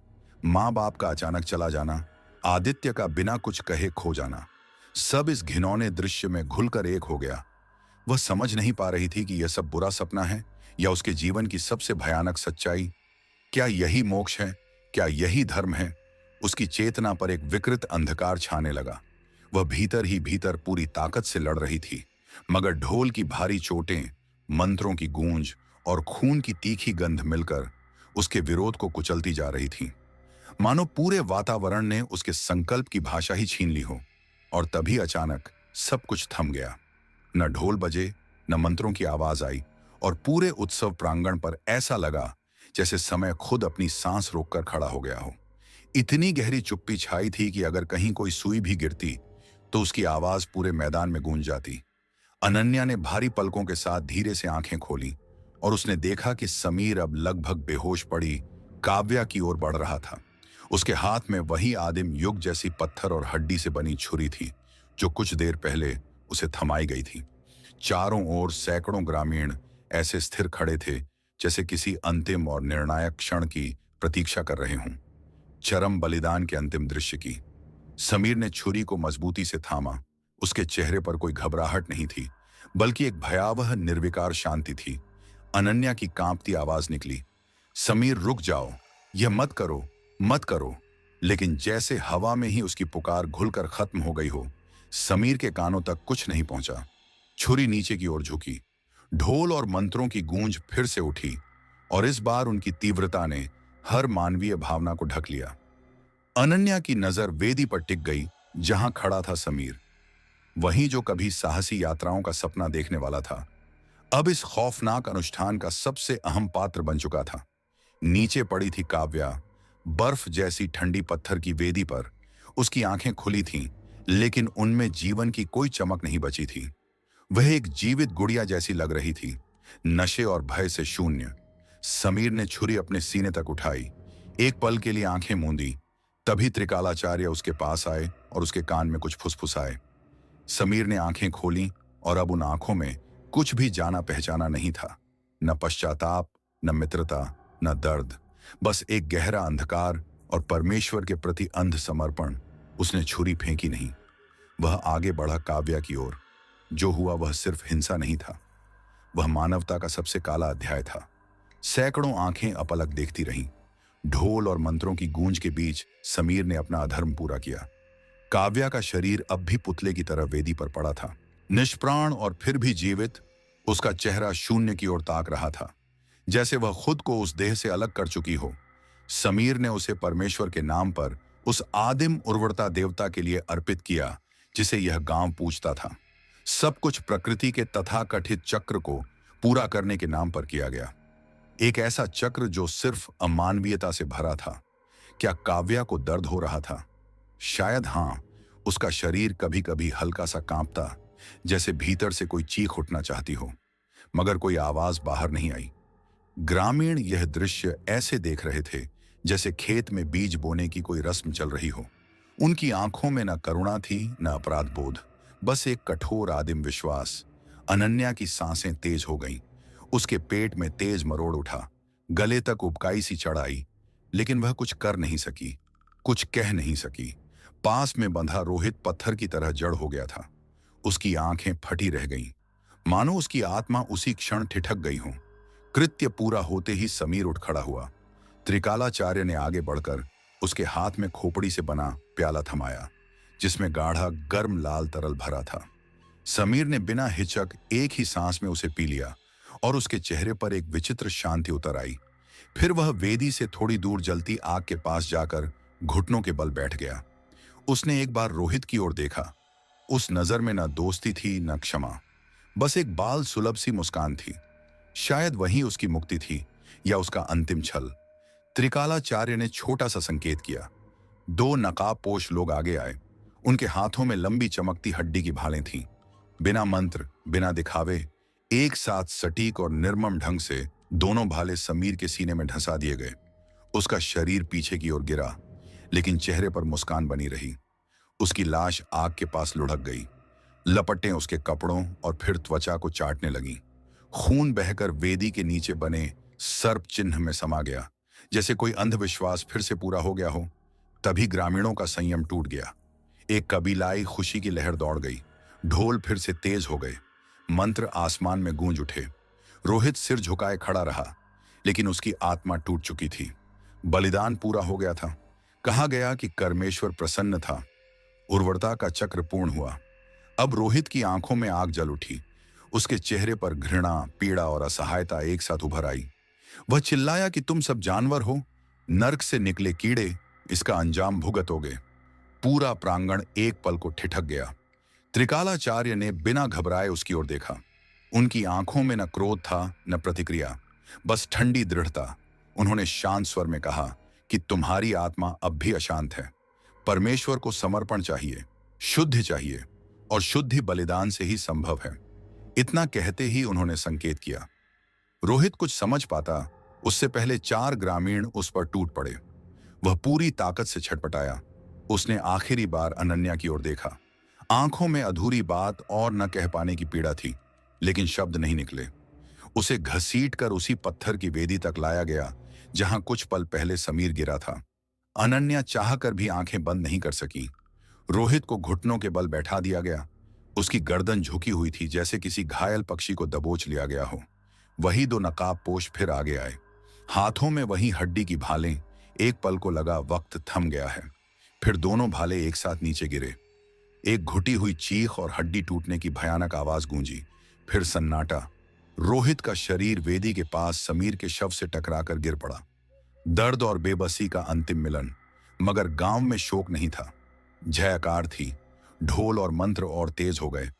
माँ बाप का अचानक चला जाना, आदित्य का बिना कुछ कहे खो जाना, सब इस घिनौने दृश्य में घुलकर एक हो गया। वह समझ नहीं पा रही थी कि यह सब बुरा सपना है या उसके जीवन की सबसे भयानक सच्चाई। क्या यही मोक्ष है? क्या यही धर्म है? उसकी चेतना पर एक विकृत अंधकार छाने लगा। वह भीतर ही भीतर पूरी ताकत से लड़ रही थी, मगर ढोल की भारी चोटें, मंत्रों की गूंज और खून की तीखी गंध मिलकर उसके विरोध को कुचलती जा रही थी। मानो पूरे वातावरण ने उसके संकल्प की भाषा ही छीन ली हो। और तभी अचानक सब कुछ थम गया। न ढोल बजे, न मंत्रों की आवाज आई, और पूरे उत्सव प्रांगण पर ऐसा लगा जैसे समय खुद अपनी सांस रोककर खड़ा हो गया हो। इतनी गहरी चुप्पी छाई थी कि अगर कहीं कोई सुई भी गिरती तो उसकी आवाज पूरे मैदान में गूंज जाती। अनन्या ने भारी पलकों के साथ धीरे से आंखें खोली और उसने देखा कि समीर अब लगभग बेहोश पड़ी काव्या की ओर बढ़ रहा था। उसके हाथ में वही आदिम युग जैसी पत्थर और हड्डी से बनी छुरी थी, जो कुछ देर पहले उसे थमाई गई थी। चारों ओर सैकड़ों ग्रामीण ऐसे स्थिर खड़े थे जैसे किसी अंतिम और निर्णायक क्षण की प्रतीक्षा कर रहे हों, चरम बलिदान के अंतिम दृश्य की। समीर ने छुरी को मजबूती से थामा। उसके चेहरे पर कोई घबराहट नहीं थी, बल्कि एक भयावह निर्विकार शांति थी। अनन्या की कांपती आवाज निकली, समीर रुक जाओ, यह मत करो, मत करो। लेकिन जैसे हवा में ही उसकी पुकार घुलकर खत्म हो गई हो, समीर के कानों तक कुछ नहीं पहुंचा। छुरी नीचे की ओर झुकी। ढोल और मंत्रों की गूंज फिर से उठी, और इस बार उनकी तीव्रता ने हर मानवीय भावना को ढक लिया। अनन्या की नजर वेदी पर टिक गई, जहां खड़ा था समीर, वहीं जो कभी साहसी यात्राओं का सपना देखने वाला था, अब इस खौफनाक अनुष्ठान का सबसे अहम पात्र बन चुका था। नीचे पड़ी थी काव्या, बर्फ जैसी ठंडी पत्थर की वेदी पर। उसकी आंखें खुली थीं, लेकिन उनमें जीवन की कोई चमक नहीं बची थी। वह एक जीवित गुड़िया जैसी लग रही थी, नशे और भय से शून्य। समीर ने छुरी अपने सीने तक उठाई, एक पल के लिए आंखें मूंदी। तभी त्रिकालाचार्य उसके पास आए और उसके कान में कुछ फुसफुसाए। समीर ने आंखें खोलीं, और अब उन आंखों में कुछ भी जाना पहचाना नहीं था। न पश्चाताप, न मित्रता, न दर्द, बस एक गहरा अंधकार और परमेश्वर के प्रति अंध समर्पण। उसने छुरी फेंकी नहीं। वह आगे बढ़ा काव्या की ओर। जो हुआ वह सिर्फ हिंसा नहीं था, वह मानवता का सबसे काला अध्याय था। सैकड़ों आंखें अपलक देखती रहीं। ढोल और मंत्रों की गूंज के बीच समीर ने अपना अधर्म पूरा किया। काव्या का शरीर अब भी पुतले की तरह वेदी पर पड़ा था, निष्प्राण और फिर भी जीवित। उसका चेहरा शून्य की ओर ताक रहा था, जैसे वह खुद को उस देह से अलग कर चुकी हो। समीर ने उसे परमेश्वर के नाम पर उस आदिम उर्वरता देवता के लिए अर्पित किया जिसे यह गांव पूजता था। सब कुछ प्रकृति के तथाकथित चक्र को पूरा करने के नाम पर किया गया। एक ऐसा चक्र जो सिर्फ अमानवीयता से भरा था। क्या काव्या को दर्द हो रहा था? शायद हां। उसका शरीर कभी कभी हल्का सा कांपता, जैसे भीतर से कोई चीख उठना चाहती हो, मगर कोई आवाज बाहर नहीं आई। ग्रामीण यह दृश्य ऐसे देख रहे थे जैसे खेत में बीज बोने की कोई रस्म चल रही हो। उनकी आंखों में न करुणा थी न अपराध बोध, बस एक कठोर आदिम विश्वास। अनन्या की सांसें तेज हो गईं। उसके पेट में तेज मरोड़ उठा, गले तक उबकाई सी चढ़ आई, लेकिन वह कुछ कर नहीं सकी, कुछ कह नहीं सकी। पास में बंधा रोहित पत्थर की तरह जड़ हो गया था। उसकी आंखें फटी रह गईं, मानो उसकी आत्मा उसी क्षण ठिठक गई हो। कृत्य पूरा होते ही समीर उठ खड़ा हुआ। त्रिकालाचार्य ने आगे बढ़कर उसके हाथ में खोपड़ी से बना प्याला थमाया, जिसमें गाढ़ा गर्म लाल तरल भरा था। समीर ने बिना हिचक एक ही सांस में उसे पी लिया और उसके चेहरे पर एक विचित्र शांति उतर आई। फिर वह वेदी से थोड़ी दूर जलती आग के पास जाकर घुटनों के बल बैठ गया। उसने एक बार रोहित की ओर देखा। उस नजर में न दोस्ती थी न क्षमा, बस एक बाल सुलभ सी मुस्कान थी। शायद वही उसकी मुक्ति थी या उसका अंतिम छल। त्रिकालाचार्य ने छोटा सा संकेत किया। दो नकाबपोश लोग आगे आए। उनके हाथों में लंबी चमकती हड्डी की भालें थीं। बिना मंत्र, बिना दिखावे, एक साथ सटीक और निर्मम ढंग से दोनों भाले समीर के सीने में ढसा दिए गए। उसका शरीर पीछे की ओर गिरा, लेकिन चेहरे पर मुस्कान बनी रही। उसकी लाश आग के पास लुढ़क गई। लपटें उसके कपड़ों और फिर त्वचा को चाटने लगीं। खून बहकर वेदी के नीचे बने सर्प चिन्ह में समा गया, जैसे कोई अंधविश्वास फिर से पूरा हो गया हो। तभी ग्रामीणों का संयम टूट गया। एक कबीलाई खुशी की लहर दौड़ गई। ढोल फिर से तेज हो गए। मंत्र आसमान में गूंज उठे। रोहित सिर झुकाए खड़ा रहा, लेकिन उसकी आत्मा टूट चुकी थी। बलिदान पूरा हो गया था। कहा गया कि परमेश्वर प्रसन्न था। उर्वरता का चक्र पूर्ण हुआ। अब रोहित की आंखों में आग जल उठी। उसके चेहरे पर घृणा, पीड़ा और असहायता एक साथ उभर आई। वह चिल्लाया कि तुम सब जानवर हो, नर्क से निकले कीड़े, इसका अंजाम भुगतोगे। पूरा प्रांगण एक पल को ठिठक गया। त्रिकालाचार्य ने बिना घबराए उसकी ओर देखा। उनकी आंखों में न क्रोध था न प्रतिक्रिया, बस ठंडी दृढ़ता। उन्होंने शांत स्वर में कहा कि तुम्हारी आत्मा अब भी अशांत है। परमेश्वर को समर्पण चाहिए, शुद्ध चाहिए, और शुद्धि बलिदान से ही संभव है। इतना कहते ही उन्होंने संकेत किया। रोहित कुछ समझ पाता उससे पहले चार ग्रामीण उस पर टूट पड़े। वह पूरी ताकत से छटपटाया। उसने आखिरी बार अनन्या की ओर देखा। आंखों में अधूरी बात और न कह पाने की पीड़ा थी, लेकिन शब्द नहीं निकले। उसे घसीटकर उसी पत्थर की वेदी तक लाया गया जहां कुछ पल पहले समीर गिरा था। अनन्या चाहकर भी आंखें बंद नहीं कर सकी। रोहित को घुटनों के बल बैठा दिया गया। उसकी गर्दन झुकी हुई थी, जैसे किसी घायल पक्षी को दबोच लिया गया हो। वही दो नकाबपोश फिर आगे आए, हाथों में वही हड्डी की भालें। एक पल को लगा वक्त थम गया है। फिर दोनों भाले एक साथ नीचे गिरे। एक घुटी हुई चीख और हड्डी टूटने की भयानक आवाज गूंजी। फिर सन्नाटा। रोहित का शरीर वेदी के पास समीर के शव से टकराकर गिर पड़ा। दर्द और बेबसी का अंतिम मिलन। मगर गांव में शोक नहीं था, जयकार थी। ढोल और मंत्र और तेज हो गए।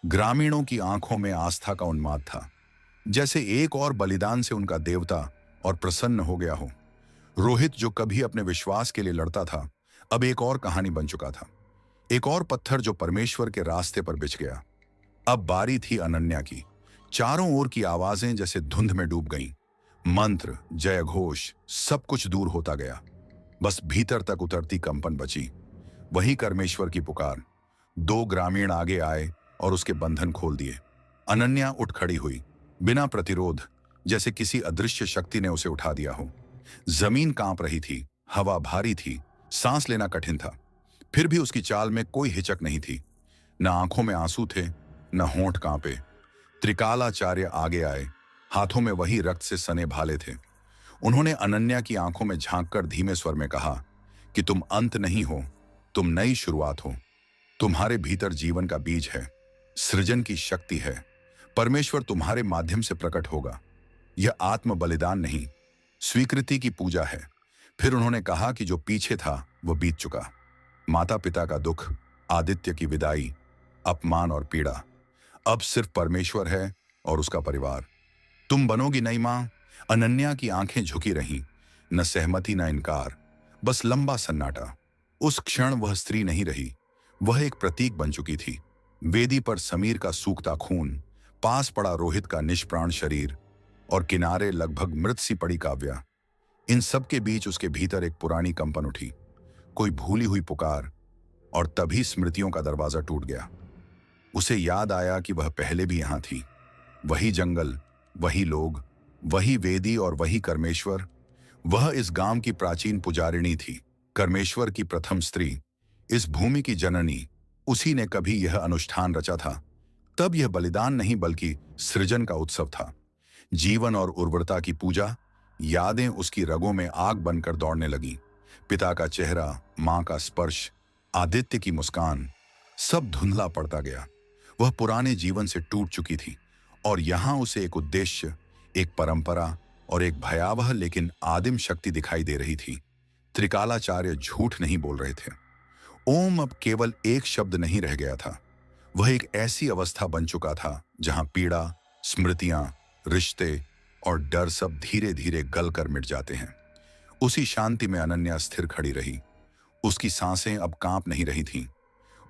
ग्रामीणों की आंखों में आस्था का उन्माद था, जैसे एक और बलिदान से उनका देवता और प्रसन्न हो गया हो। रोहित, जो कभी अपने विश्वास के लिए लड़ता था, अब एक और कहानी बन चुका था। एक और पत्थर जो परमेश्वर के रास्ते पर बिछ गया। अब बारी थी अनन्या की। चारों ओर की आवाजें जैसे धुंध में डूब गईं। मंत्र, जय घोष, सब कुछ दूर होता गया। बस भीतर तक उतरती कंपन बची। वही परमेश्वर की पुकार। दो ग्रामीण आगे आए और उसके बंधन खोल दिए। अनन्या उठ खड़ी हुई, बिना प्रतिरोध, जैसे किसी अदृश्य शक्ति ने उसे उठा दिया हो। जमीन कांप रही थी, हवा भारी थी, सांस लेना कठिन था। फिर भी उसकी चाल में कोई हिचक नहीं थी। न आंखों में आंसू थे, न होंठ कांपे। त्रिकालाचार्य आगे आए, हाथों में वही रक्त से सने भाले थे। उन्होंने अनन्या की आंखों में झांककर धीमे स्वर में कहा कि तुम अंत नहीं हो, तुम नई शुरुआत हो। तुम्हारे भीतर जीवन का बीज है, सृजन की शक्ति है। परमेश्वर तुम्हारे माध्यम से प्रकट होगा। यह आत्म बलिदान नहीं, स्वीकृति की पूजा है। फिर उन्होंने कहा कि जो पीछे था वह बीत चुका। माता पिता का दुख, आदित्य की विदाई, अपमान और पीड़ा, अब सिर्फ परमेश्वर है और उसका परिवार। तुम बनोगी नई मां। अनन्या की आंखें झुकी रहीं, न सहमति न इनकार, बस लंबा सन्नाटा। उस क्षण वह स्त्री नहीं रही, वह एक प्रतीक बन चुकी थी। वेदी पर समीर का सूखता खून, पास पड़ा रोहित का निष्प्राण शरीर और किनारे लगभग मृत सी पड़ी काव्या। इन सब के बीच उसके भीतर एक पुरानी कंपन उठी, कोई भूली हुई पुकार। और तभी स्मृतियों का दरवाजा टूट गया। उसे याद आया कि वह पहले भी यहां थी। वही जंगल, वही लोग, वही वेदी और वही परमेश्वर। वह इस गांव की प्राचीन पुजारिणी थी, परमेश्वर की प्रथम स्त्री, इस भूमि की जननी। उसी ने कभी यह अनुष्ठान रचा था। तब यह बलिदान नहीं बल्कि सृजन का उत्सव था। जीवन और उर्वरता की पूजा। यादें उसकी रगों में आग बनकर दौड़ने लगी। पिता का चेहरा, मां का स्पर्श, आदित्य की मुस्कान, सब धुंधला पड़ता गया। वह पुराने जीवन से टूट चुकी थी और यहां उसे एक उद्देश्य, एक परंपरा और एक भयावह लेकिन आदिम शक्ति दिखाई दे रही थी। त्रिकालाचार्य झूठ नहीं बोल रहे थे। ओम अब केवल एक शब्द नहीं रह गया था। वह एक ऐसी अवस्था बन चुका था जहां पीड़ा, स्मृतियां, रिश्ते और डर सब धीरे धीरे गलकर मिट जाते हैं। उसी शांति में अनन्या स्थिर खड़ी रही। उसकी सांसें अब कांप नहीं रही थीं।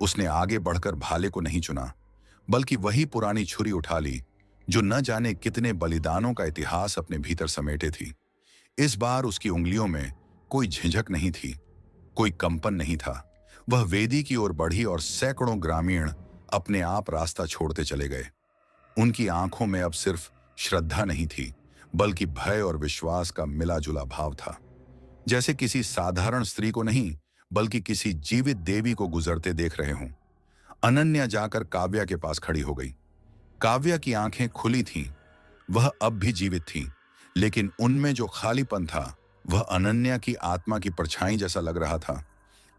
उसने आगे बढ़कर भाले को नहीं चुना, बल्कि वही पुरानी छुरी उठा ली जो न जाने कितने बलिदानों का इतिहास अपने भीतर समेटे थी। इस बार उसकी उंगलियों में कोई झिझक नहीं थी, कोई कंपन नहीं था। वह वेदी की ओर बढ़ी और सैकड़ों ग्रामीण अपने आप रास्ता छोड़ते चले गए। उनकी आंखों में अब सिर्फ श्रद्धा नहीं थी, बल्कि भय और विश्वास का मिला जुला भाव था। जैसे किसी साधारण स्त्री को नहीं, बल्कि किसी जीवित देवी को गुजरते देख रहे हों। अनन्या जाकर काव्या के पास खड़ी हो गई। काव्या की आंखें खुली थीं। वह अब भी जीवित थी, लेकिन उनमें जो खालीपन था वह अनन्या की आत्मा की परछाई जैसा लग रहा था।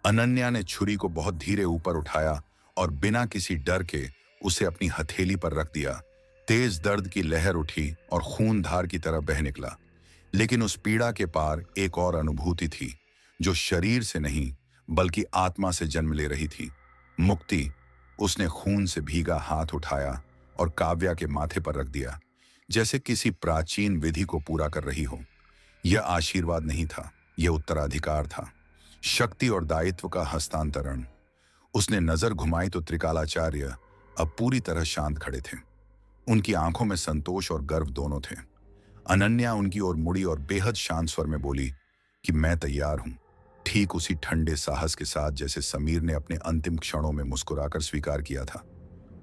अनन्या ने छुरी को बहुत धीरे ऊपर उठाया और बिना किसी डर के उसे अपनी हथेली पर रख दिया। तेज दर्द की लहर उठी और खून धार की तरह बह निकला। लेकिन उस पीड़ा के पार एक और अनुभूति थी, जो शरीर से नहीं बल्कि आत्मा से जन्म ले रही थी। मुक्ति। उसने खून से भीगा हाथ उठाया और काव्या के माथे पर रख दिया, जैसे किसी प्राचीन विधि को पूरा कर रही हो। यह आशीर्वाद नहीं था, यह उत्तराधिकार था, शक्ति और दायित्व का हस्तांतरण। उसने नजर घुमाई तो त्रिकालाचार्य अब पूरी तरह शांत खड़े थे। उनकी आंखों में संतोष और गर्व दोनों थे। अनन्या उनकी ओर मुड़ी और बेहद शांत स्वर में बोली कि मैं तैयार हूं, ठीक उसी ठंडे साहस के साथ जैसे समीर ने अपने अंतिम क्षणों में मुस्कुराकर स्वीकार किया था।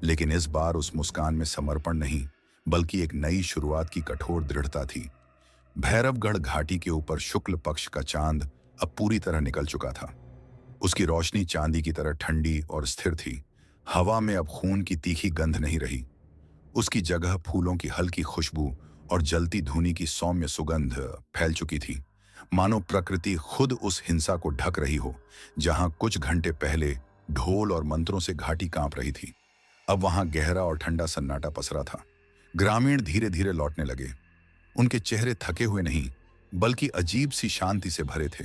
लेकिन इस बार उस मुस्कान में समर्पण नहीं, बल्कि एक नई शुरुआत की कठोर दृढ़ता थी। भैरवगढ़ घाटी के ऊपर शुक्ल पक्ष का चांद अब पूरी तरह निकल चुका था। उसकी रोशनी चांदी की तरह ठंडी और स्थिर थी। हवा में अब खून की तीखी गंध नहीं रही। उसकी जगह फूलों की हल्की खुशबू और जलती धूनी की सौम्य सुगंध फैल चुकी थी, मानो प्रकृति खुद उस हिंसा को ढक रही हो जहां कुछ घंटे पहले ढोल और मंत्रों से घाटी कांप रही थी। अब वहां गहरा और ठंडा सन्नाटा पसरा था। ग्रामीण धीरे धीरे लौटने लगे। उनके चेहरे थके हुए नहीं, बल्कि अजीब सी शांति से भरे थे,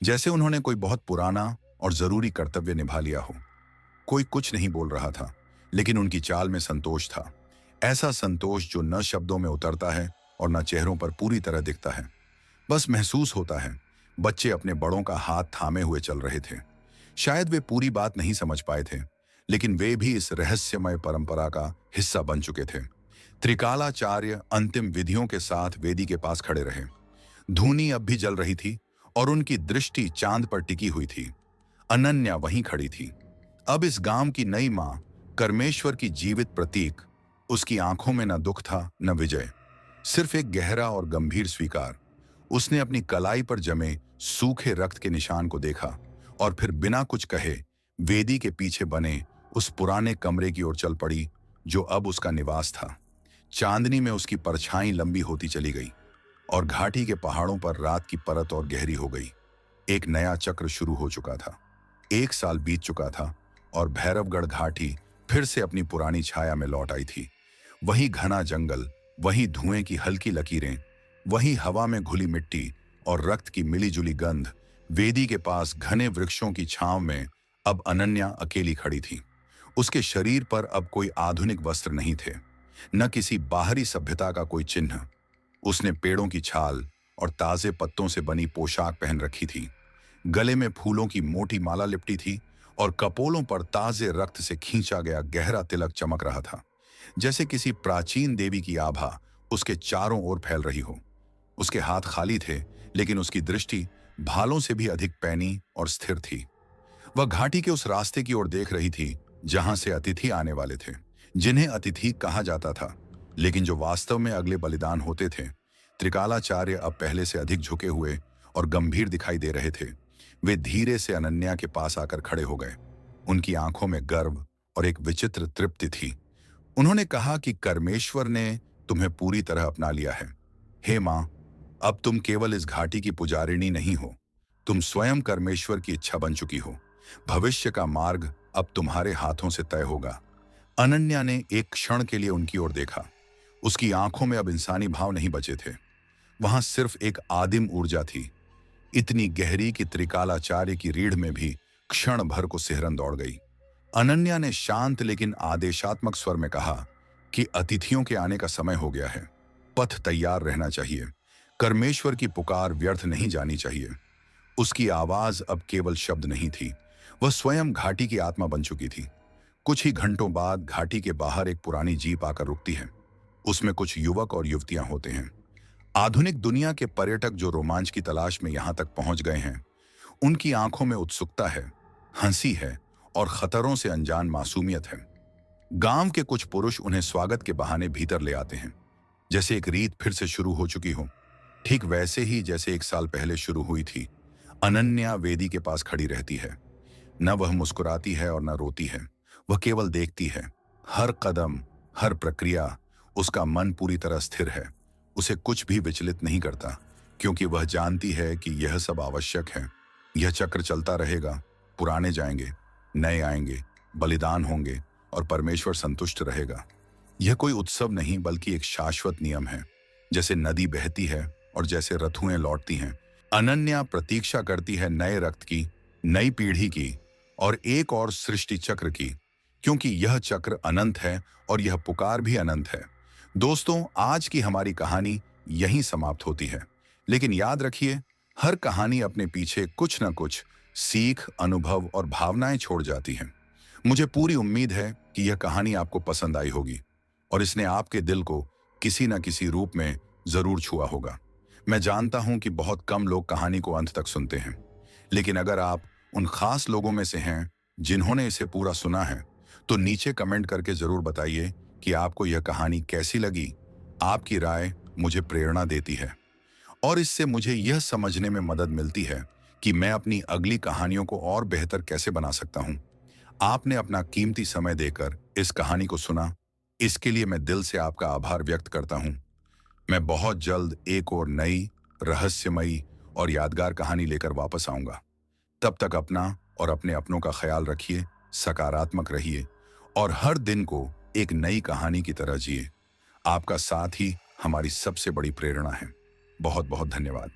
जैसे उन्होंने कोई बहुत पुराना और जरूरी कर्तव्य निभा लिया हो। कोई कुछ नहीं बोल रहा था, लेकिन उनकी चाल में संतोष था। ऐसा संतोष जो न शब्दों में उतरता है और न चेहरों पर पूरी तरह दिखता है, बस महसूस होता है। बच्चे अपने बड़ों का हाथ थामे हुए चल रहे थे। शायद वे पूरी बात नहीं समझ पाए थे, लेकिन वे भी इस रहस्यमय परंपरा का हिस्सा बन चुके थे। त्रिकालाचार्य अंतिम विधियों के साथ वेदी के पास खड़े रहे। धूनी अब भी जल रही थी और उनकी दृष्टि चांद पर टिकी हुई थी। अनन्या वहीं खड़ी थी, अब इस गांव की नई मां, परमेश्वर की जीवित प्रतीक। उसकी आंखों में न दुख था न विजय, सिर्फ एक गहरा और गंभीर स्वीकार। उसने अपनी कलाई पर जमे सूखे रक्त के निशान को देखा और फिर बिना कुछ कहे वेदी के पीछे बने उस पुराने कमरे की ओर चल पड़ी जो अब उसका निवास था। चांदनी में उसकी परछाई लंबी होती चली गई। और घाटी के पहाड़ों पर रात की परत और गहरी हो गई। एक नया चक्र शुरू हो चुका था। 1 साल बीत चुका था और भैरवगढ़ घाटी फिर से अपनी पुरानी छाया में लौट आई थी। वही घना जंगल, वही धुएं की हल्की लकीरें, वही हवा में घुली मिट्टी और रक्त की मिलीजुली गंध। वेदी के पास घने वृक्षों की छांव में अब अनन्या अकेली खड़ी थी। उसके शरीर पर अब कोई आधुनिक वस्त्र नहीं थे, न किसी बाहरी सभ्यता का कोई चिन्ह। उसने पेड़ों की छाल और ताजे पत्तों से बनी पोशाक पहन रखी थी। गले में फूलों की मोटी माला लिपटी थी और कपोलों पर ताजे रक्त से खींचा गया गहरा तिलक चमक रहा था, जैसे किसी प्राचीन देवी की आभा उसके चारों ओर फैल रही हो। उसके हाथ खाली थे, लेकिन उसकी दृष्टि भालों से भी अधिक पैनी और स्थिर थी। वह घाटी के उस रास्ते की ओर देख रही थी जहां से अतिथि आने वाले थे, जिन्हें अतिथि कहा जाता था, लेकिन जो वास्तव में अगले बलिदान होते थे। त्रिकालाचार्य अब पहले से अधिक झुके हुए और गंभीर दिखाई दे रहे थे। वे धीरे से अनन्या के पास आकर खड़े हो गए। उनकी आंखों में गर्व और एक विचित्र तृप्ति थी। उन्होंने कहा कि कर्मेश्वर ने तुम्हें पूरी तरह अपना लिया है। हे मां, अब तुम केवल इस घाटी की पुजारिणी नहीं हो, तुम स्वयं परमेश्वर की इच्छा बन चुकी हो। भविष्य का मार्ग अब तुम्हारे हाथों से तय होगा। अनन्या ने एक क्षण के लिए उनकी ओर देखा। उसकी आंखों में अब इंसानी भाव नहीं बचे थे। वहां सिर्फ एक आदिम ऊर्जा थी, इतनी गहरी कि त्रिकालाचार्य की रीढ़ में भी क्षण भर को सिहरन दौड़ गई। अनन्या ने शांत लेकिन आदेशात्मक स्वर में कहा कि अतिथियों के आने का समय हो गया है। पथ तैयार रहना चाहिए। कर्मेश्वर की पुकार व्यर्थ नहीं जानी चाहिए। उसकी आवाज अब केवल शब्द नहीं थी, वह स्वयं घाटी की आत्मा बन चुकी थी। कुछ ही घंटों बाद घाटी के बाहर एक पुरानी जीप आकर रुकती है। उसमें कुछ युवक और युवतियां होते हैं। आधुनिक दुनिया के पर्यटक जो रोमांच की तलाश में यहां तक पहुंच गए हैं। उनकी आंखों में उत्सुकता है, हंसी है और खतरों से अनजान मासूमियत है। गांव के कुछ पुरुष उन्हें स्वागत के बहाने भीतर ले आते हैं, जैसे एक रीत फिर से शुरू हो चुकी हो, ठीक वैसे ही जैसे 1 साल पहले शुरू हुई थी। अनन्या वेदी के पास खड़ी रहती है। न वह मुस्कुराती है और न रोती है, वह केवल देखती है। हर कदम, हर प्रक्रिया, उसका मन पूरी तरह स्थिर है। उसे कुछ भी विचलित नहीं करता, क्योंकि वह जानती है कि यह सब आवश्यक है। यह चक्र चलता रहेगा, पुराने जाएंगे, नए आएंगे, बलिदान होंगे और परमेश्वर संतुष्ट रहेगा। यह कोई उत्सव नहीं बल्कि एक शाश्वत नियम है। जैसे नदी बहती है और जैसे रथुएं लौटती हैं, अनन्या प्रतीक्षा करती है नए रक्त की, नई पीढ़ी की और एक और सृष्टि चक्र की, क्योंकि यह चक्र अनंत है और यह पुकार भी अनंत है। दोस्तों, आज की हमारी कहानी यहीं समाप्त होती है, लेकिन याद रखिए, हर कहानी अपने पीछे कुछ न कुछ सीख, अनुभव और भावनाएं छोड़ जाती हैं। मुझे पूरी उम्मीद है कि यह कहानी आपको पसंद आई होगी और इसने आपके दिल को किसी न किसी रूप में जरूर छुआ होगा। मैं जानता हूं कि बहुत कम लोग कहानी को अंत तक सुनते हैं, लेकिन अगर आप उन खास लोगों में से हैं जिन्होंने इसे पूरा सुना है, तो नीचे कमेंट करके जरूर बताइए कि आपको यह कहानी कैसी लगी। आपकी राय मुझे प्रेरणा देती है और इससे मुझे यह समझने में मदद मिलती है कि मैं अपनी अगली कहानियों को और बेहतर कैसे बना सकता हूं। आपने अपना कीमती समय देकर इस कहानी को सुना, इसके लिए मैं दिल से आपका आभार व्यक्त करता हूं। मैं बहुत जल्द एक और नई, रहस्यमयी और यादगार कहानी लेकर वापस आऊंगा। तब तक अपना और अपने अपनों का ख्याल रखिए, सकारात्मक रहिए और हर दिन को एक नई कहानी की तरह जिए। आपका साथ ही हमारी सबसे बड़ी प्रेरणा है। बहुत बहुत धन्यवाद।